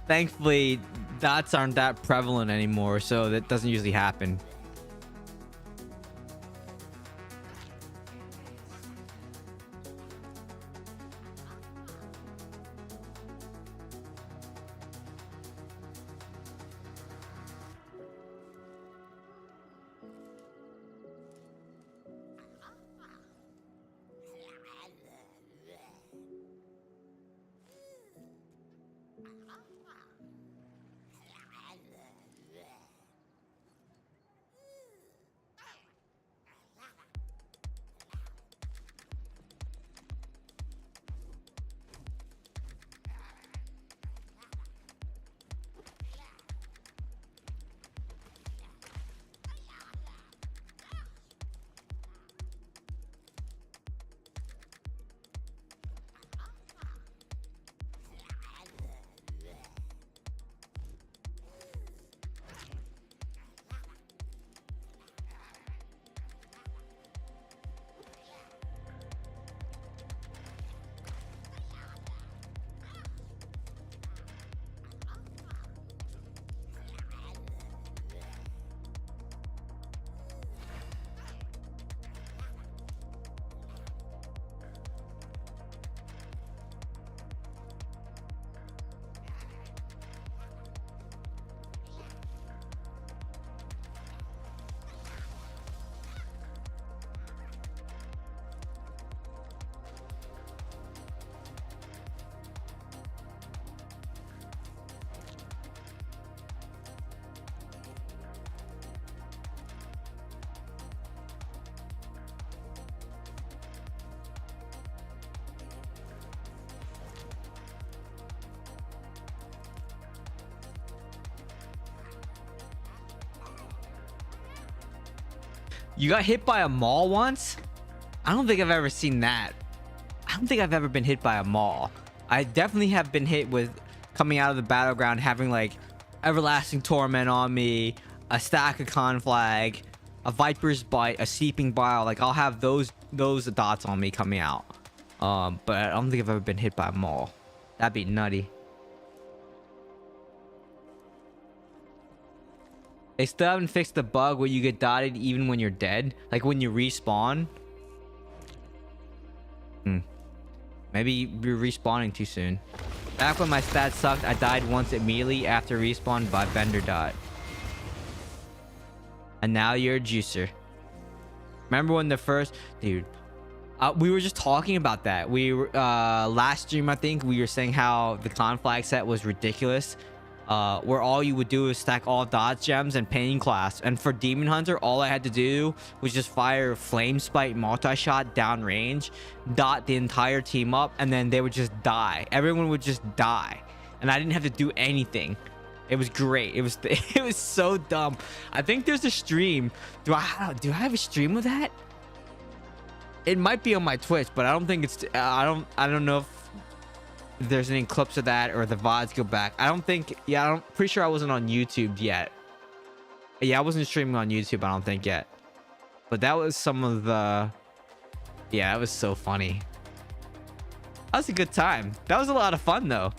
thankfully dots aren't that prevalent anymore, so that doesn't usually happen. You got hit by a mall once? I don't think I've ever seen that. I don't think I've ever been hit by a mall. I definitely have been hit with coming out of the battleground, having like everlasting torment on me, a stack of conflag, a viper's bite, a seeping bile. Like I'll have those dots on me coming out. But I don't think I've ever been hit by a mall. That'd be nutty. They still haven't fixed the bug where you get dotted even when you're dead, like when you respawn. Maybe you're respawning too soon. Back when my stats sucked, I died once immediately after respawn by Bender dot. And now you're a juicer. Remember when the first... Dude, we were just talking about that. We were, last stream, I think, we were saying how the conflag set was ridiculous. Where all you would do is stack all dodge gems and pain class, and for Demon Hunter all I had to do was just fire flame spite multi-shot downrange, dot the entire team up, and then they would just die. Everyone would just die and I didn't have to do anything. It was great. It was so dumb. I think there's a stream. Do I have a stream of that? It might be on my Twitch, but I don't think it's I don't know if there's any clips of that or the VODs go back. I don't think. Yeah, I'm pretty sure I wasn't on YouTube yet. Yeah, I wasn't streaming on YouTube, I don't think yet. But that was some of the... Yeah, that was so funny. That was a good time. That was a lot of fun, though.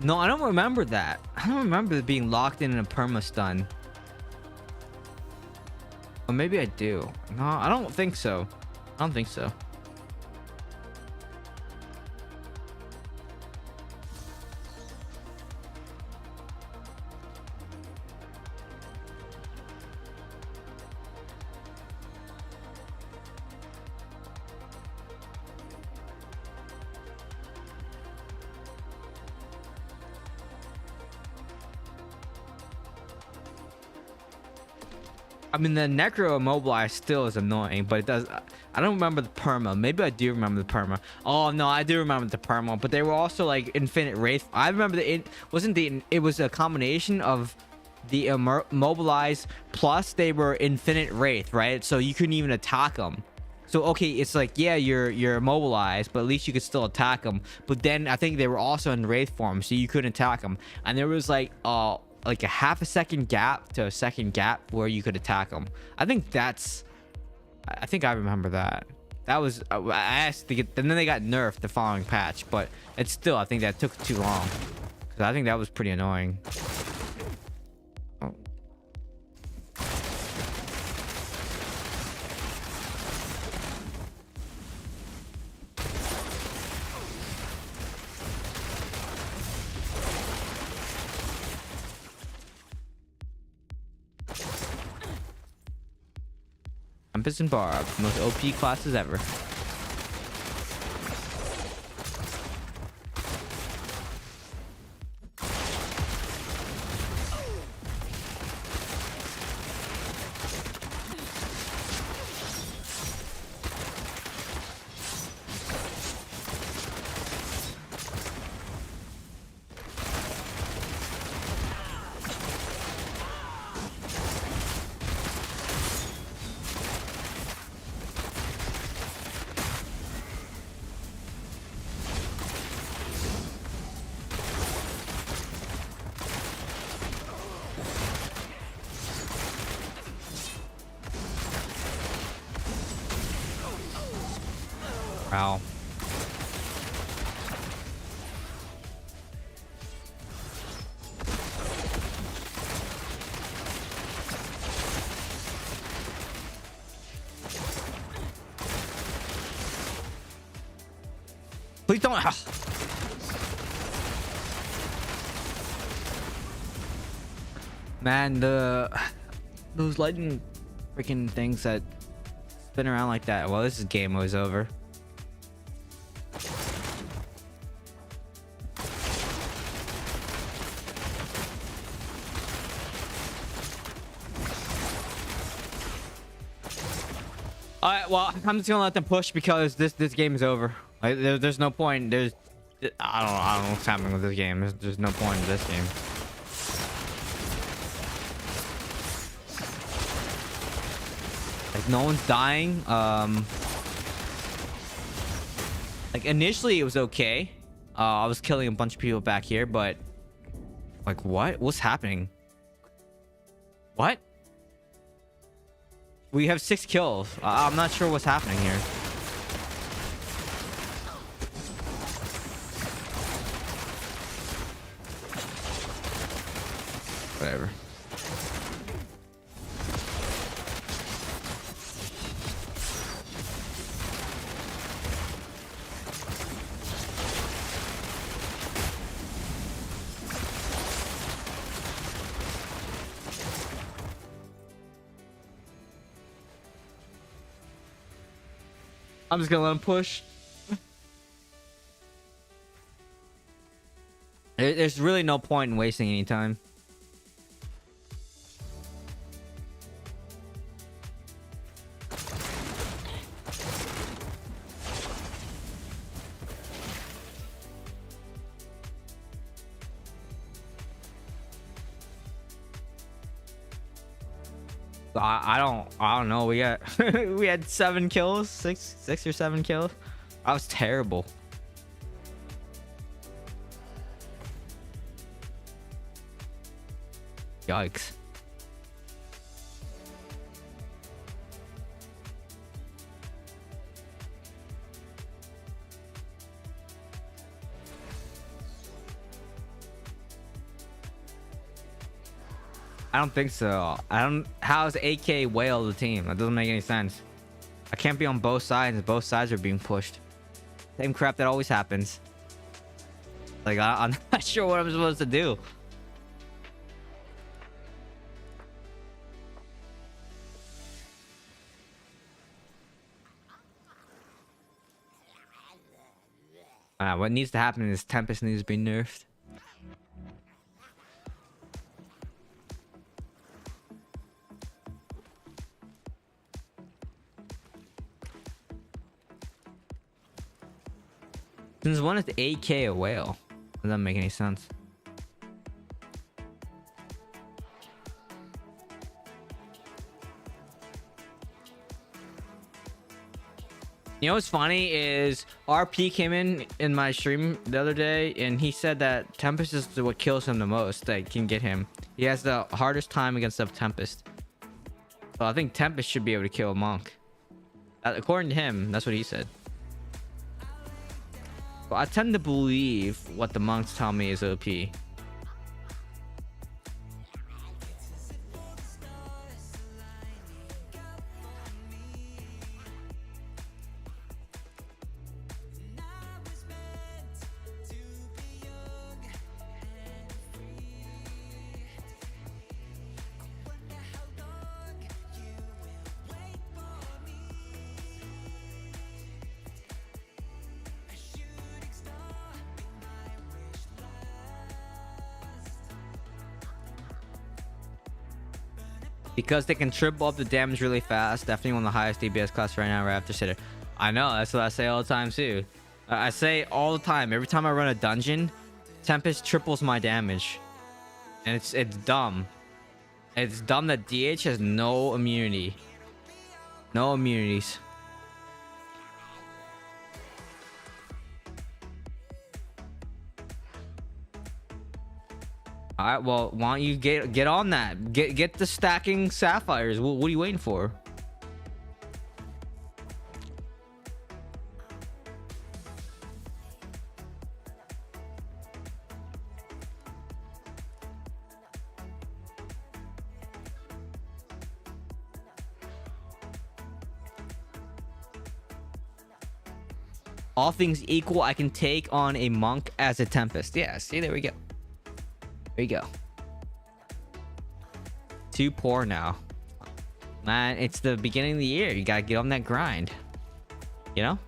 No, I don't remember that. I don't remember being locked in a perma stun. Or maybe I do. No, I don't think so. I don't think so. I mean, the Necro Immobilize still is annoying, but it does... I don't remember the perma. Maybe I do remember the perma. Oh, no, I do remember the perma, but they were also, like, Infinite Wraith. I remember it was a combination of the Immobilize plus they were Infinite Wraith, right? So you couldn't even attack them. So okay, it's like, yeah, you're immobilized, but at least you could still attack them. But then I think they were also in wraith form, so you couldn't attack them. And there was like a half a second gap to a second gap where you could attack them. I think I remember that. That was I asked to get, and then they got nerfed the following patch, but it's still, I think that took too long, because I think that was pretty annoying. Oh. Tempest and Barb, most OP classes ever. Wow. Please don't. Man, those lightning freaking things that spin around like that. Well, this is game was over. Alright, well, I'm just gonna let them push because this game is over. Like, there's no point. I don't know what's happening with this game. There's no point in this game. Like, no one's dying. Like, initially it was okay. I was killing a bunch of people back here, but like, what's happening? What? We have 6 kills. I'm not sure what's happening here. Whatever. I'm just gonna let him push. There's really no point in wasting any time. I don't know. We got we had 7 kills, 6 or 7 kills. That was terrible. Yikes. I don't think so. How's AK whale the team? That doesn't make any sense. I can't be on both sides. Both sides are being pushed. Same crap that always happens. Like, I'm not sure what I'm supposed to do. What needs to happen is Tempest needs to be nerfed. Since when is AK a whale? Doesn't make any sense. You know what's funny is RP came in my stream the other day, and he said that Tempest is what kills him the most. That can get him. He has the hardest time against the Tempest. So I think Tempest should be able to kill a monk. According to him, that's what he said. But I tend to believe what the monks tell me is OP. Because they can triple up the damage really fast. Definitely one of the highest DPS class right now, right after Sitter. I know, that's what I say all the time too. I say all the time, every time I run a dungeon, Tempest triples my damage. And it's dumb. It's dumb that DH has no immunity. No immunities. All right, well, why don't you get on that? Get the stacking sapphires. What are you waiting for? All things equal, I can take on a monk as a Tempest. Yeah, see, there we go. There you go. Too poor now. Man, it's the beginning of the year. You gotta get on that grind. You know?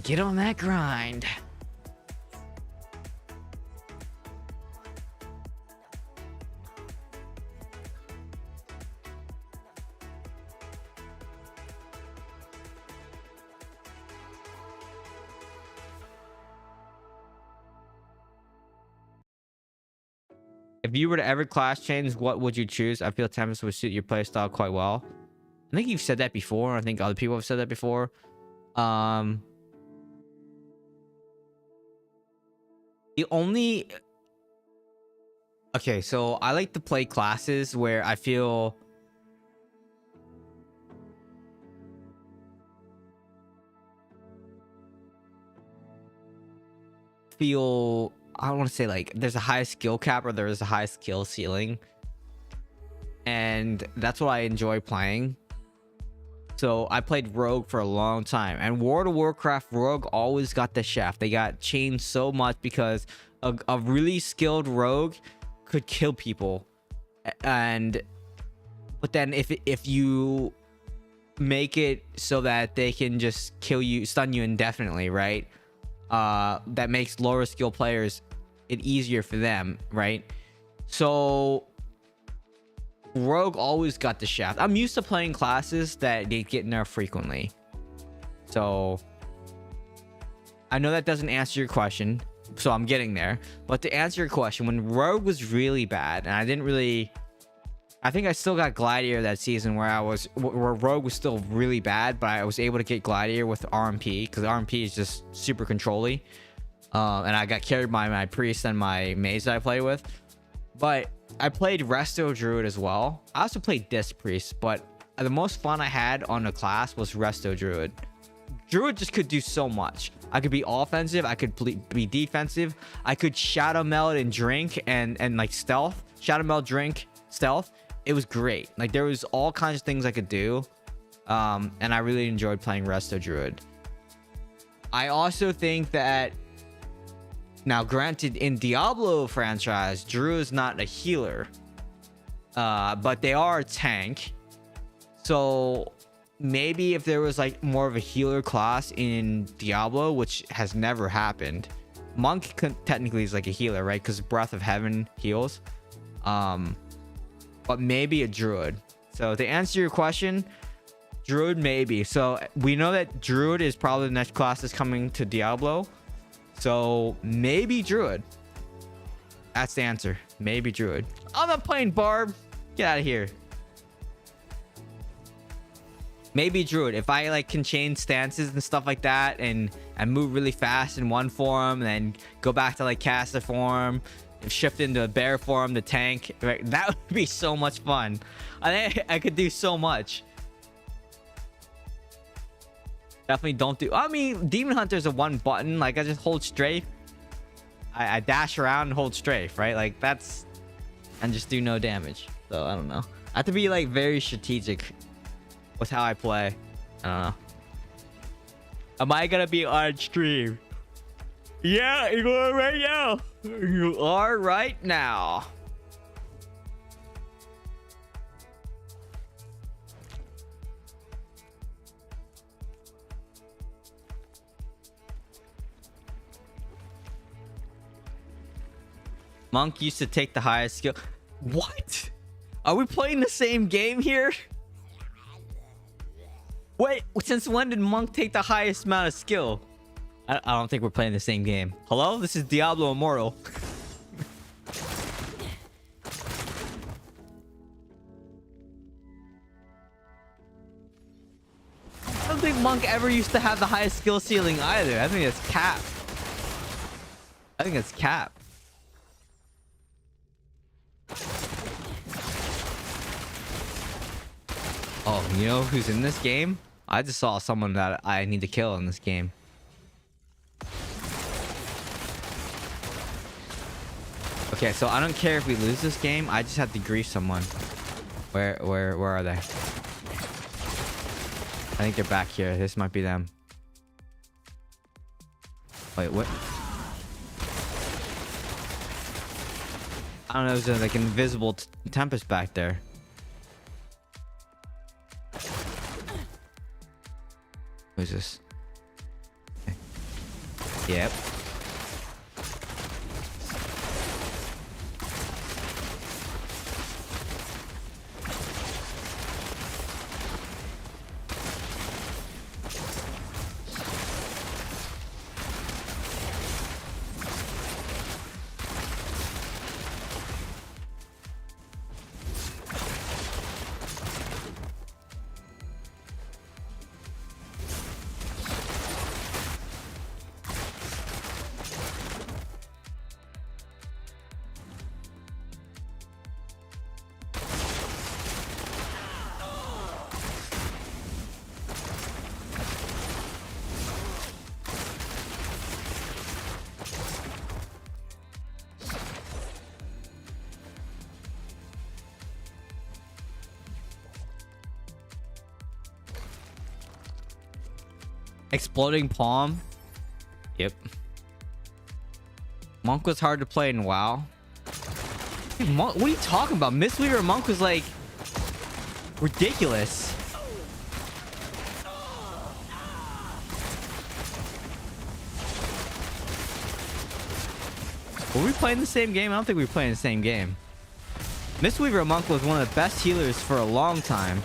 Get on that grind. If you were to ever class change, what would you choose? I feel Tempest would suit your playstyle quite well. I think you've said that before. I think other people have said that before. The only... Okay, so I like to play classes where I feel... I don't want to say like there's a high skill cap or there's a high skill ceiling, and that's what I enjoy playing. So I played Rogue for a long time, and World of Warcraft Rogue always got the shaft. They got chained so much because a really skilled Rogue could kill people, but then if you make it so that they can just kill you, stun you indefinitely, right? That makes lower skill players it easier for them, right? So Rogue always got the shaft. I'm used to playing classes that they get nerfed frequently, so I know that doesn't answer your question, so I'm getting there. But to answer your question, when Rogue was really bad, and I think I still got Gladiator that season where Rogue was still really bad, but I was able to get Gladiator with RMP because RMP is just super control-y. And I got carried by my priest and my mage that I play with. But I played Resto Druid as well. I also played Disc Priest, but the most fun I had on the class was Resto Druid. Druid just could do so much. I could be offensive, I could be defensive, I could Shadow Meld and drink and like stealth. Shadow Meld, drink, stealth. It was great. Like there was all kinds of things I could do. And I really enjoyed playing Resto Druid. I also think that, now granted, in Diablo franchise, Druid is not a healer, but they are a tank. So maybe if there was like more of a healer class in Diablo, which has never happened, Monk technically is like a healer, right? Because Breath of Heaven heals. But maybe a Druid. So to answer your question, Druid maybe. So we know that Druid is probably the next class that's coming to Diablo. So maybe Druid. That's the answer. Maybe Druid. I'm not playing Barb. Get out of here. Maybe Druid. If I like can change stances and stuff like that, and move really fast in one form, and then go back to like caster form, and shift into a bear form, the tank, right? That would be so much fun. I think I could do so much. Definitely don't do. I mean, Demon Hunter's a one button. Like I just hold strafe. I dash around and hold strafe, right? Like that's, and just do no damage. So I don't know. I have to be like very strategic with how I play. I don't know. Am I gonna be on stream? Yeah, you are right now. You are right now. Monk used to take the highest skill. What? Are we playing the same game here? Wait, since when did Monk take the highest amount of skill? I don't think we're playing the same game. Hello? This is Diablo Immortal. I don't think Monk ever used to have the highest skill ceiling either. I think it's cap. I think it's cap. Oh, you know who's in this game? I just saw someone that I need to kill in this game. Okay, so I don't care if we lose this game. I just have to grief someone. Where are they? I think they're back here. This might be them. Wait, what? I don't know. There's like invisible tempest back there. Who's this? Okay. Yep. Exploding palm. Yep. Monk was hard to play in WoW. Dude, Monk, what are you talking about? Mistweaver Monk was like ridiculous. Were we playing the same game? I don't think we were playing the same game. Mistweaver Monk was one of the best healers for a long time.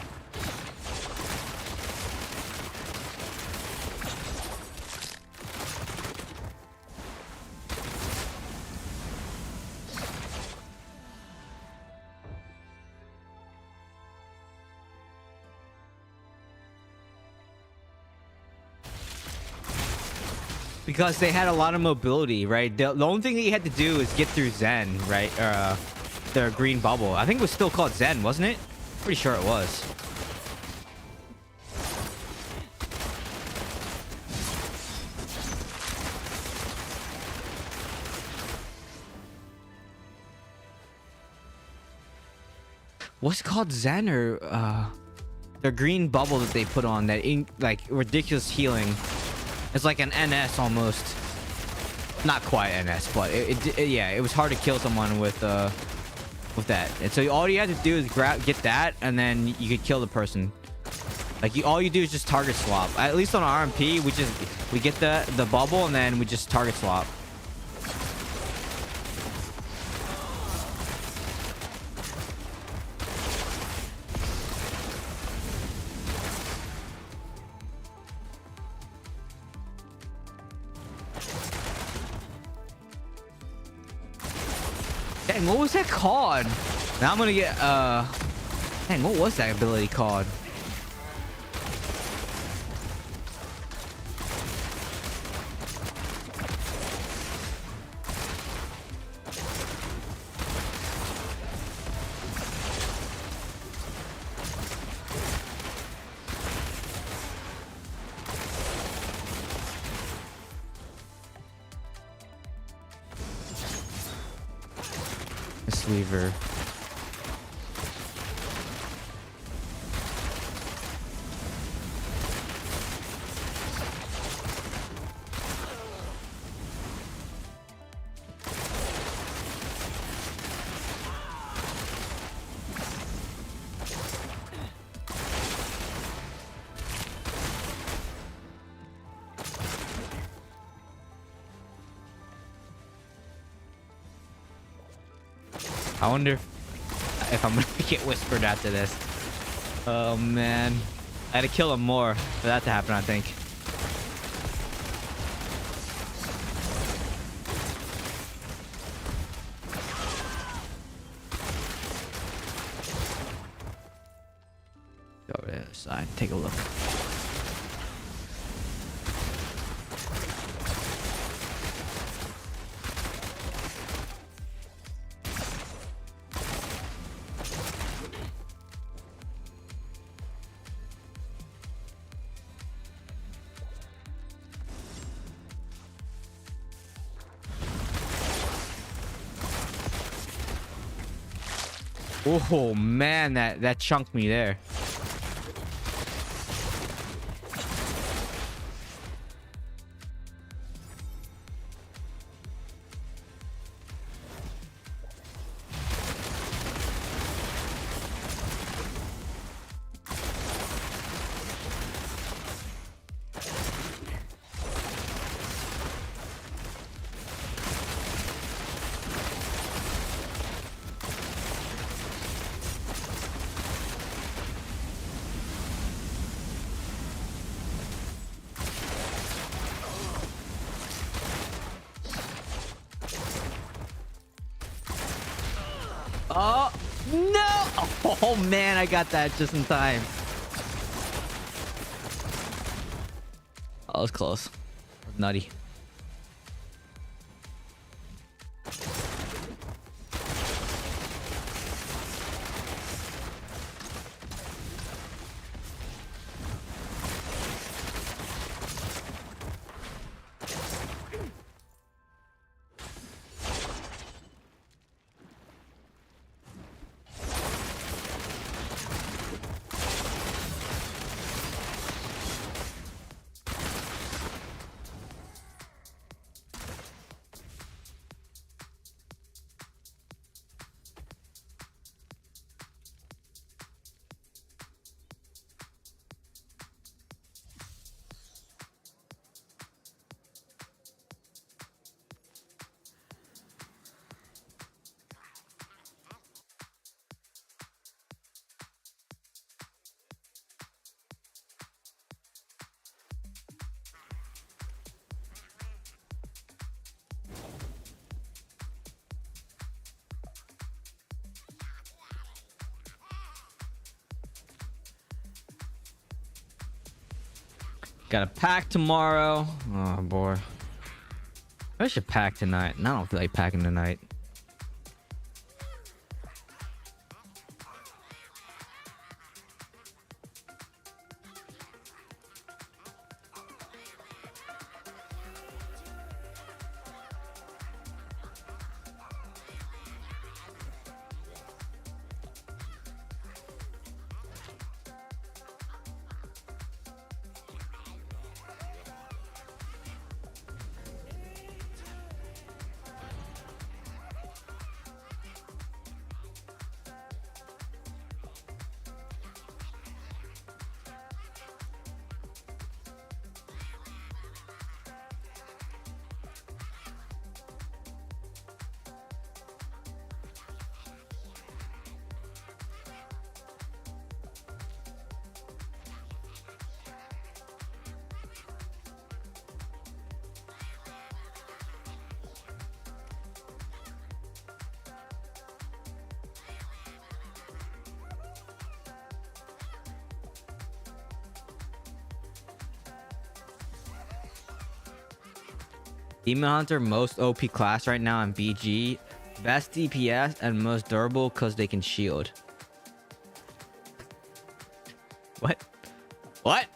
Because they had a lot of mobility, right? The only thing that you had to do is get through Zen, right? Their green bubble. I think it was still called Zen, wasn't it? Pretty sure it was. What's it called, Zen or their green bubble that they put on that like ridiculous healing? It's like an NS almost. Not quite NS, but yeah, it was hard to kill someone with that. And so all you had to do is get that, and then you could kill the person. Like all you do is just target swap. At least on RMP, we get the bubble, and then we just target swap. Dang, what was that called? Now I'm gonna get dang, what was that ability called? Weaver. I wonder if I'm gonna get whispered after this. Oh man, I had to kill him more for that to happen, I think. Go over to the other side, take a look. Oh man, that chunked me there. Oh no! Oh man, I got that just in time. Oh, that was close. Nutty. Got a pack tomorrow. Oh boy. I should pack tonight. I don't feel like packing tonight. Demon Hunter, most OP class right now in BG. Best DPS and most durable because they can shield. What? What?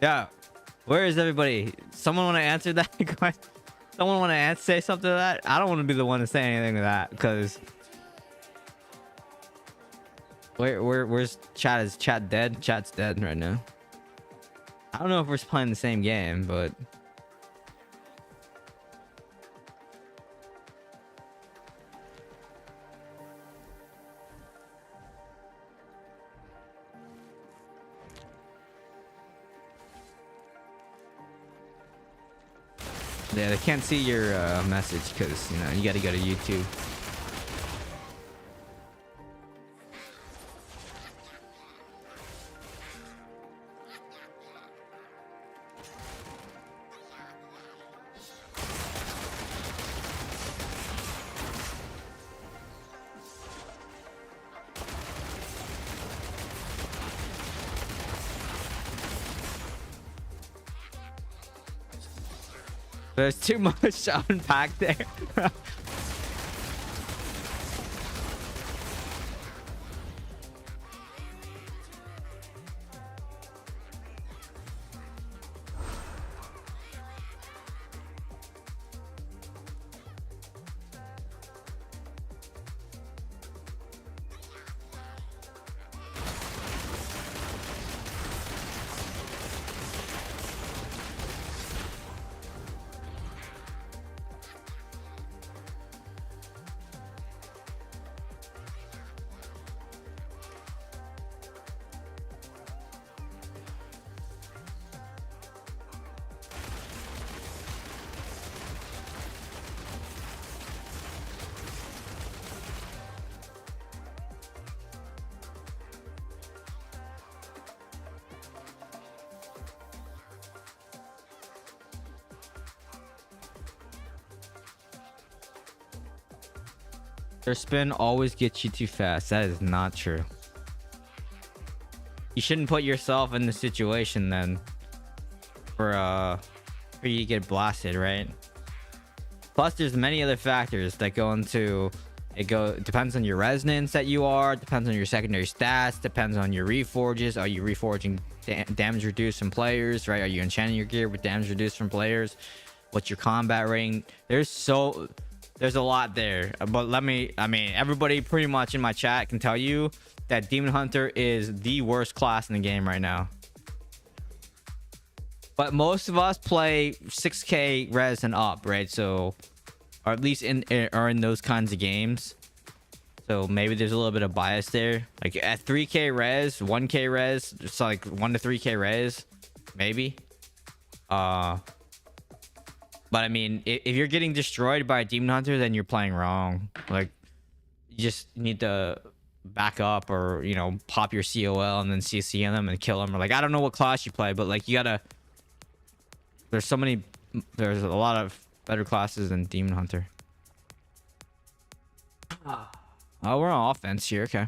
Yeah. Where is everybody? Someone want to answer that question? Someone want to say something to that? I don't want to be the one to say anything to that because Where's chat? Is chat dead? Chat's dead right now. I don't know if we're playing the same game, but yeah, they can't see your message because you know you got to go to YouTube. There's too much to unpack there. Their spin always gets you too fast. That is not true. You shouldn't put yourself in the situation then for you to get blasted, right? Plus, there's many other factors that go into it. Depends on your resonance that you are, depends on your secondary stats, depends on your reforges. Are you reforging damage reduced from players, right? Are you enchanting your gear with damage reduced from players? What's your combat rating? There's a lot there, but I mean, everybody pretty much in my chat can tell you that Demon Hunter is the worst class in the game right now. But most of us play 6k res and up, right? So, or at least in those kinds of games. So maybe there's a little bit of bias there. Like at 3k res, 1k res, it's like 1 to 3k res, maybe. But I mean, if you're getting destroyed by a Demon Hunter, then you're playing wrong. Like, you just need to back up or, you know, pop your COL and then CC them and kill them. Or like, I don't know what class you play, but like, you gotta... There's a lot of better classes than Demon Hunter. Oh, we're on offense here. Okay.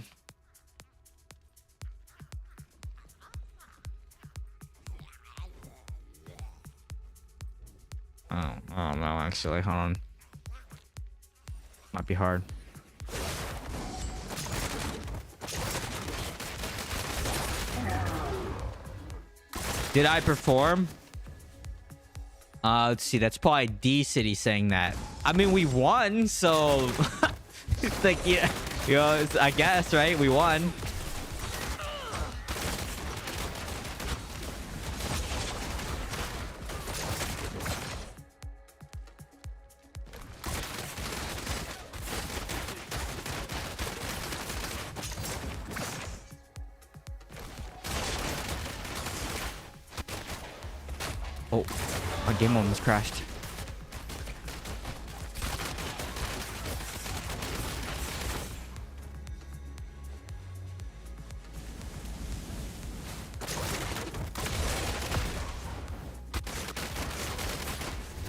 Oh no, actually, hold on. Might be hard. Did I perform? Let's see. That's probably D City saying that. I mean, we won, so it's like, yeah, you know, I guess, right? We won. Oh, my game almost crashed.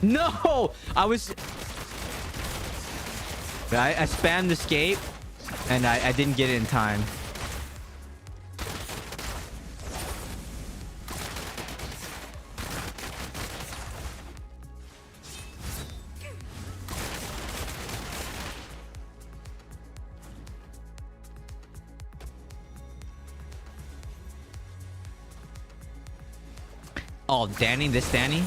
No, I spammed escape and I didn't get it in time. Oh, Danny, this Danny?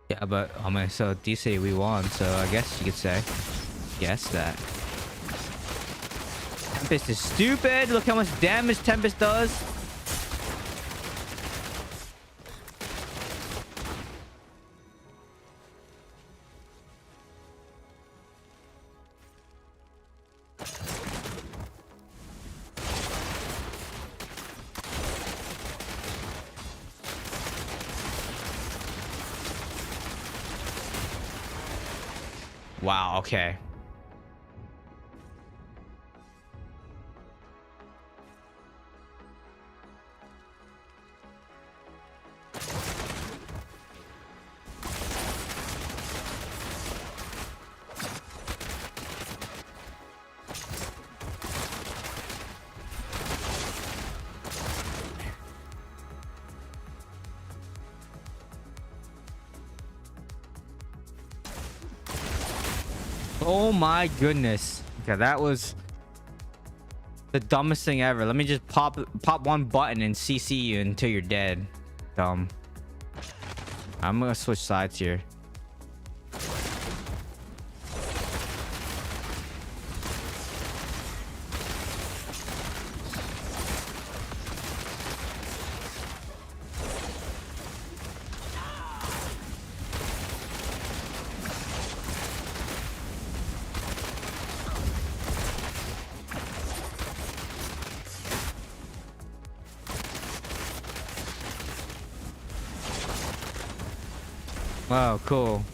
Yeah, but I mean, so DC we won, so I guess you could say yes that. Tempest is stupid. Look how much damage Tempest does. Wow, okay. Oh my goodness. Okay, that was the dumbest thing ever. Let me just pop one button and CC you until you're dead. Dumb. I'm gonna switch sides here. Wow, cool.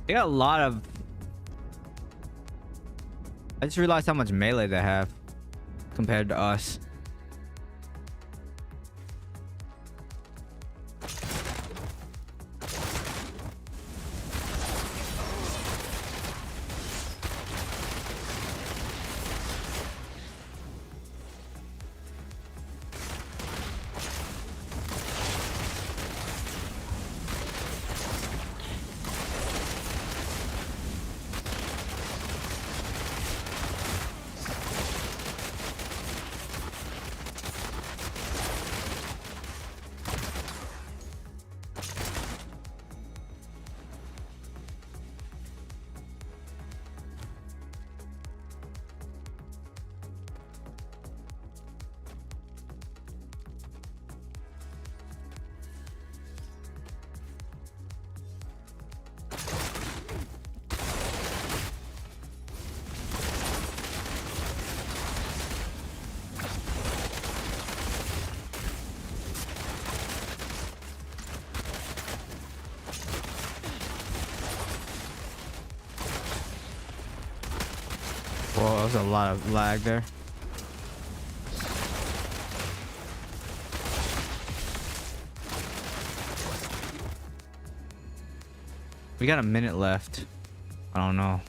They got a lot of... I just realized how much melee they have compared to us. Whoa, there's a lot of lag there. We got a minute left. I don't know.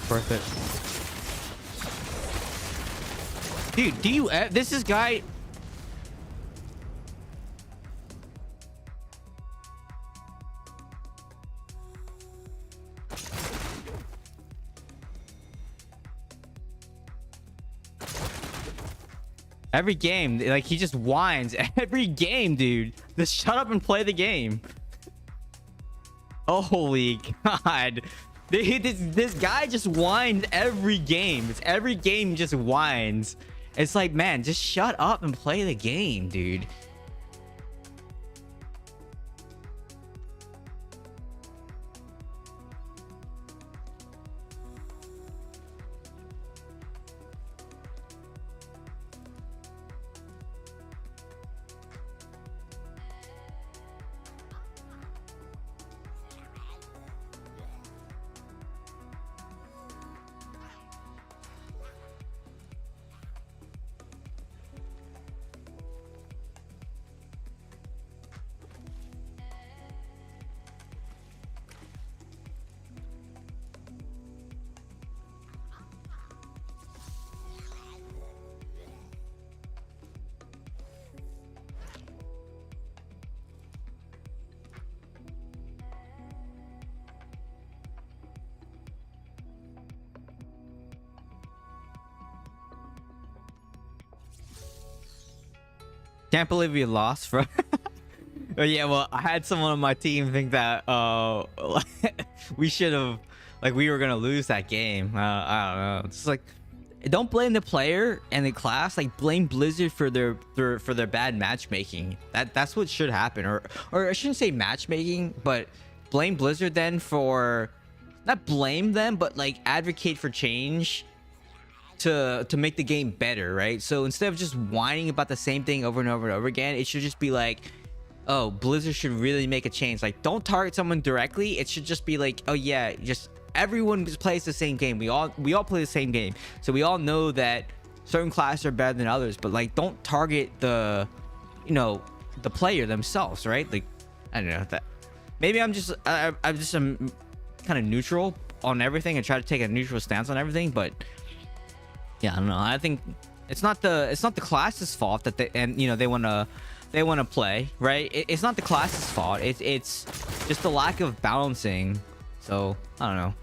Worth it. Dude, do you... this is guy... Every game, like, he just whines. Every game, dude. Just shut up and play the game. Holy God. This guy just whines every game. It's every game just whines. It's like, man, just shut up and play the game, dude. Can't believe we lost from. Oh, yeah, well, I had someone on my team think that we should have, like, we were gonna lose that game. I don't know. It's like, don't blame the player and the class. Like, blame Blizzard for their bad matchmaking. That's what should happen. Or I shouldn't say matchmaking, but blame Blizzard then for, not blame them, but like advocate for change to make the game better, right? So instead of just whining about the same thing over and over and over again, it should just be like, oh, Blizzard should really make a change. Like, don't target someone directly. It should just be like, oh yeah, just everyone just plays the same game. We all play the same game, so we all know that certain classes are better than others. But like, don't target the, you know, the player themselves, right? Like, I don't know, that maybe I'm kind of neutral on everything and try to take a neutral stance on everything, but yeah, I don't know. I think it's not the class's fault that they want to play, right? It's not the class's fault. It's just the lack of balancing. So I don't know.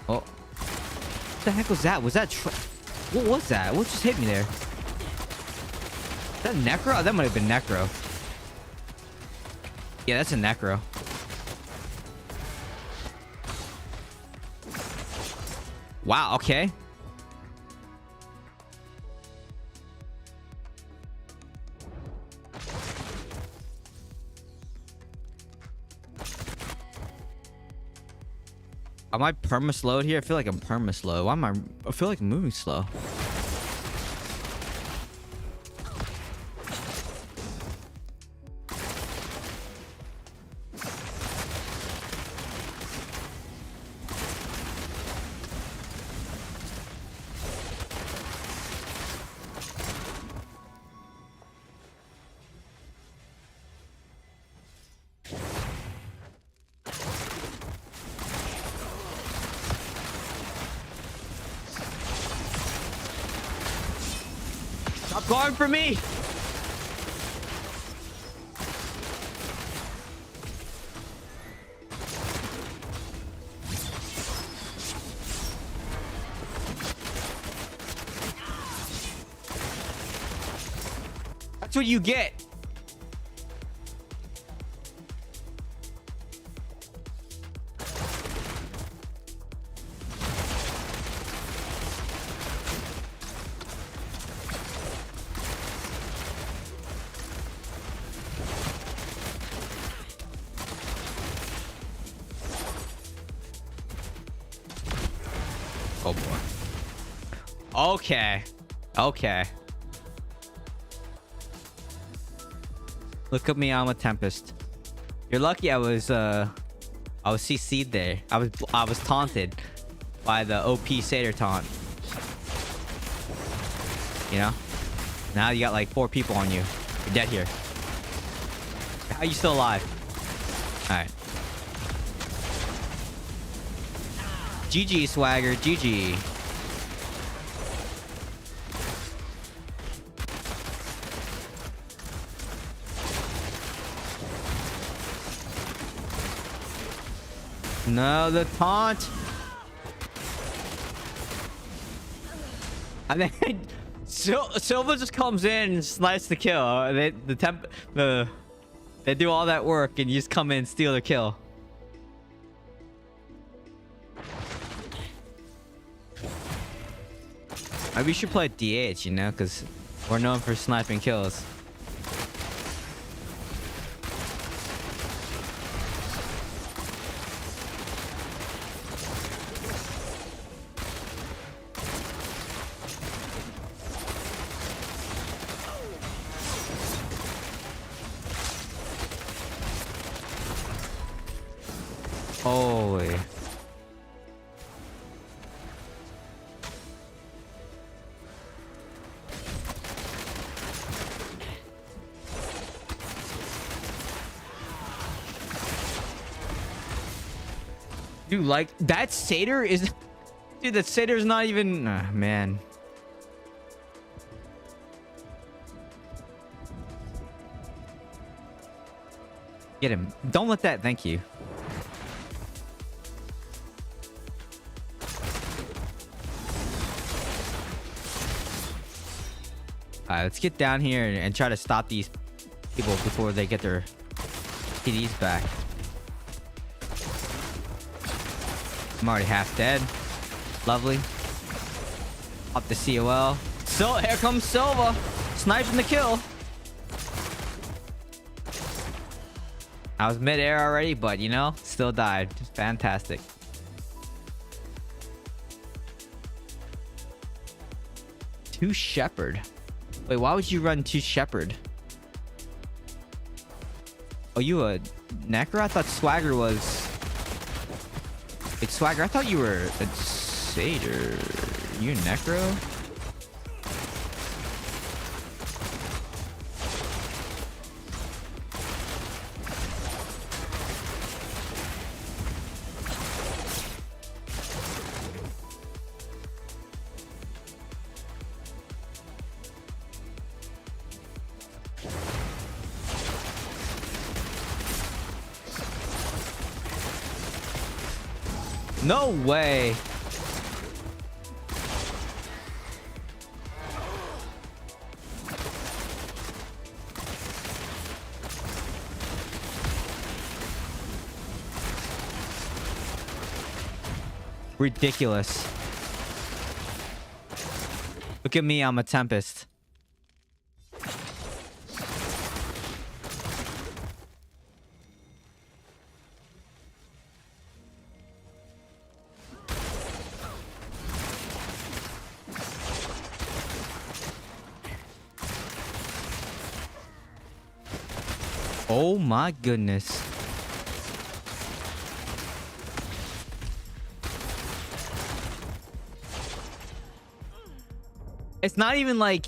Oh, what the heck was that? Was that what was that? What just hit me there? Is that Necro? Oh, that might have been Necro. Yeah, that's a Necro. Wow, okay. Am I perma-slowed here? I feel like I'm perma-slow. Why am I feel like I'm moving slow. Stop going for me! That's what you get. Oh boy. Okay. Okay. Look at me, I'm a Tempest. You're lucky I was CC'd there. I was taunted by the OP Satyr taunt. You know? Now you got like 4 people on you. You're dead here. How are you still alive? Alright. GG, Swagger. GG. No, the taunt. And then Silva just comes in and snipes the kill. They do all that work and you just come in and steal the kill. Maybe we should play DH, you know, because we're known for sniping kills. Holy. Dude, like, that satyr is... Dude, that satyr is not even... man. Get him. Don't let that... Thank you. Alright, let's get down here and try to stop these people before they get their PDs back. I'm already half dead. Lovely. Up the COL. So here comes Silva. Sniping the kill. I was mid-air already, but you know, still died. Just fantastic. Two Shepherd. Wait, why would you run two Shepherd? Oh, you a Necro? I thought Swagger was... Wait, Swagger, I thought you were a Satyr. You a Necro? No way. Ridiculous. Look at me, I'm a Tempest. Oh my goodness. It's not even like...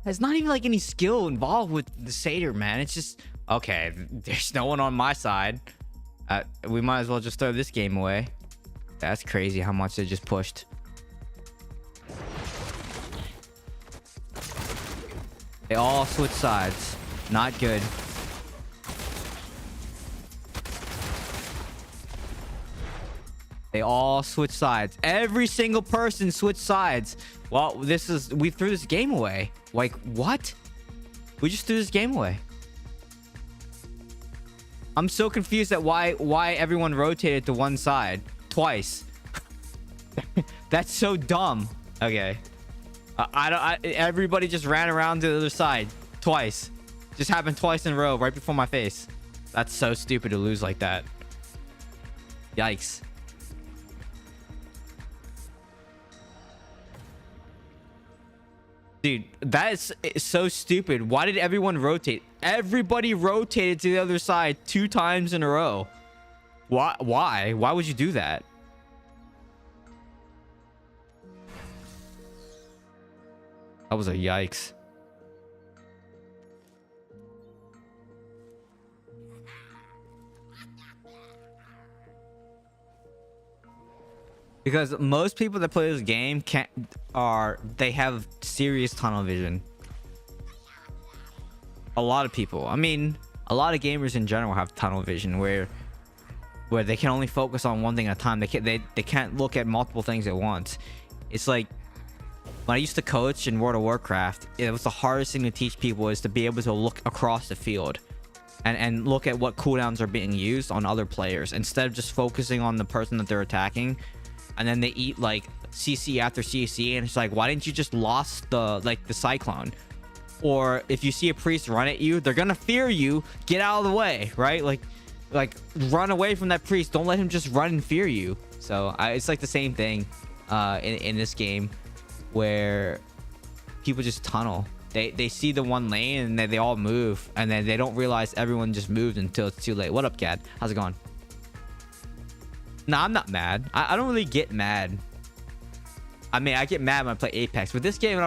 There's not even like any skill involved with the Satyr, man. It's just... Okay, there's no one on my side. We might as well just throw this game away. That's crazy how much they just pushed. They all switch sides. Not good. They all switch sides. Every single person switched sides. Well, we threw this game away. Like, what? We just threw this game away. I'm so confused at why everyone rotated to one side twice. That's so dumb. Okay. Everybody just ran around to the other side twice. Just happened twice in a row right before my face. That's so stupid to lose like that. Yikes. Dude, that is so stupid. Why did everyone rotate? Everybody rotated to the other side 2 times in a row. Why? Why would you do that? That was a yikes. Because most people that play this game they have serious tunnel vision. A lot of people. I mean, a lot of gamers in general have tunnel vision where they can only focus on one thing at a time. They can't look at multiple things at once. It's like When I used to coach in World of Warcraft, it was the hardest thing to teach people is to be able to look across the field and look at what cooldowns are being used on other players instead of just focusing on the person that they're attacking. And then they eat like CC after CC, and it's like, why didn't you just lost the cyclone? Or if you see a priest run at you, they're gonna fear you. Get out of the way, right? Like run away from that priest. Don't let him just run and fear you. So it's like the same thing in this game, where people just tunnel. They see the one lane and they all move, and then they don't realize everyone just moved until it's too late. What up, Cad? How's it going? Nah, I'm not mad. I don't really get mad. I mean, I get mad when I play Apex, but this game I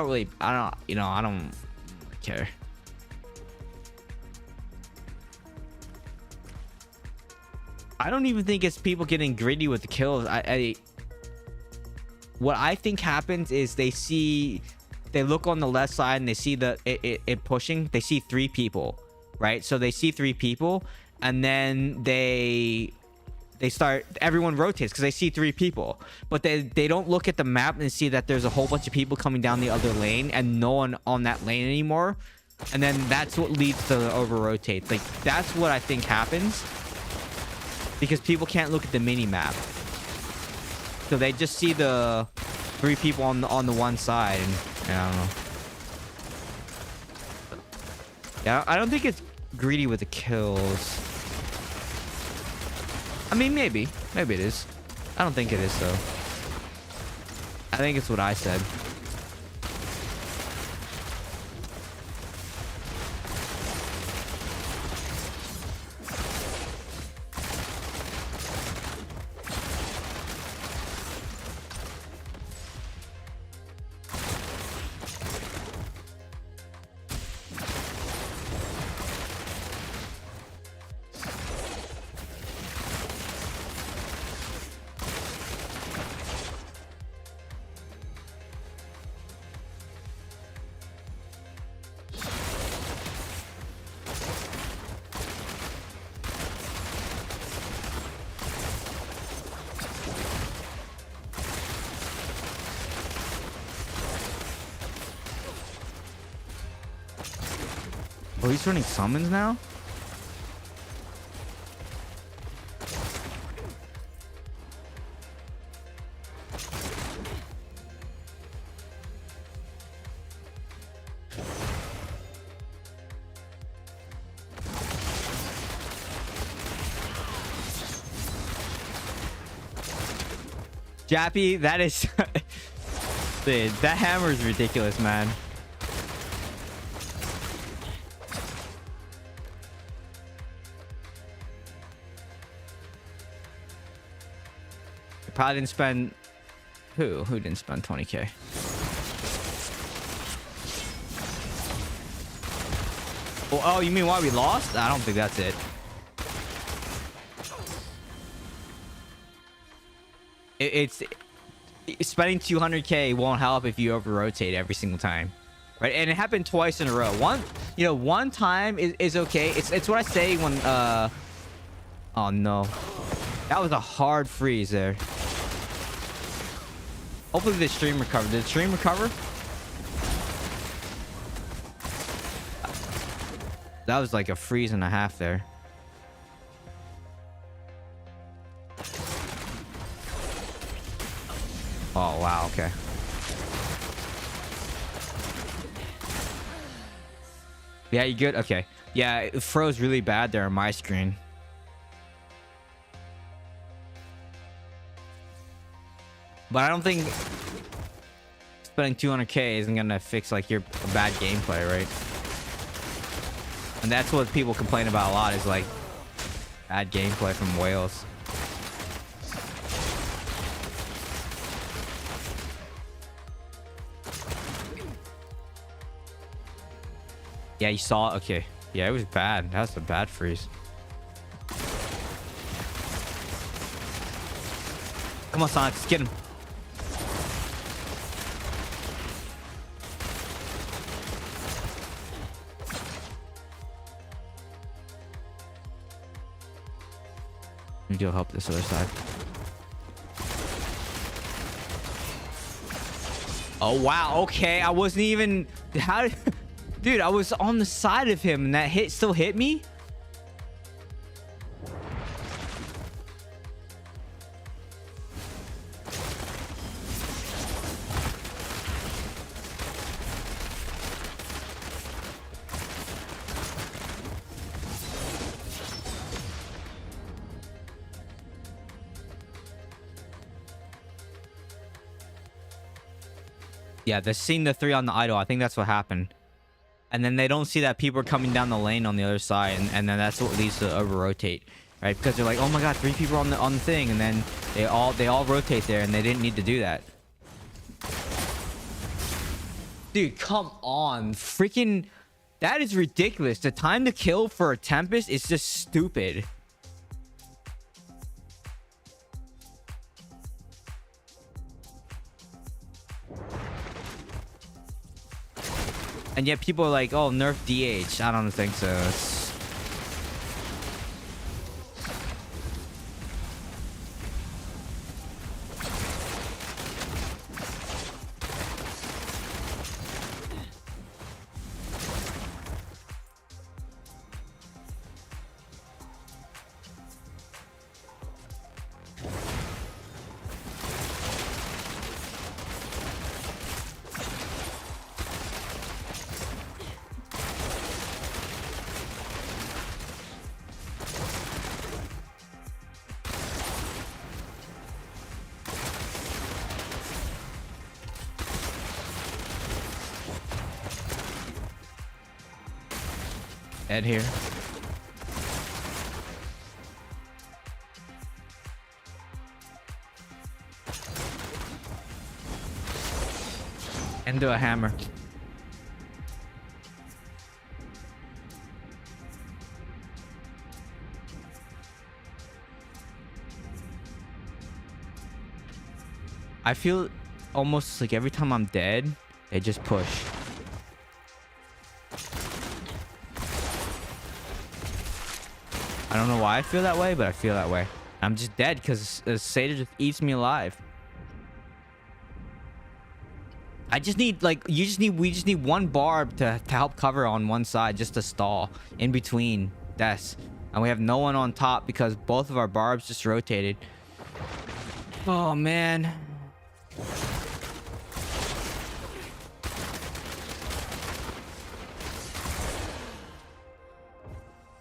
don't care. I don't even think it's people getting greedy with the kills. What I think happens is they look on the left side and they see it pushing. They see 3 people, right? So they see 3 people, and then everyone rotates because they see 3 people, but they don't look at the map and see that there's a whole bunch of people coming down the other lane and no one on that lane anymore. And then that's what leads to the over rotate. Like, that's what I think happens, because people can't look at the mini map, so they just see the 3 people on the one side, and I don't know. Yeah, I don't think it's greedy with the kills. I mean, maybe it is. I don't think it is though. I think it's what I said. Oh, he's running summons now? Jappy, that is... Dude, that hammer is ridiculous, man. Probably didn't spend... Who didn't spend 20k? Oh, you mean why we lost? I don't think that's it. It's spending 200k won't help if you over rotate every single time, right? And it happened twice in a row. One time is okay. It's what I say when oh no, that was a hard freeze there. Hopefully the stream recovered. Did the stream recover? That was like a freeze and a half there. Oh, wow. Okay. Yeah, you good? Okay. Yeah, it froze really bad there on my screen. But I don't think spending 200k isn't gonna fix like your bad gameplay, right? And that's what people complain about a lot, is like bad gameplay from whales. Yeah, you saw it? Okay. Yeah, it was bad. That was a bad freeze. Come on, Sonic. Let's get him. Maybe you'll help this other side. Oh wow, okay. I wasn't even how dude, I was on the side of him and that hit still hit me. Yeah, they're seeing the 3 on the idol. I think that's what happened. And then they don't see that people are coming down the lane on the other side, and then that's what leads to over rotate, right? Because they're like, oh my god, 3 people on the thing, and then they all rotate there, and they didn't need to do that. Dude, come on, freaking, that is ridiculous. The time to kill for a Tempest is just stupid. And yet people are like, oh, nerf DH. I don't think so. Ed here. And do a hammer. I feel almost like every time I'm dead, they just push. I don't know why I feel that way, but I feel that way. I'm just dead because Seder just eats me alive. I just need, like, we just need one barb to help cover on one side, just to stall in between deaths. And we have no one on top because both of our barbs just rotated. Oh, man.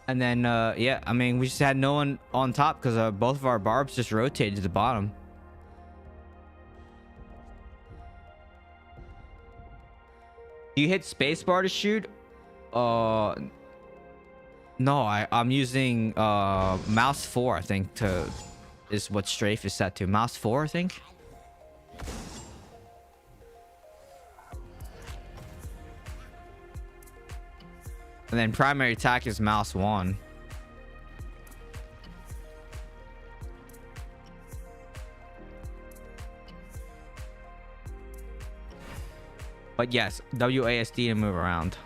And then, yeah, I mean, we just had no one on top because both of our barbs just rotated to the bottom. Do you hit spacebar to shoot? No, I'm using mouse 4, I think, is what strafe is set to. Mouse 4, I think. And then primary attack is mouse 1. But yes, WASD to move around.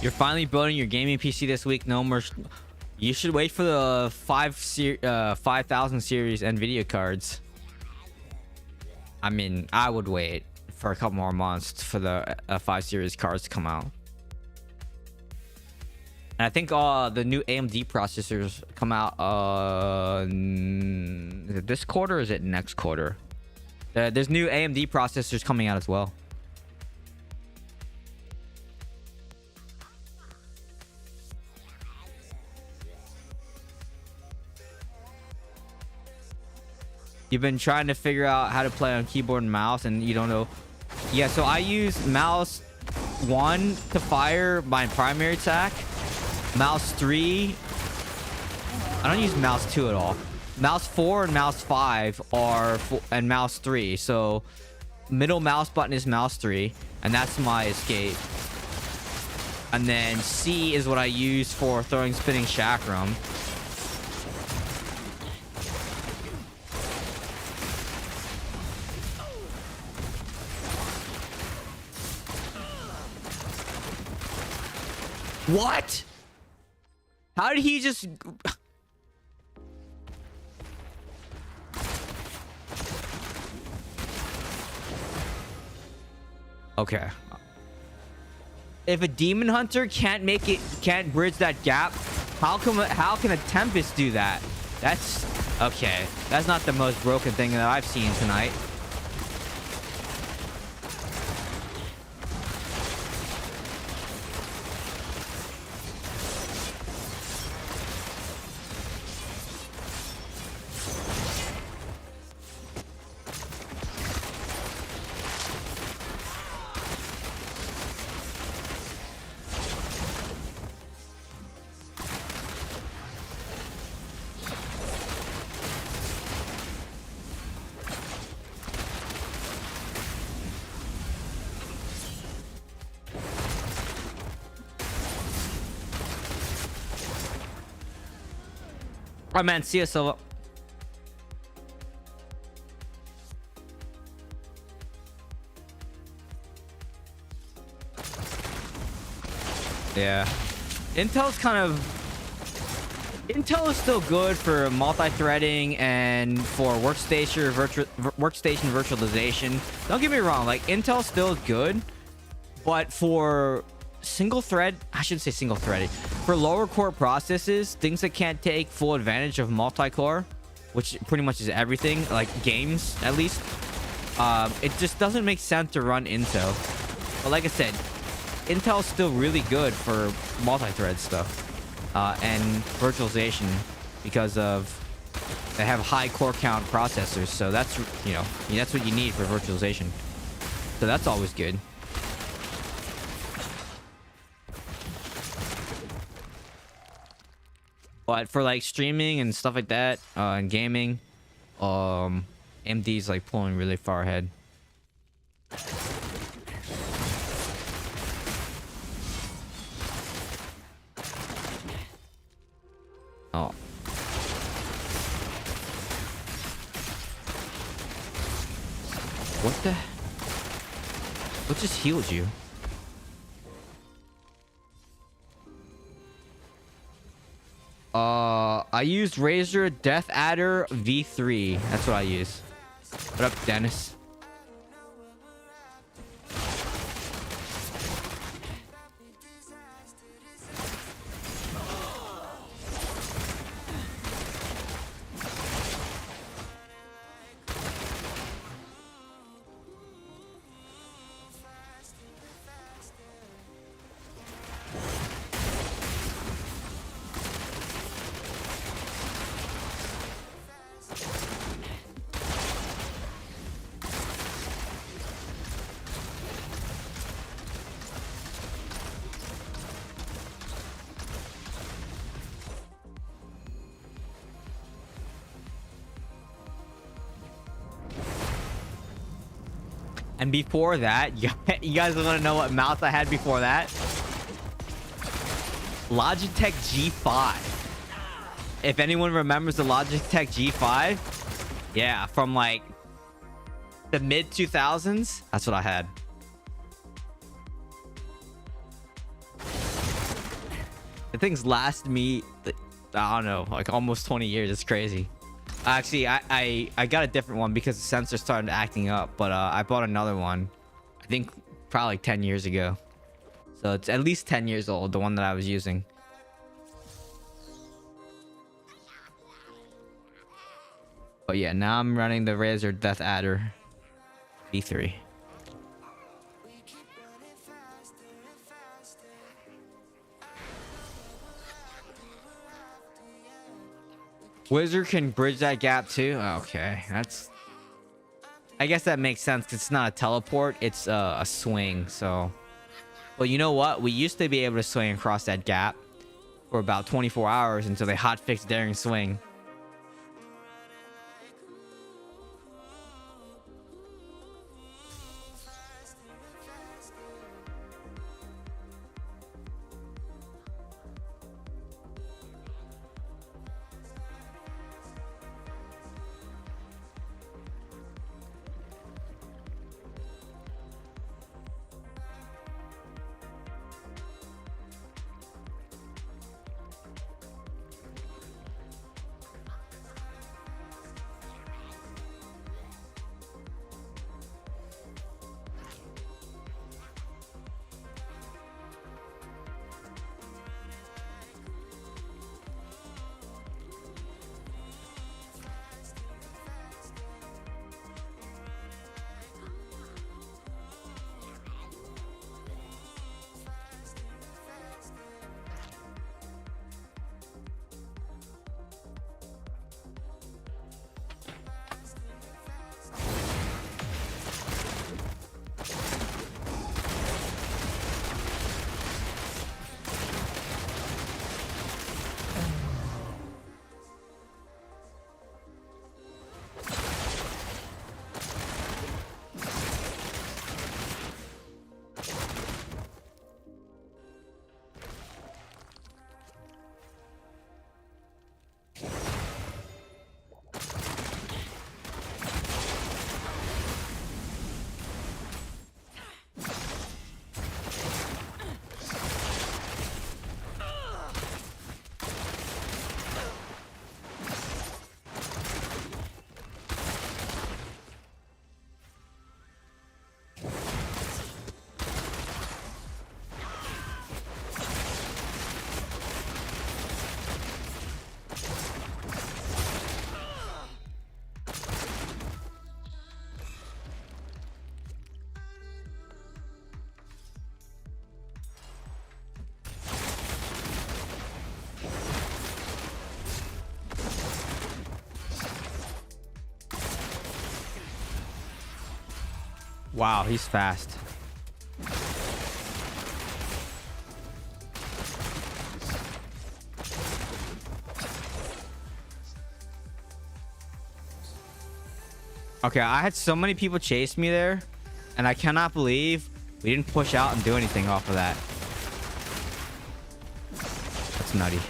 You're finally building your gaming PC this week. No more. You should wait for the 5000 series NVIDIA cards. I mean, I would wait for a couple more months for the 5 series cards to come out. And I think the new AMD processors come out is it this quarter or is it next quarter? There's new AMD processors coming out as well. You've been trying to figure out how to play on keyboard and mouse and you don't know. Yeah, so I use mouse 1 to fire my primary attack. Mouse 3. I don't use mouse 2 at all. Mouse 4 and mouse 5 are and mouse 3. So middle mouse button is mouse 3 and that's my escape. And then C is what I use for throwing spinning chakram. What? How did he just... Okay. If a demon hunter can't bridge that gap, how can a tempest do that? That's okay. That's not the most broken thing that I've seen tonight. Oh man, see you, Silva. Yeah. Intel is still good for multi-threading and for workstation virtualization. Don't get me wrong, like Intel's still good, but for single thread, I shouldn't say single threaded, for lower core processes, things that can't take full advantage of multi-core, which pretty much is everything, like games at least, it just doesn't make sense to run Intel. But like I said, Intel's still really good for multi-thread stuff and virtualization because of they have high core count processors, so that's, you know, that's what you need for virtualization, so that's always good. But for like streaming and stuff like that, and gaming, AMD's like pulling really far ahead. Oh. What the? What just healed you? I used Razor Death Adder V3. That's what I use. What up, Dennis? And before that, you guys want to know what mouse I had before that? Logitech G5. If anyone remembers the Logitech G5, yeah, from like the mid 2000s, that's what I had. The things last me, I don't know, like almost 20 years. It's crazy. Actually, I got a different one because the sensor started acting up, but I bought another one I think probably like 10 years ago. So it's at least 10 years old, the one that I was using. But yeah, now I'm running the Razor Death Adder V3. Wizard can bridge that gap too. Okay, that's. I guess that makes sense. 'Cause it's not a teleport; it's a swing. So, well, you know what? We used to be able to swing across that gap for about 24 hours until they hotfixed Daring Swing. Wow, he's fast. Okay, I had so many people chase me there, and I cannot believe we didn't push out and do anything off of that. That's nutty.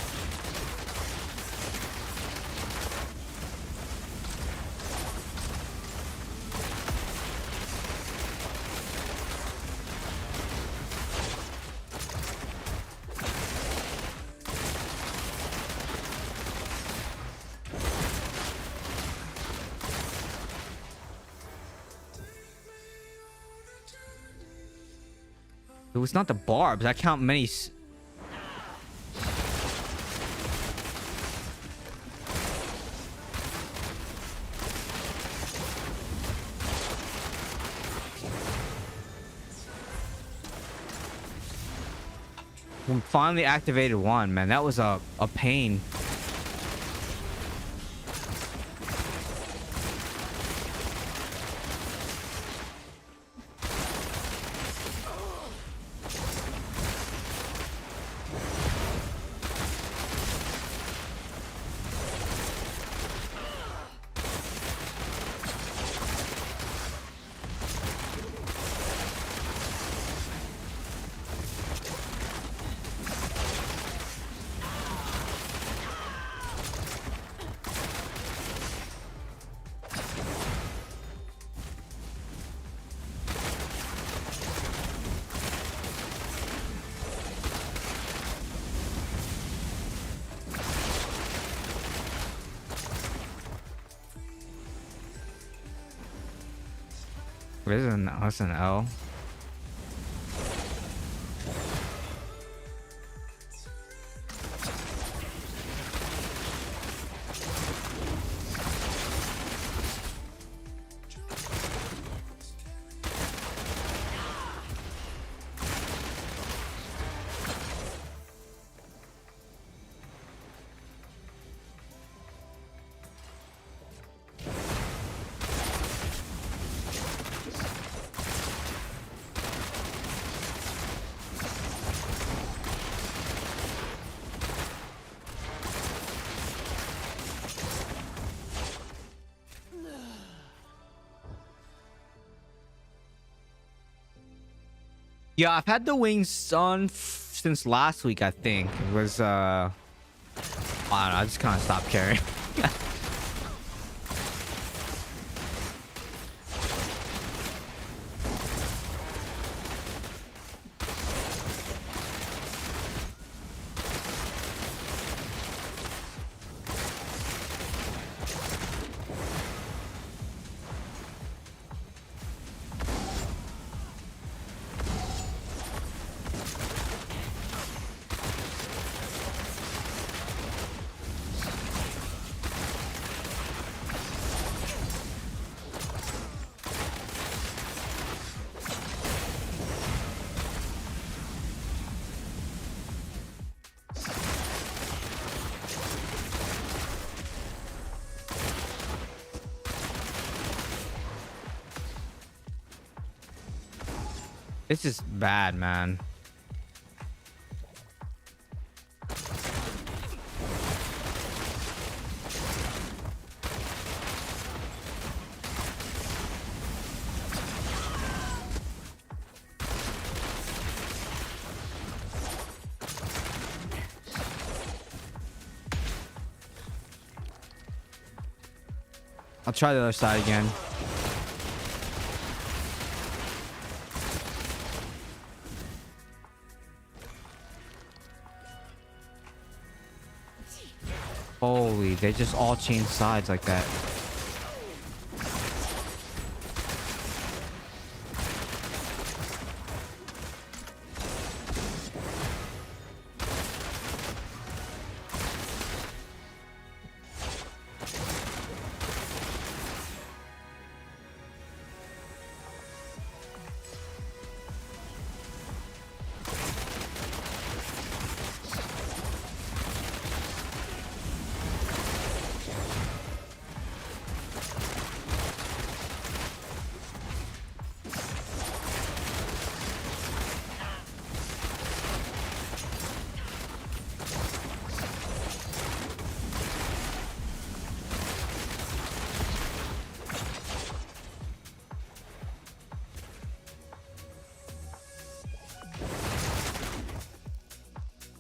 It was not the barbs. I count many. We finally activated one, man. That was a pain. That's an L. Yeah, I've had the wings on since last week. I think it was. I don't know. I just kind of stopped caring. This is bad, man. I'll try the other side again. Holy, they just all change sides like that.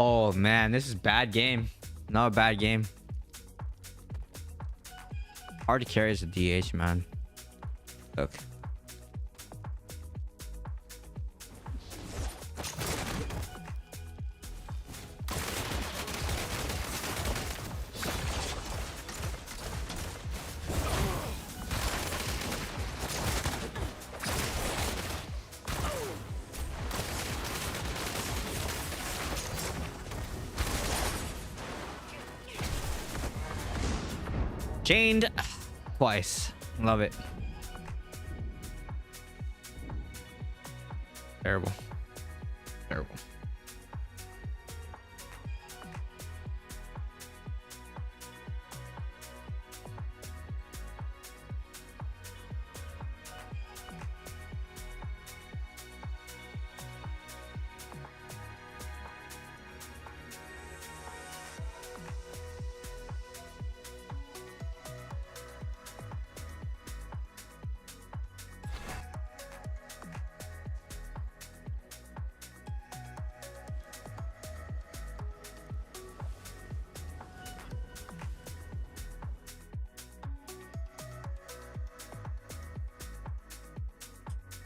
Oh man, this is bad game. Not a bad game. Hard to carry as a DH, man. Look. Chained twice. Love it. Terrible. Terrible.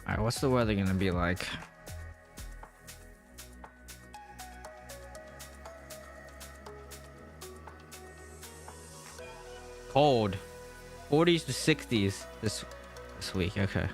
All right, what's the weather gonna be like? Cold. 40s to 60s this week. Okay.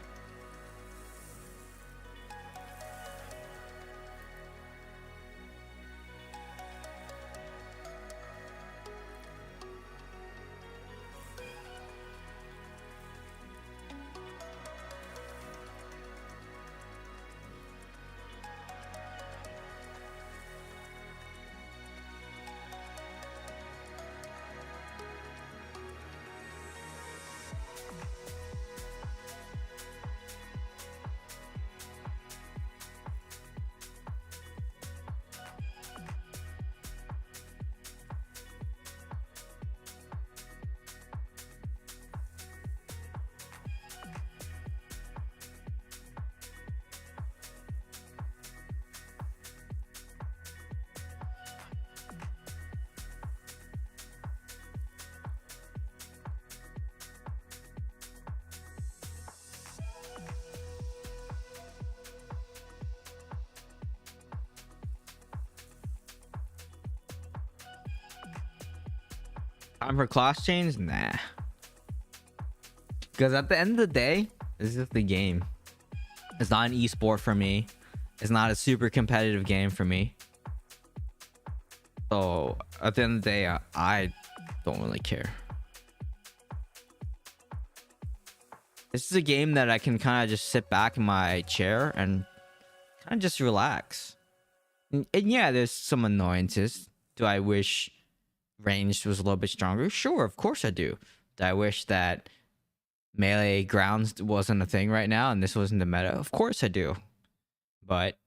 Time for class change? Nah. Because at the end of the day, this is just the game. It's not an esport for me. It's not a super competitive game for me. So at the end of the day, I don't really care. This is a game that I can kind of just sit back in my chair and kind of just relax. And yeah, there's some annoyances. Do I wish ranged was a little bit stronger? Sure, of course I do. Do I wish that melee grounds wasn't a thing right now and this wasn't the meta? Of course I do. But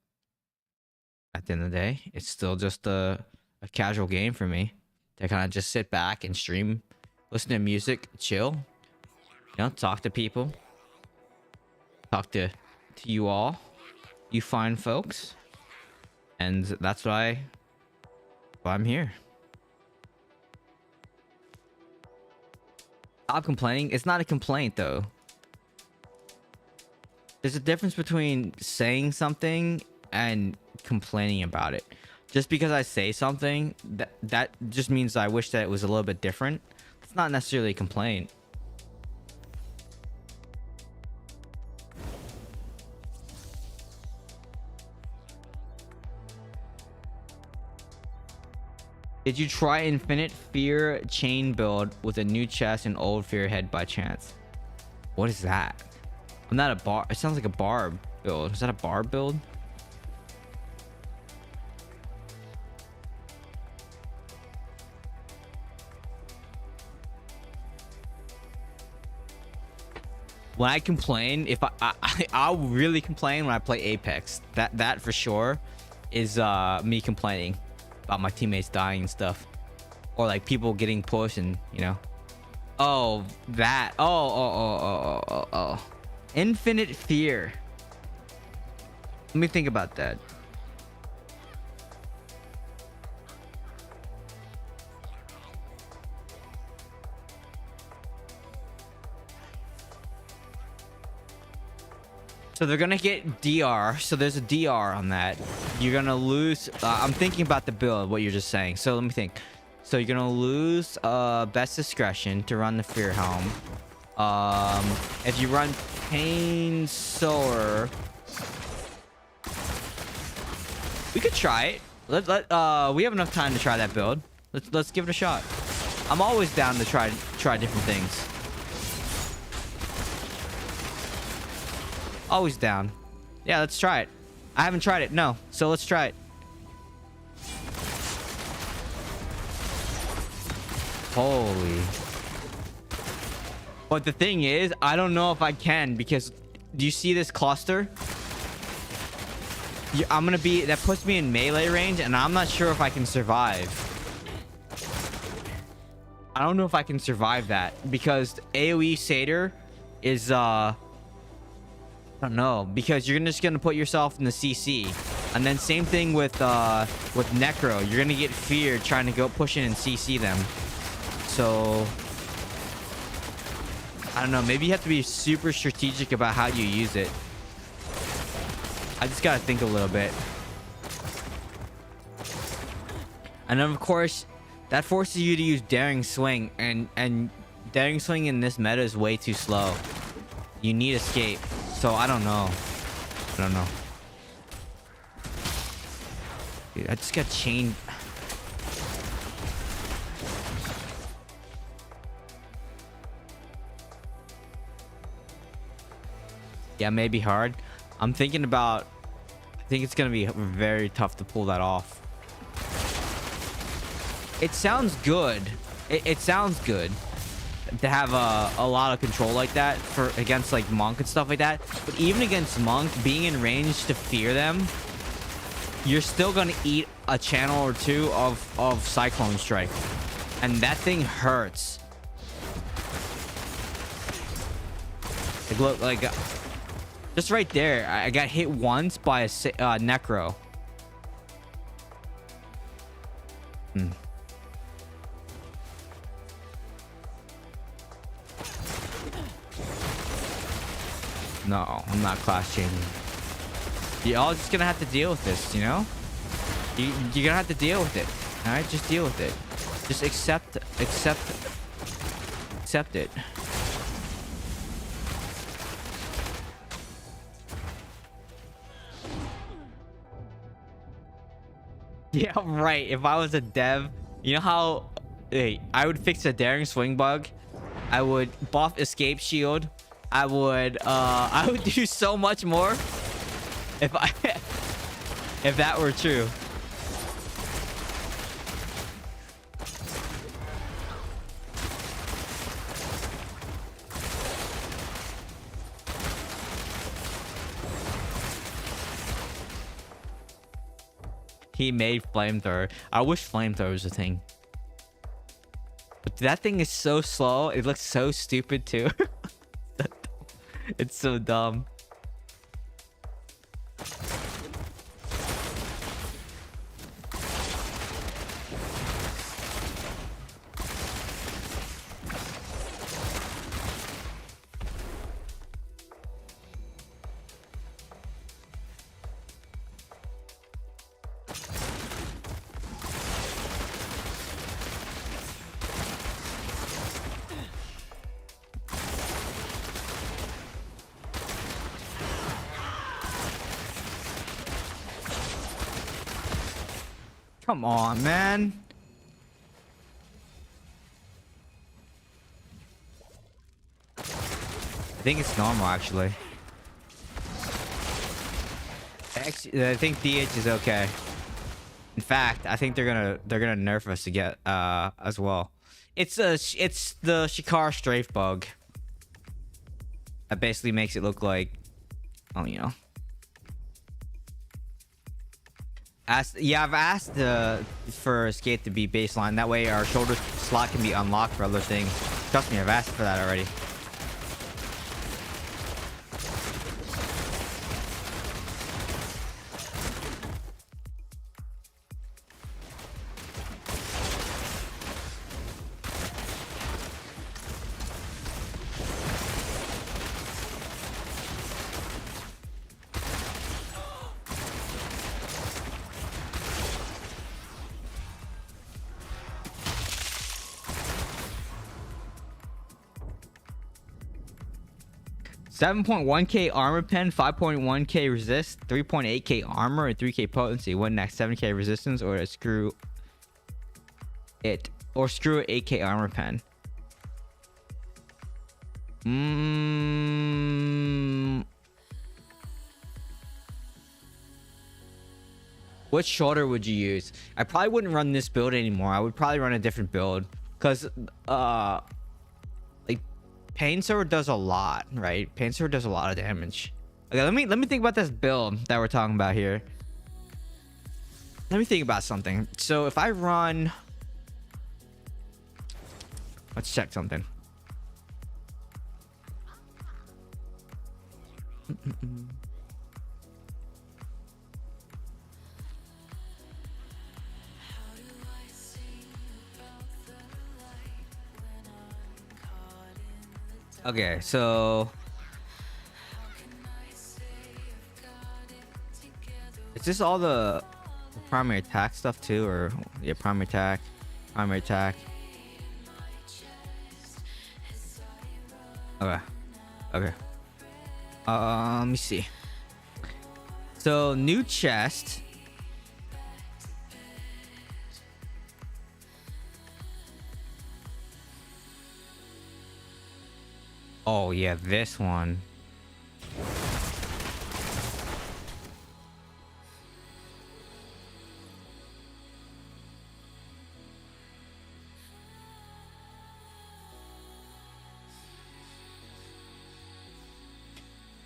at the end of the day, it's still just a casual game for me to kind of just sit back and stream, listen to music, chill, you know, talk to people, talk to you all, you fine folks. And that's why I'm here. Stop complaining. It's not a complaint though. There's a difference between saying something and complaining about it. Just because I say something, that just means I wish that it was a little bit different. It's not necessarily a complaint. Did you try Infinite Fear chain build with a new chest and old Fear head by chance? What is that? I'm not a bar. It sounds like a barb build. Is that a barb build? When I complain, if I'll really complain when I play Apex. That for sure is me complaining about my teammates dying and stuff, or like people getting pushed and, you know. Oh, that. Oh. Infinite Fear. Let me think about that. So they're gonna get DR. So there's a DR on that. You're gonna lose. I'm thinking about the build, what you're just saying. So let me think. So you're gonna lose best discretion to run the Fear Helm. If you run Pain Sower, we could try it. We have enough time to try that build. Let's give it a shot. I'm always down to try different things. Always down. Yeah, let's try it. I haven't tried it. No. So let's try it. Holy. But the thing is, I don't know if I can, because do you see this cluster? I'm gonna be, that puts me in melee range, and I'm not sure if I can survive. I don't know if I can survive that, because AoE Satyr is I don't know, because you're just gonna put yourself in the CC, and then same thing with Necro. You're gonna get feared trying to go push in and CC them. So I don't know. Maybe you have to be super strategic about how you use it. I just gotta think a little bit. And then of course, that forces you to use Daring Swing, and Daring Swing in this meta is way too slow. You need Escape. So I don't know. Dude, I just got chained. Yeah, maybe hard. I'm thinking about, I think it's gonna be very tough to pull that off. It sounds good. It sounds good to have a lot of control like that for against like Monk and stuff like that. But even against Monk, being in range to fear them, you're still gonna eat a channel or two of Cyclone Strike, and that thing hurts. Like, look, like just right there, I got hit once by a Necro. No, I'm not class changing. Y'all just gonna have to deal with this, you know? You're gonna have to deal with it. Alright, just deal with it. Just accept it. Yeah, right. If I was a dev, you know how, hey, I would fix a daring swing bug. I would buff escape shield. I would do so much more if I if that were true. He made flamethrower. I wish flamethrower was a thing. But that thing is so slow. It looks so stupid too. It's so dumb. Come on, man. I think it's normal, actually. I think DH is okay. In fact, I think they're gonna nerf us to get as well. It's the Shikar strafe bug. That basically makes it look like, oh, you know. I've asked for escape to be baseline. That way our shoulder slot can be unlocked for other things. Trust me, I've asked for that already. $7.1k armor pen, 5.1k resist, 3.8k armor, and 3k potency. What next? 7k resistance, or screw 8k armor pen. What shoulder would you use? I probably wouldn't run this build anymore. I would probably run a different build, because like Pain Sword does a lot, right? Pain Sword does a lot of damage. Okay, let me think about this build that we're talking about here. Let me think about something. So if I run, let's check something. Okay, so is this all the primary attack stuff too, or yeah, primary attack? Okay, okay. Let me see. So new chest. Oh yeah, this one.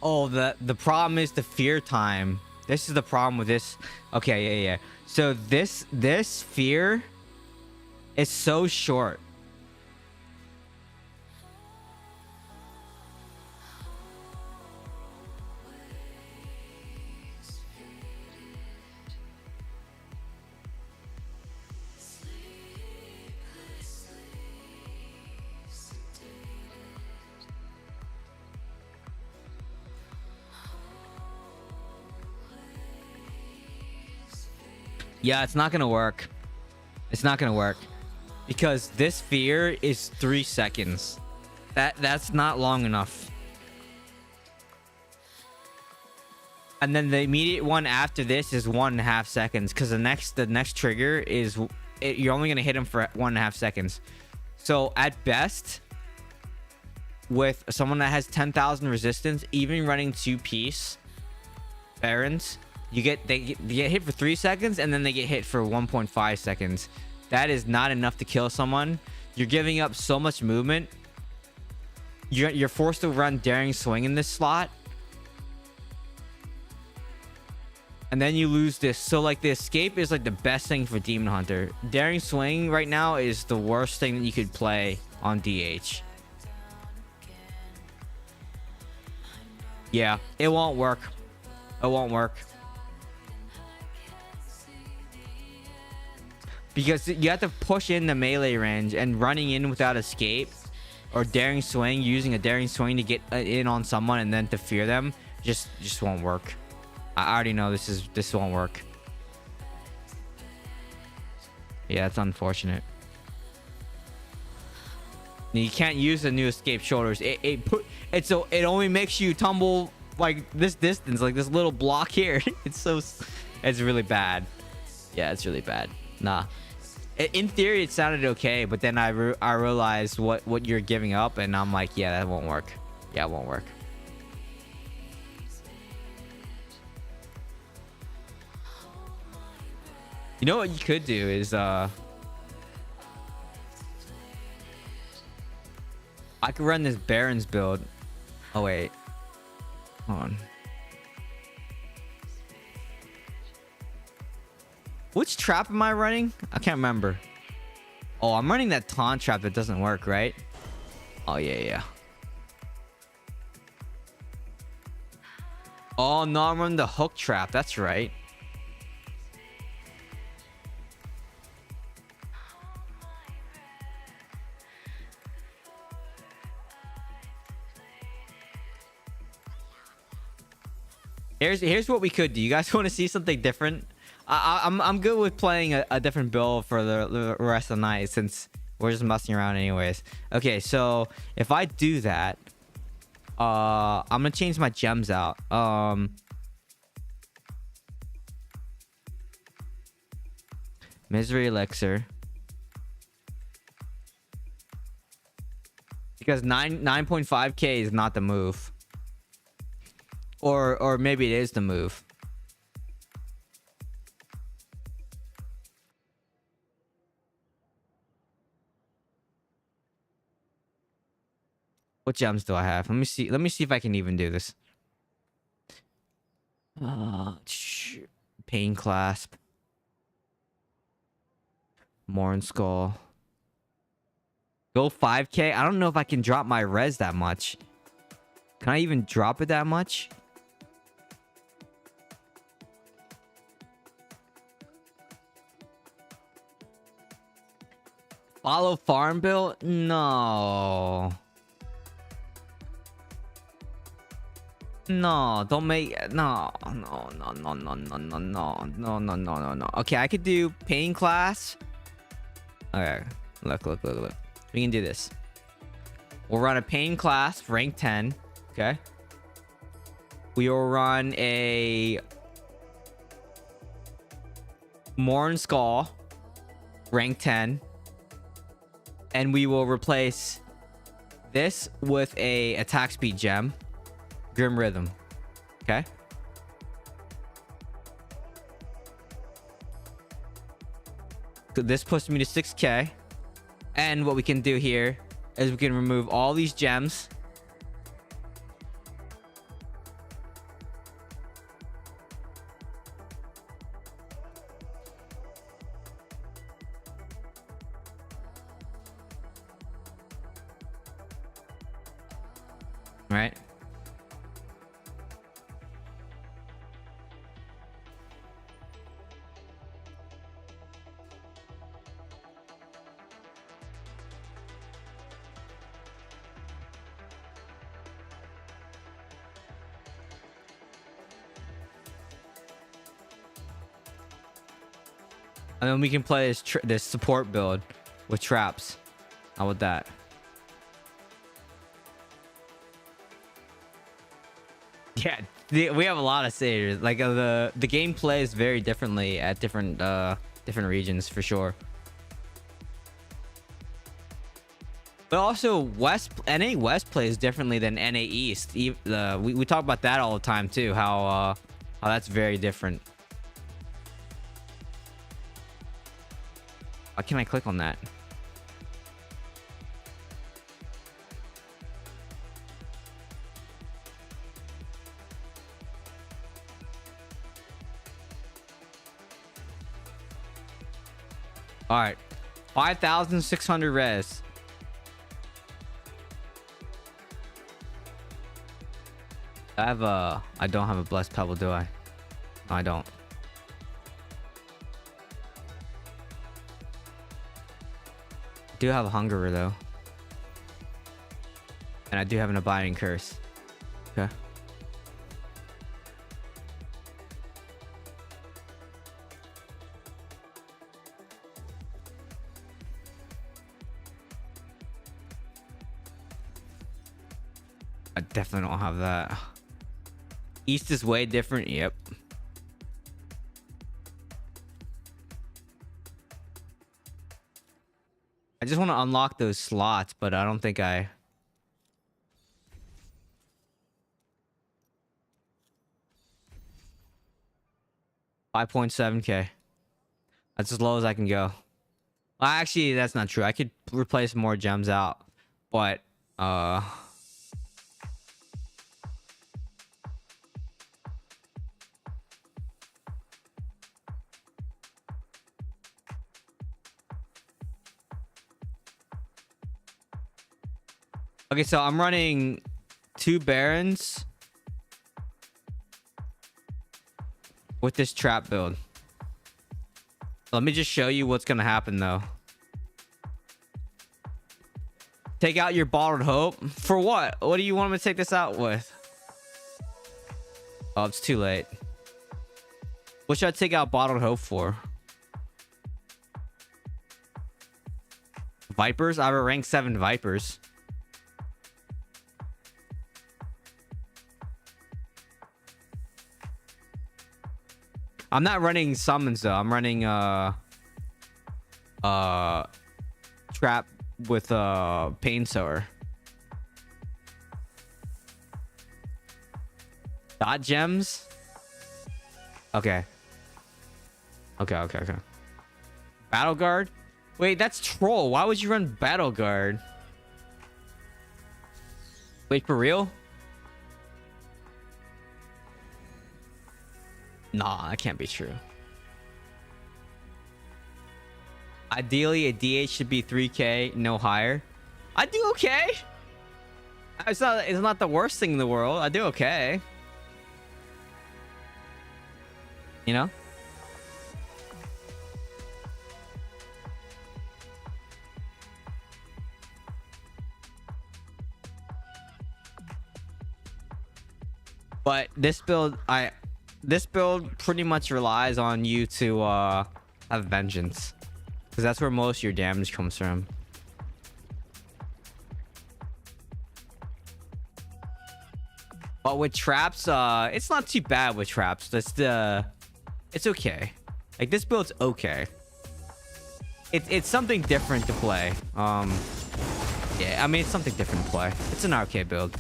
Oh, the problem is the fear time. This is the problem with this. Okay, yeah. So this fear is so short. Yeah, it's not gonna work. It's not gonna work. because this fear is 3 seconds. That's not long enough. And then the immediate one after this is 1.5 seconds, because the next trigger is you're only gonna hit him for 1.5 seconds. So at best, with someone that has 10,000 resistance, even running 2-piece Barons, they get hit for 3 seconds, and then they get hit for 1.5 seconds. That is not enough to kill someone. You're giving up so much movement. You're forced to run Daring Swing in this slot, and then you lose this. So like the escape is like the best thing for Demon Hunter. Daring Swing right now is the worst thing that you could play on DH. Yeah, it won't work. It won't work. Because you have to push in the melee range, and running in without escape or Daring Swing, using a Daring Swing to get in on someone and then to fear them, just won't work. I already know this won't work. Yeah, it's unfortunate. You can't use the new escape shoulders. It only makes you tumble like this distance, like this little block here. It's really bad. Yeah, it's really bad. Nah. In theory, it sounded okay, but then I realized what you're giving up, and I'm like, yeah, that won't work. Yeah, it won't work. You know what you could do is I could run this Barons build. Oh wait, hold on. Which trap am I running? I can't remember. Oh, I'm running that taunt trap that doesn't work, right? Oh yeah. Oh no, I'm running the hook trap. That's right. Here's what we could do. You guys want to see something different? I'm good with playing a different build for the rest of the night, since we're just messing around anyways. Okay, so if I do that, I'm gonna change my gems out. Misery Elixir, because 9.5k is not the move. Or maybe it is the move. What gems do I have? Let me see. Let me see if I can even do this. Pain Clasp. Morn Skull. Go 5k. I don't know if I can drop my res that much. Can I even drop it that much? Follow farm bill? No. No, don't make no. Okay, I could do Pain Class. Okay, look. We can do this. We'll run a Pain Class, rank 10. Okay. We will run a Morn Skull, rank 10. And we will replace this with a attack speed gem, Grim Rhythm. Okay. So this puts me to 6k. And what we can do here is we can remove all these gems. Right? And then we can play this support build. with traps. How about that? Yeah, we have a lot of satyrs. Like the game plays very differently at different regions for sure. But also NA West plays differently than NA East. We talk about that all the time too. How that's very different. Why can't I click on that? All right, 5,600 res. I don't have a blessed pebble, do I? No, I don't. I do have a hungerer though. And I do have an abiding curse. Okay. I definitely don't have that. East is way different. Yep. I just want to unlock those slots, but I don't think I... $5.7K. That's as low as I can go. Well, actually, that's not true. I could replace more gems out, but okay, so I'm running 2 barons with this trap build. Let me just show you what's gonna happen though. Take out your bottled hope for what? What do you want me to take this out with? Oh, it's too late. What should I take out bottled hope for? Vipers? I have a rank 7 Vipers. I'm not running summons though. I'm running trap with pain sower. Dot gems? Okay. Okay. Battle guard? Wait, that's troll. Why would you run battle guard? Wait, for real? Nah, that can't be true. Ideally, a DH should be 3K, no higher. I do okay. It's not the worst thing in the world. I do okay. You know? But this build, this build pretty much relies on you to have vengeance, because that's where most of your damage comes from. But with traps, it's not too bad with traps. It's okay. Like, this build's okay. It's something different to play. Yeah, I mean, it's something different to play. It's an arcade build.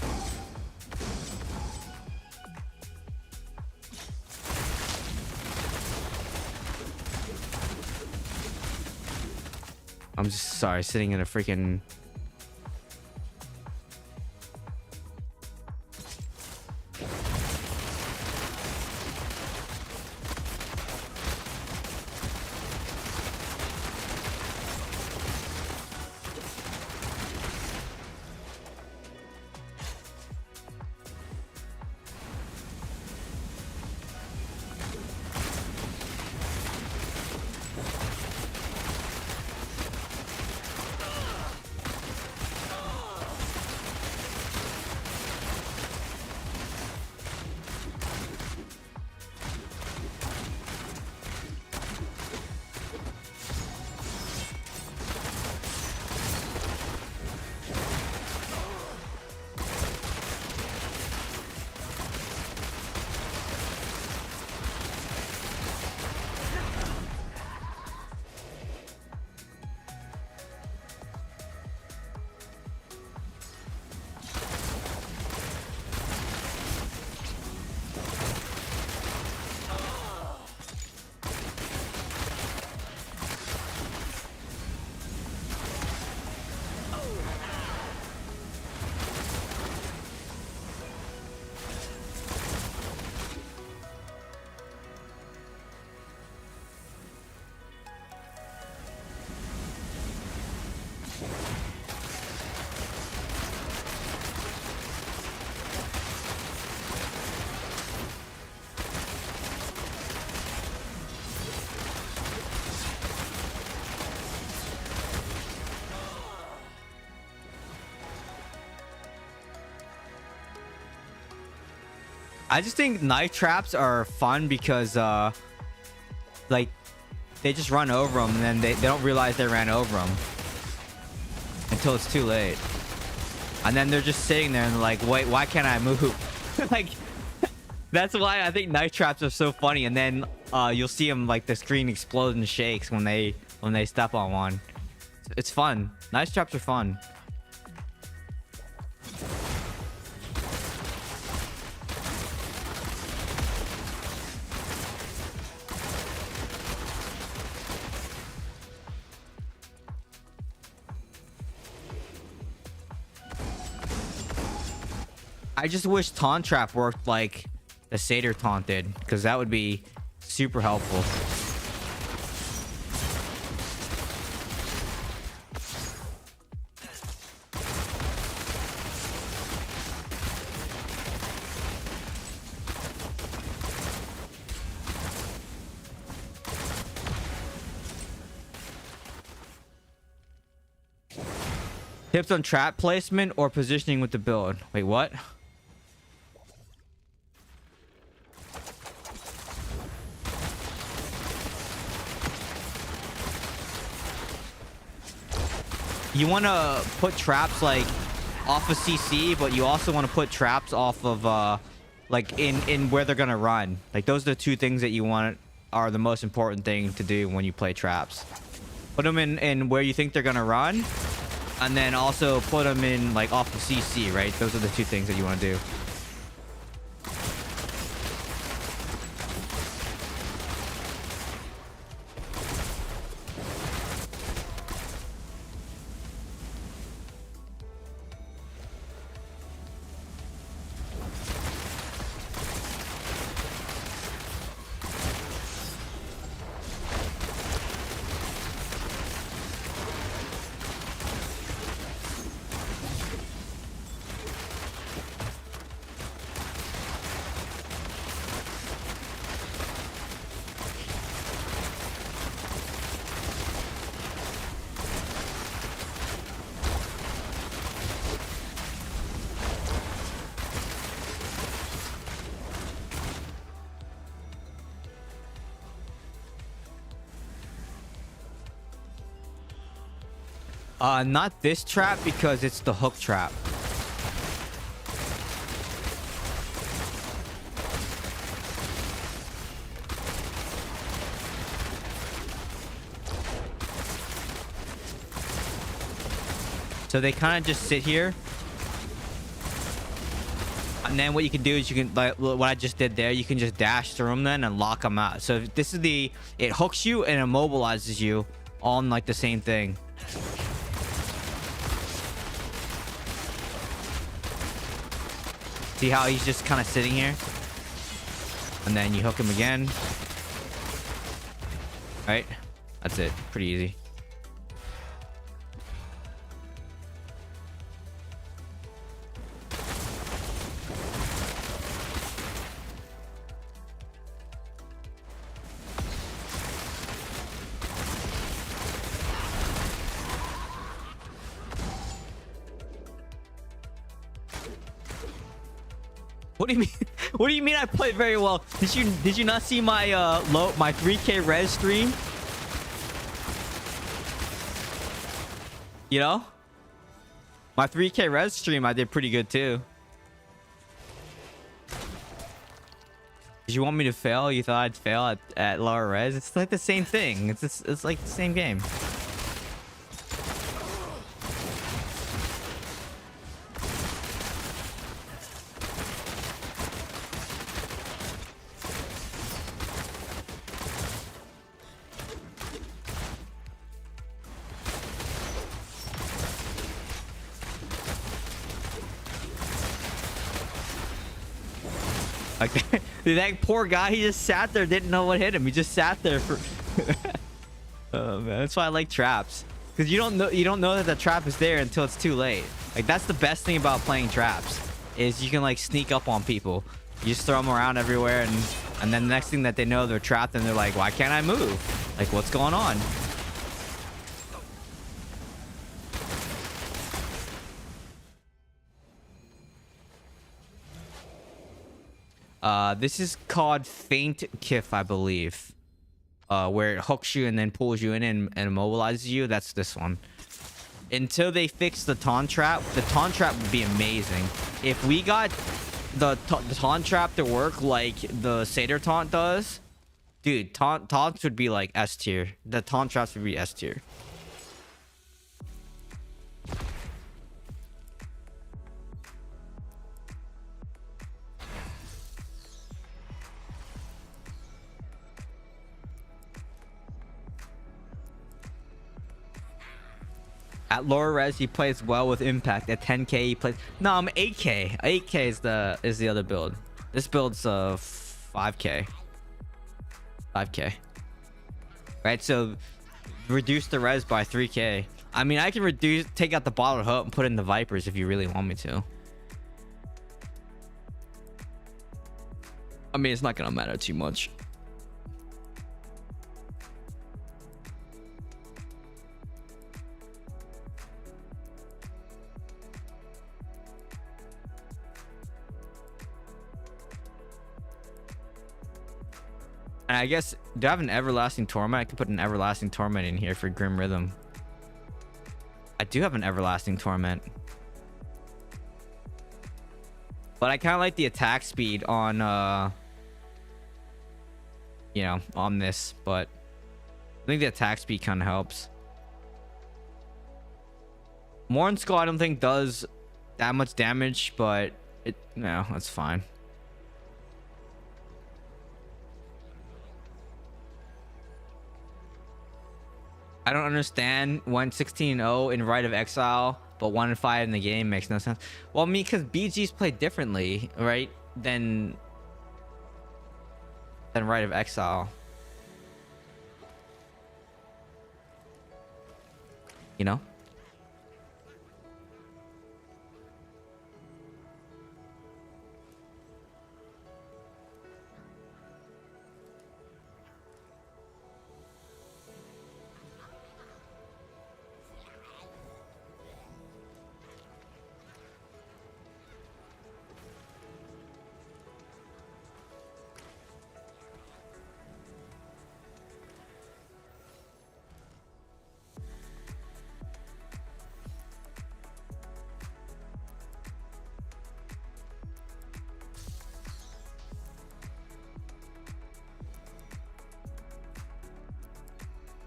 I'm just sorry, sitting in a freaking... I just think knife traps are fun because like they just run over them and then they don't realize they ran over them until it's too late. And then they're just sitting there and they're like, wait, why can't I move? Like, that's why I think knife traps are so funny. And then you'll see them, like, the screen explodes and shakes when they step on one. It's fun. Knife traps are fun. I just wish taunt trap worked like the satyr taunt did, because that would be super helpful. Tips on trap placement or positioning with the build. Wait, what? You want to put traps like off of CC, but you also want to put traps off of like in where they're gonna run. Like those are the two things that you want are the most important thing to do when you play traps. Put them in where you think they're gonna run, and then also put them in like off of CC, right? Those are the two things that you want to do. Not this trap because it's the hook trap. So they kind of just sit here. And then what you can do is you can, like what I just did there, you can just dash through them then and lock them out. So this is it hooks you and immobilizes you on like the same thing. See how he's just kind of sitting here? And then you hook him again. Right? That's it. Pretty easy. What do you mean? What do you mean I played very well? Did you not see my my 3K res stream? You know? My 3K res stream I did pretty good too. Did you want me to fail? You thought I'd fail at lower res? It's like the same thing. It's like the same game. Like that poor guy, he just sat there, didn't know what hit him. He just sat there for. Oh man, that's why I like traps, because you don't know that the trap is there until it's too late. Like that's the best thing about playing traps, is you can like sneak up on people. You just throw them around everywhere, and then the next thing that they know, they're trapped, and they're like, why can't I move? Like what's going on? This is called Faint Kiff, I believe. Where it hooks you and then pulls you in and immobilizes you. That's this one. Until they fix the taunt trap would be amazing. If we got the taunt trap to work like the Satyr taunt does, dude, taunts would be like S tier. The taunt traps would be S tier. At lower res, he plays well with impact. At 10k, he plays. No, I'm 8k. 8k is the other build. This build's 5k. 5k. Right, so reduce the res by 3k. I mean, I can take out the bottle hook and put in the Vipers if you really want me to. I mean, it's not gonna matter too much. And I guess, do I have an Everlasting Torment? I could put an Everlasting Torment in here for Grim Rhythm. I do have an Everlasting Torment. But I kind of like the attack speed on, you know, on this. But I think the attack speed kind of helps. Morn Skull, I don't think does that much damage, but no, that's fine. I don't understand 1-16-0 in Rite of Exile, but 1-5 in the game makes no sense. Well, I mean, because BGs play differently, right? Than Rite of Exile. You know?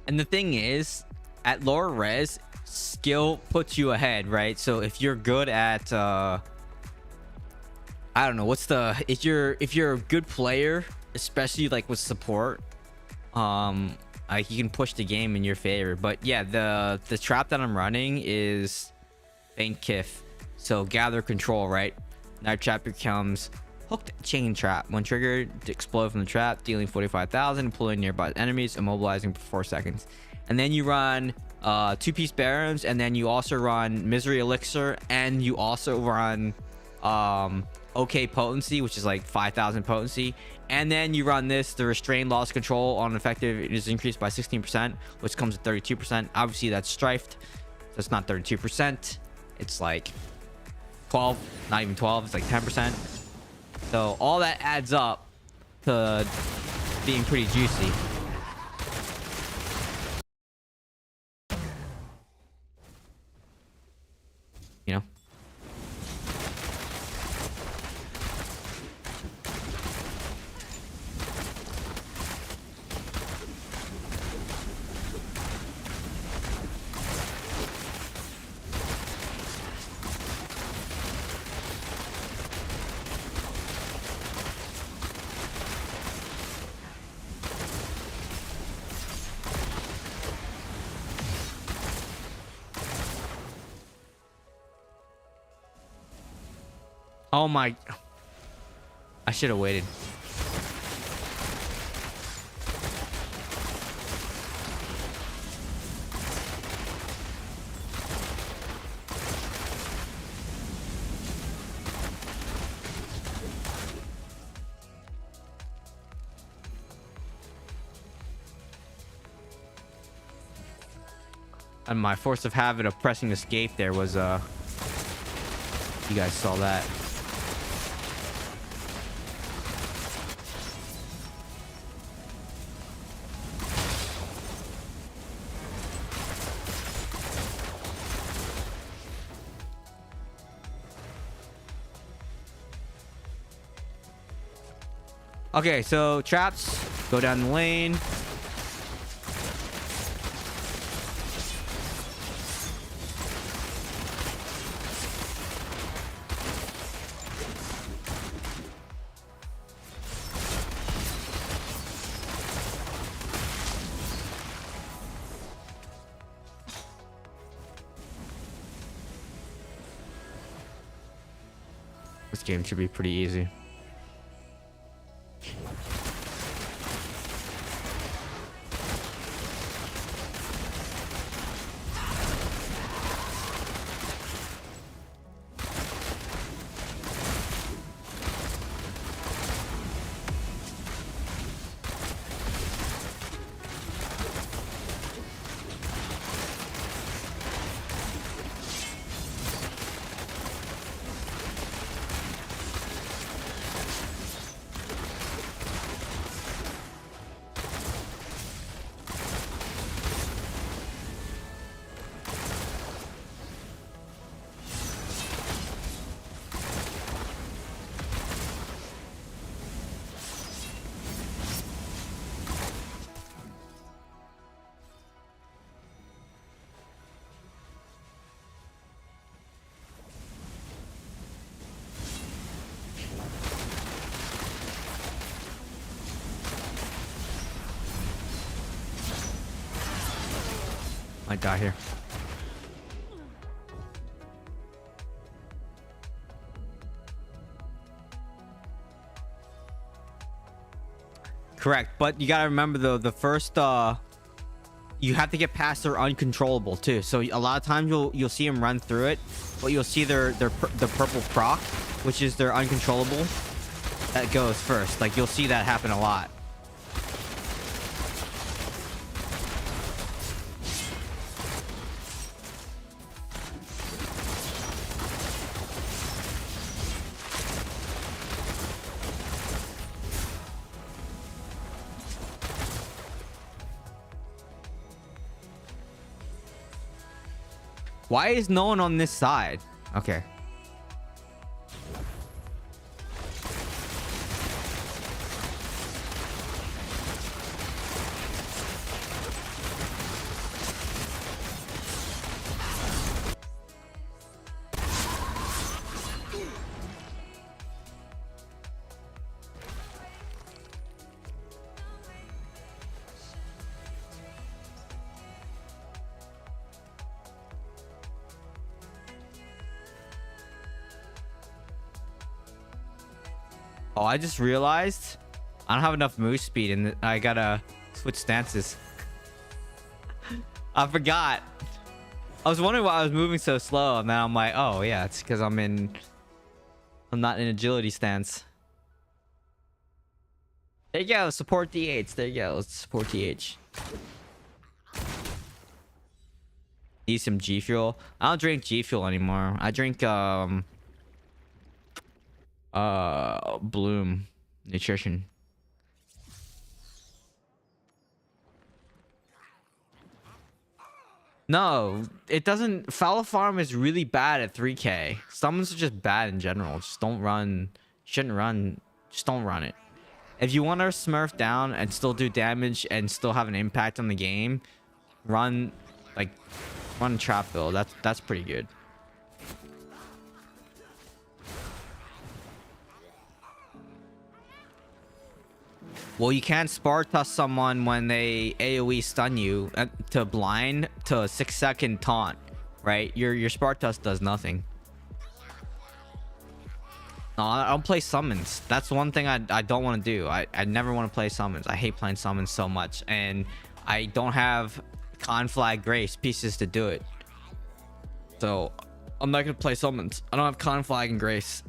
And the thing is, at lower res, skill puts you ahead, right? So if you're good at I don't know, if you're a good player, especially like with support, like you can push the game in your favor. But yeah, the trap that I'm running is Faint Kiff. So gather control, right? Now trap becomes hooked chain trap. When triggered, to explode from the trap, dealing 45,000, pulling nearby enemies, immobilizing for 4 seconds. And then you run 2-piece barons, and then you also run Misery Elixir, and you also run OK Potency, which is like 5,000 potency. And then you run this, the Restrain Loss Control on effective is increased by 16%, which comes at 32%. Obviously that's strifed, so it's not 32%. It's like 12, not even 12, it's like 10%. So all that adds up to being pretty juicy. You know? Oh my, I should have waited. And my force of habit of pressing escape there was you guys saw that. Okay, so traps. Go down the lane. This game should be pretty easy. Might die here. Correct, but you gotta remember though, the first you have to get past their uncontrollable too. So a lot of times you'll see them run through it, but you'll see the purple proc, which is their uncontrollable, that goes first. Like you'll see that happen a lot. Why is no one on this side? Okay. Oh, I just realized I don't have enough move speed and I gotta switch stances. I forgot. I was wondering why I was moving so slow, and then I'm like, oh yeah, it's because I'm not in agility stance. There you go, support DH. There you go, let's support DH. Need some G Fuel. I don't drink G Fuel anymore. I drink Bloom Nutrition. No, it doesn't. Foul Farm is really bad at 3K. Summons are just bad in general. Just don't run. Shouldn't run. Just don't run it. If you want to smurf down and still do damage and still have an impact on the game, run trap build. That's pretty good. Well, you can't Sparta someone when they AoE stun you to blind to a 6-second taunt, right? Your Spartus does nothing. No, I don't play summons. That's one thing I don't want to do. I never want to play summons. I hate playing summons so much, and I don't have Conflag Grace pieces to do it. So I'm not gonna play summons. I don't have Conflag and Grace.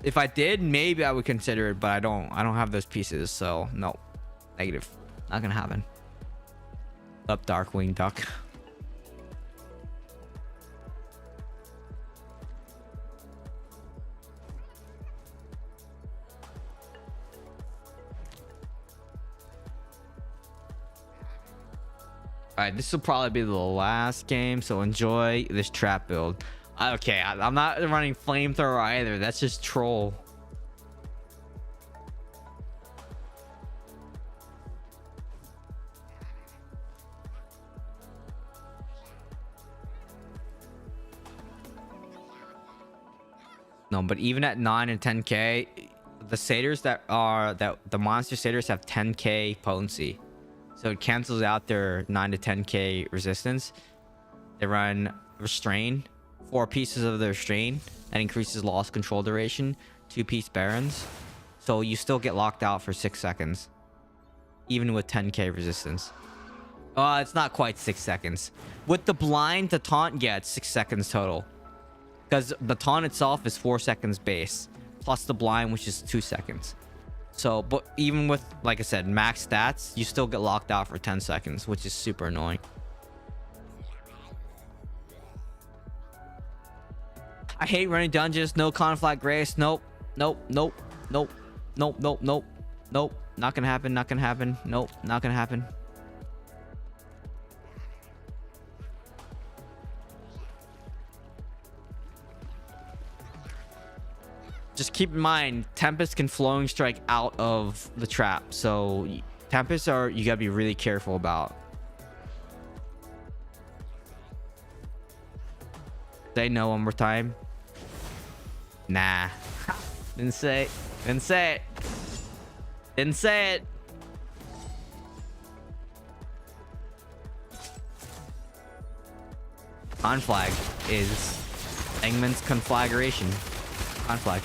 If I did, maybe I would consider it, but I don't have those pieces, so no. Negative. Not gonna happen. Up Darkwing Duck. Alright, this will probably be the last game, so enjoy this trap build. Okay, I'm not running flamethrower either. That's just troll. No, but even at 9 and 10k, the satyrs the monster satyrs have 10k potency, so it cancels out their 9 to 10k resistance. They run restrain, 4 pieces of the restrain that increases lost control duration, 2-piece barons, so you still get locked out for 6 seconds even with 10k resistance. It's not quite 6 seconds. With the blind, the taunt gets 6 seconds total, because the taunt itself is 4 seconds base plus the blind, which is 2 seconds. So, but even with, like I said, max stats, you still get locked out for 10 seconds, which is super annoying. I hate running dungeons. No conflict grace. Nope. Nope. Nope. Nope. Nope. Nope. Nope. Nope. Not gonna happen. Not gonna happen. Nope. Not gonna happen. Just keep in mind, Tempest can flowing strike out of the trap. So Tempests you gotta be really careful about. Say no one more time. Nah. Didn't say it. Didn't say it. Didn't say it. Conflag is Engman's conflagration. Conflag.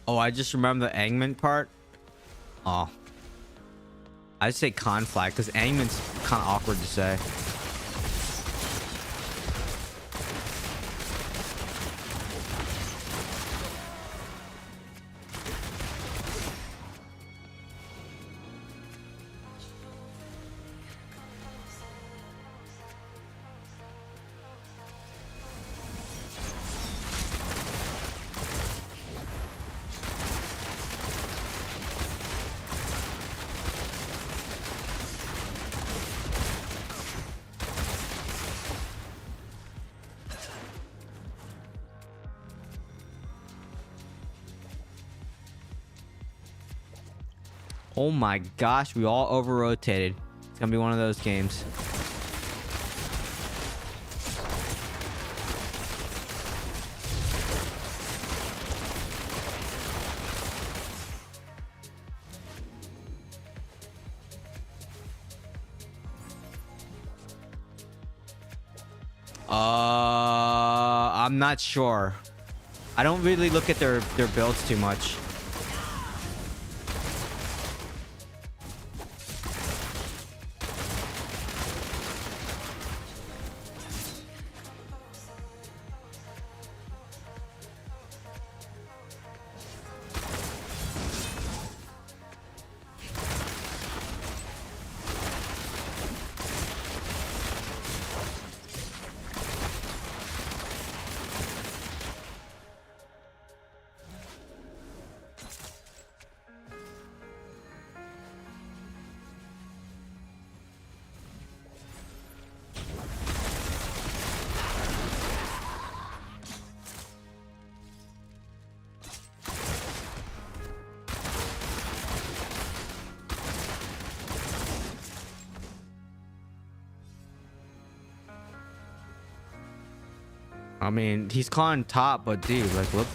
Oh, I just remember the Angman part. Oh. I'd say conflag, because Angman's kind of awkward to say. Oh my gosh, we all over-rotated. It's gonna be one of those games. I'm not sure. I don't really look at their builds too much. I mean, he's calling top, but dude, like, look.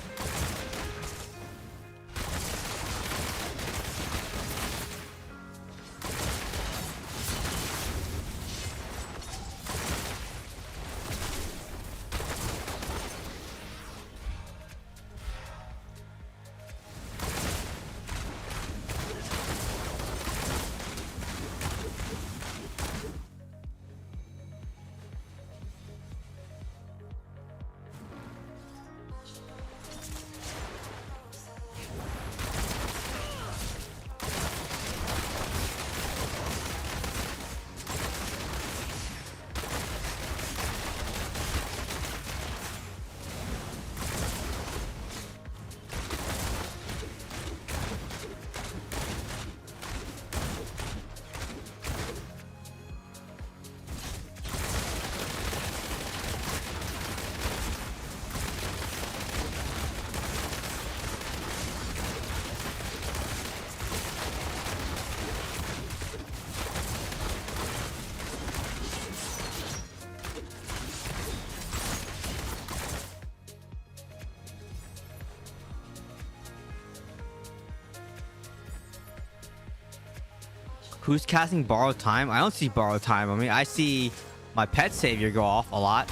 who's casting borrowed time? I don't see borrowed time. I mean, I see my pet savior go off a lot.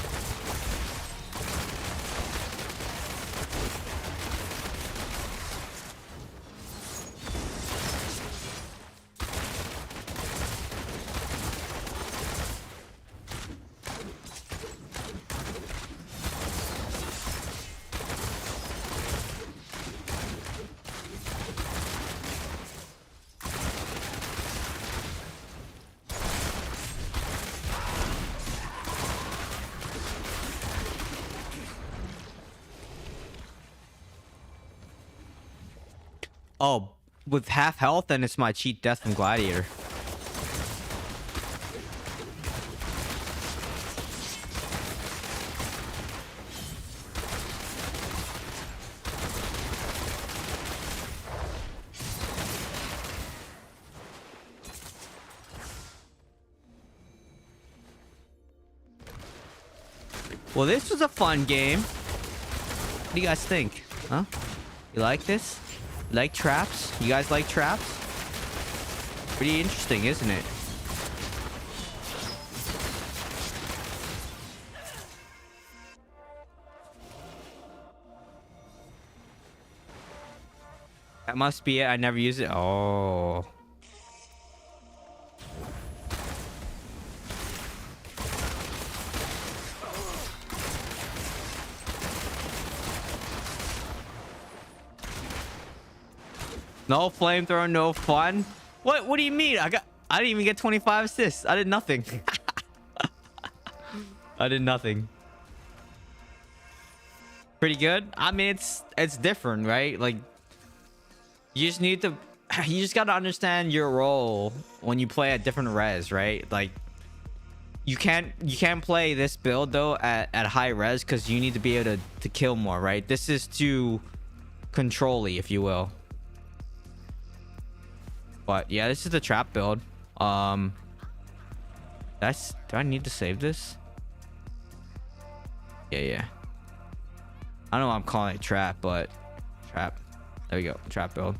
Oh, with half health, then it's my cheat death from Gladiator. Well, this was a fun game. What do you guys think? Huh? You like this? Like traps? You guys like traps? Pretty interesting, isn't it? That must be it. I never use it. Oh. No flamethrower, no fun. What do you mean? I didn't even get 25 assists. I did nothing. I did nothing. Pretty good. I mean, it's different, right? Like, you just gotta understand your role when you play at different res, right? Like, you can't play this build though at high res because you need to be able to kill more, right? This is too control-y, if you will. But yeah, this is the trap build. Do I need to save this? Yeah. I don't know why I'm calling it trap, but trap. There we go. Trap build.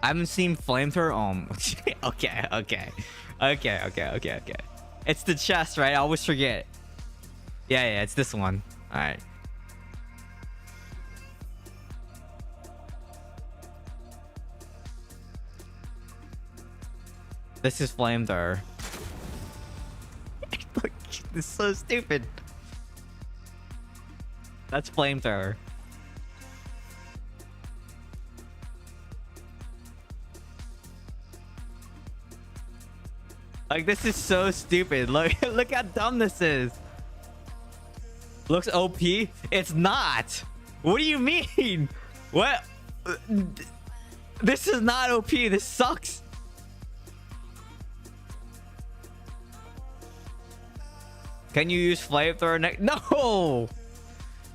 I haven't seen flamethrower. Okay. It's the chest, right? I always forget. Yeah, it's this one. All right. This is flamethrower. Look, this is so stupid. That's flamethrower. Like, this is so stupid. Look how dumb this is. Looks OP. It's not. What do you mean? What? This is not OP. This sucks. Can you use flamethrower next? No.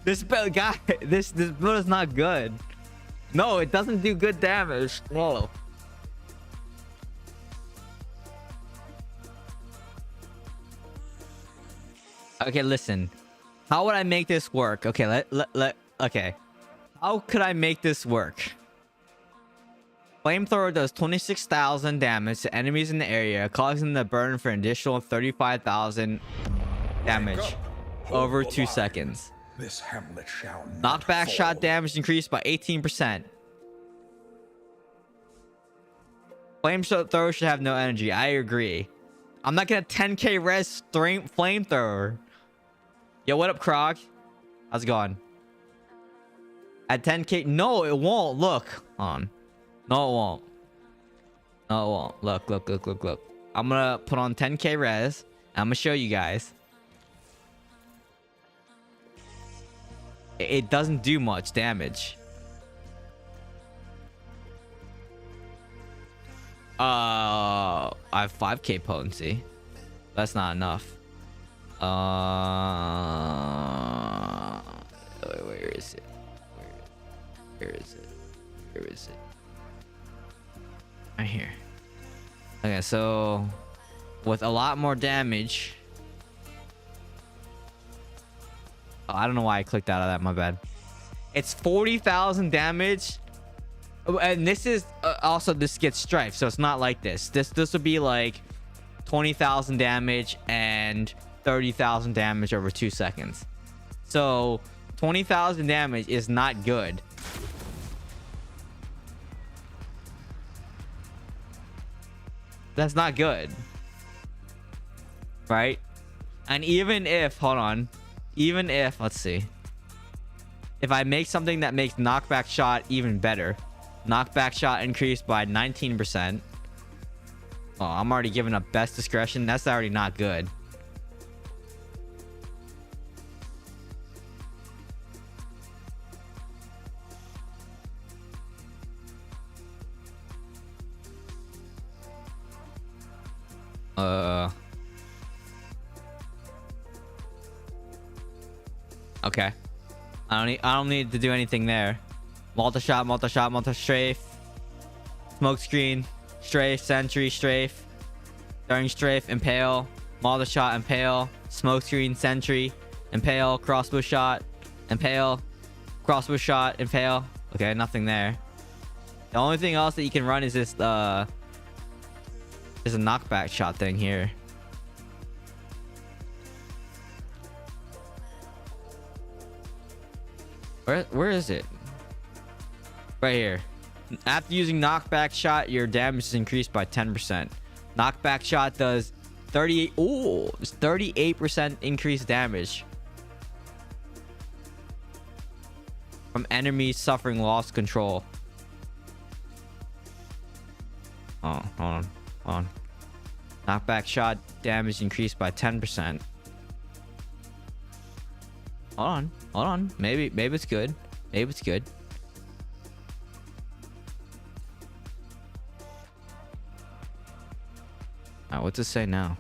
This build, guy. This build is not good. No, it doesn't do good damage. No. Okay, listen. How would I make this work? Okay, okay. How could I make this work? Flamethrower does 26,000 damage to enemies in the area, causing them to burn for an additional 35,000 damage over 2 seconds. This hamlet shall not Knockback fall. shot damage increased by 18%. Flamethrower should have no energy. I agree. I'm not gonna 10k res flamethrower. Yo, what up, Krog? How's it going? At 10k? No, it won't. Look. On. No, it won't. No, it won't. Look. I'm gonna put on 10k res. I'm gonna show you guys. It doesn't do much damage. I have 5k potency. That's not enough. Where is it? Where is it? Right here. Okay, so with a lot more damage. Oh, I don't know why I clicked out of that. My bad. It's 40,000 damage Oh, and this is also, this gets strife, so it's not like this. This would be like 20,000 damage and 30,000 damage over 2 seconds. So 20,000 damage is not good. That's not good, right? And even if, hold on, even if, let's see, if I make something that makes knockback shot even better, knockback shot increased by 19%. Oh, I'm already giving up best discretion. That's already not good. Okay. I don't need to do anything there. Multi-shot, multi-shot, multi-strafe. Smoke screen, strafe, sentry, strafe. During strafe, impale. Multi-shot, impale. Smoke screen, sentry, impale, crossbow shot, impale, crossbow shot, impale. Okay, nothing there. The only thing else that you can run is this is a knockback shot thing here. Where is it? Right here. After using knockback shot, your damage is increased by 10%. Knockback shot does 38% increased damage from enemies suffering lost control. Oh, hold on. Knockback shot damage increased by 10%. Hold on. Maybe it's good. Maybe it's good. Alright, what's it say now?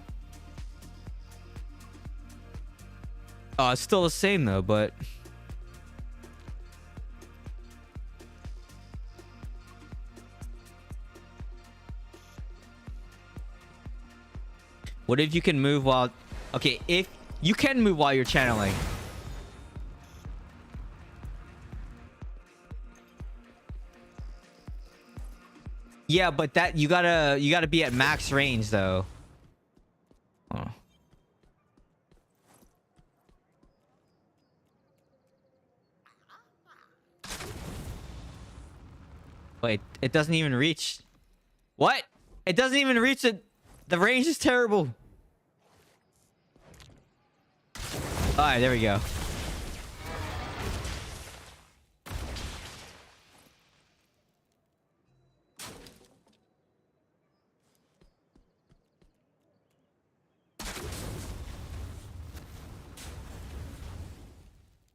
Oh, it's still the same though, but what if you can move while... Okay, if you can move while you're channeling. Yeah, but that you gotta be at max range though. Oh. Wait, it doesn't even reach. What? It doesn't even reach it. The range is terrible. All right, there we go.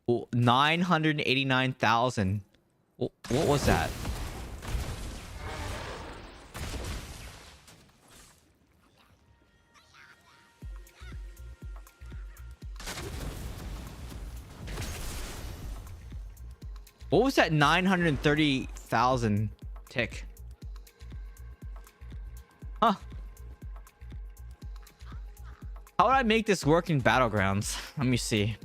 Oh, 989,000. What was that? What was that 930,000 tick? Huh. How would I make this work in Battlegrounds? Let me see.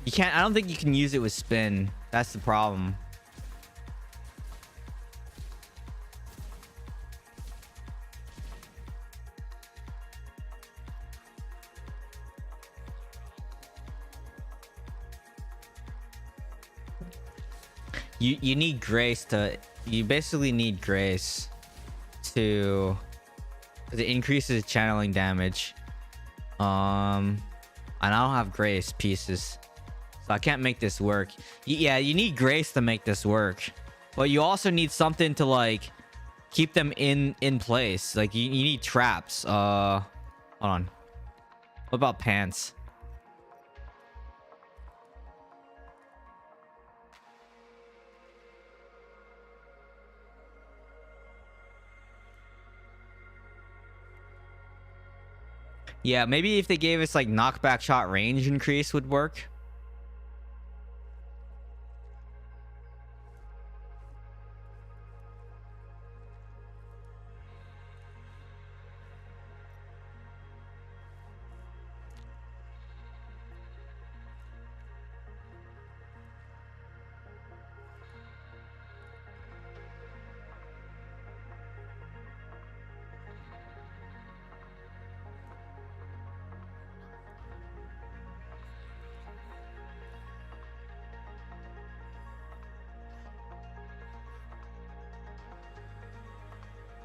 You can't, I don't think you can use it with spin. That's the problem. You need grace to... You basically need grace to... Because it increases channeling damage. And I don't have grace pieces. So I can't make this work. Yeah, you need grace to make this work. But you also need something to, like, keep them in place. Like, you need traps. Hold on. What about pants? Yeah, maybe if they gave us, like, knockback shot range increase would work.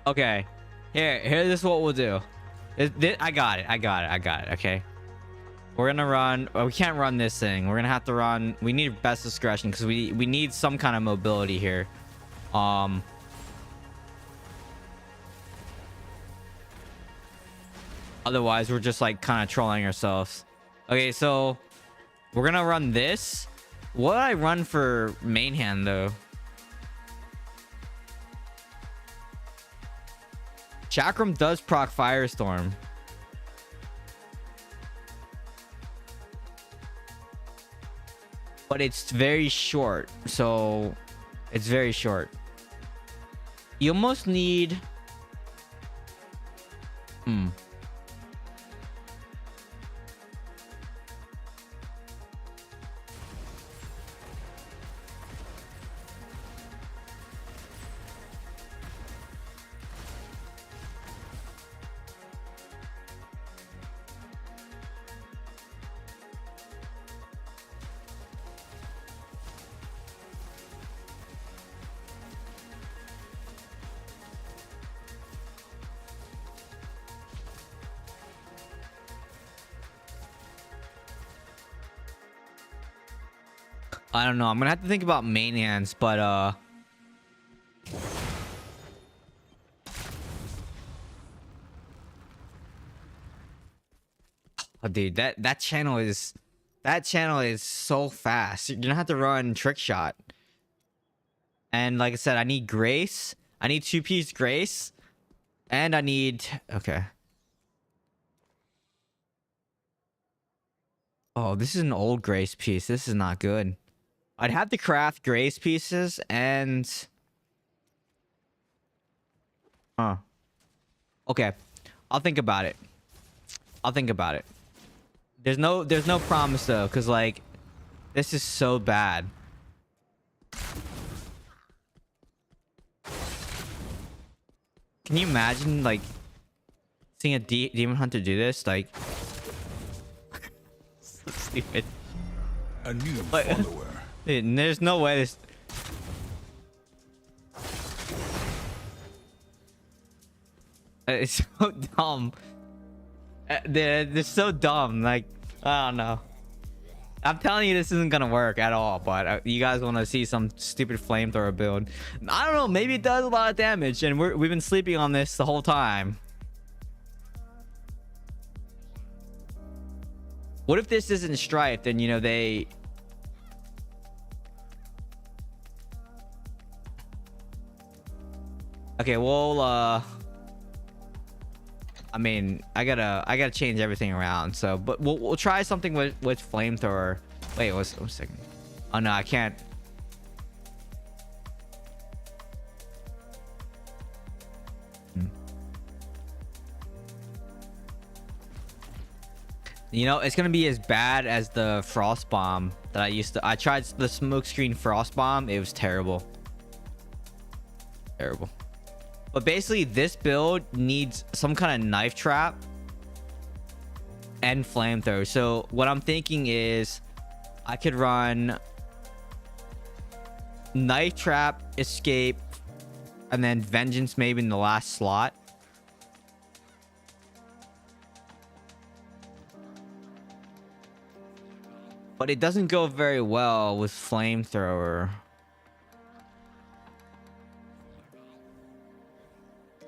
Okay. Here, this is what we'll do. I got it. Okay. We're gonna run. We can't run this thing. We're gonna have to run. We need best discretion because we need some kind of mobility here. Otherwise, we're just like kind of trolling ourselves. Okay, so we're gonna run this. What do I run for main hand though? Chakram does proc Firestorm. But it's very short. So it's very short. You almost need... I don't know. I'm gonna have to think about main hands, but oh, dude, that channel is so fast. You're gonna have to run trick shot. And like I said, I need grace. I need 2-piece grace. And I need... Okay. Oh, this is an old grace piece. This is not good. I'd have to craft grace pieces and... Okay. I'll think about it. There's no promise though, because like... This is so bad. Can you imagine, like... Seeing a demon hunter do this? Like... So stupid. A new Like, follower. dude, there's no way this... It's so dumb. They're so dumb. Like, I don't know. I'm telling you, this isn't gonna work at all. But you guys want to see some stupid flamethrower build? I don't know. Maybe it does a lot of damage, and we've been sleeping on this the whole time. What if this isn't striped? And you know they... Okay, well, I mean, I gotta change everything around. So, but we'll try something with flamethrower. Wait, one second. Oh no, I can't. You know, it's gonna be as bad as the frost bomb that I tried the smokescreen frost bomb. It was terrible. Terrible. But basically, this build needs some kind of knife trap and flamethrower. So what I'm thinking is I could run knife trap, escape, and then vengeance maybe in the last slot. But it doesn't go very well with flamethrower.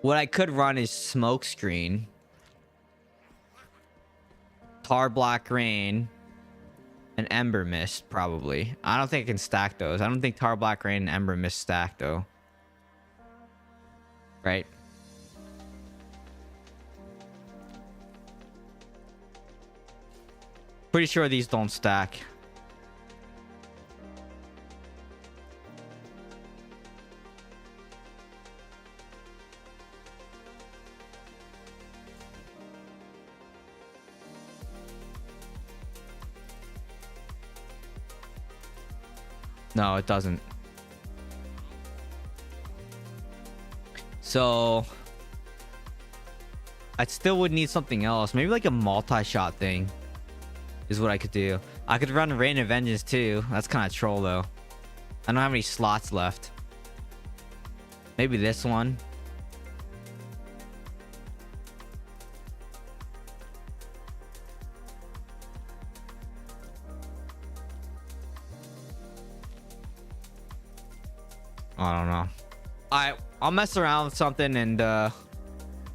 What I could run is smokescreen, tar black rain, and ember mist probably. I don't think I can stack those. I don't think tar black rain and ember mist stack though. Right? Pretty sure these don't stack. No, it doesn't. So I still would need something else. Maybe like a multi-shot thing is what I could do. I could run Rain of Vengeance too. That's kind of troll though. I don't have any slots left. Maybe this one. I don't know. I'll mess around with something, and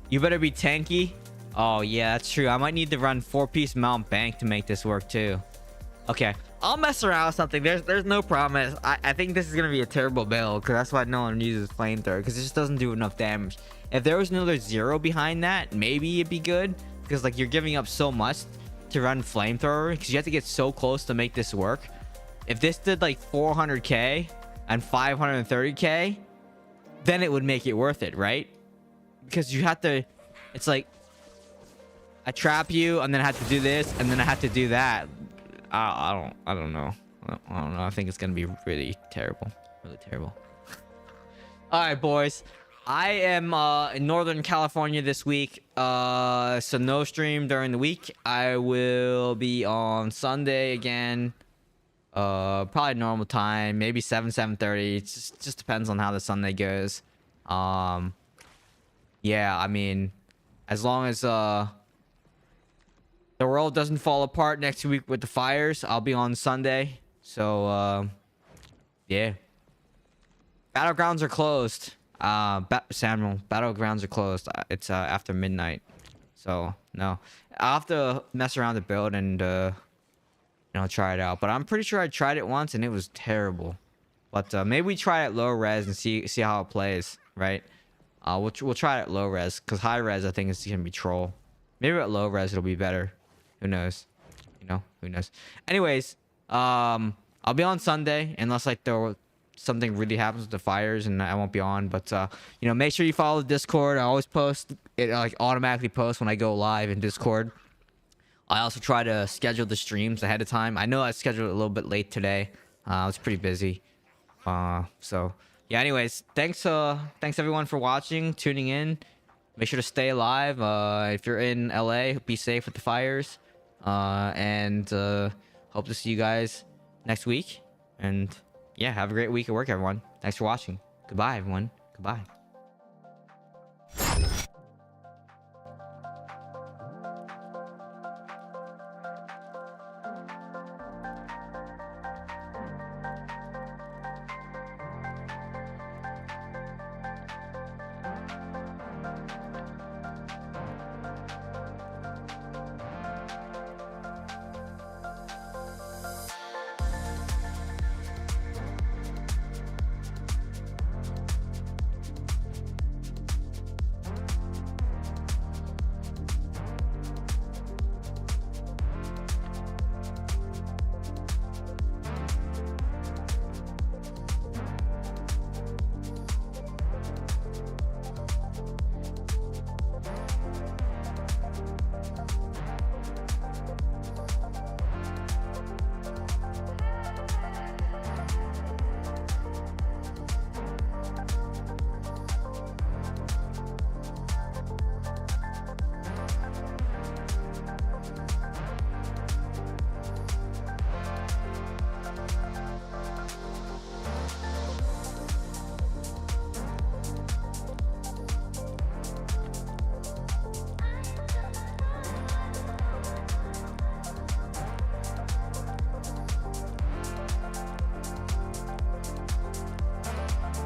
you better be tanky. Oh yeah, that's true. I might need to run 4-piece mount bank to make this work too. Okay, I'll mess around with something. There's no promise. I think this is gonna be a terrible build, because that's why no one uses flamethrower, because it just doesn't do enough damage. If there was another 0 behind that, maybe it'd be good, because like you're giving up so much to run flamethrower, because you have to get so close to make this work. If this did like 400k and 530k, then it would make it worth it, right? Because you have to, it's like I trap you and then I have to do this and then I have to do that. I don't know. I don't know. I think it's gonna be really terrible. Really terrible. All right, boys. I am in Northern California this week. So no stream during the week. I will be on Sunday again. Probably normal time, maybe 7:30. It just depends on how the Sunday goes. Yeah, I mean, as long as the world doesn't fall apart next week with the fires, I'll be on Sunday. So yeah. Battlegrounds are closed. Samuel, battlegrounds are closed. It's after midnight. So no. I'll have to mess around the build and you know, try it out. But I'm pretty sure I tried it once and it was terrible. But maybe we try it at low res and see how it plays, right? We'll try it at low res, because high res I think is gonna be troll. Maybe at low res it'll be better. Who knows? You know, who knows? Anyways, I'll be on Sunday unless like something really happens with the fires and I won't be on. But you know, make sure you follow the Discord. I always post it, like automatically post when I go live in Discord. I also try to schedule the streams ahead of time. I know I scheduled it a little bit late today. I was pretty busy. So yeah, anyways, thanks everyone for watching, tuning in. Make sure to stay alive. If you're in LA, be safe with the fires. And hope to see you guys next week. And yeah, have a great week at work, everyone. Thanks for watching. Goodbye, everyone. Goodbye.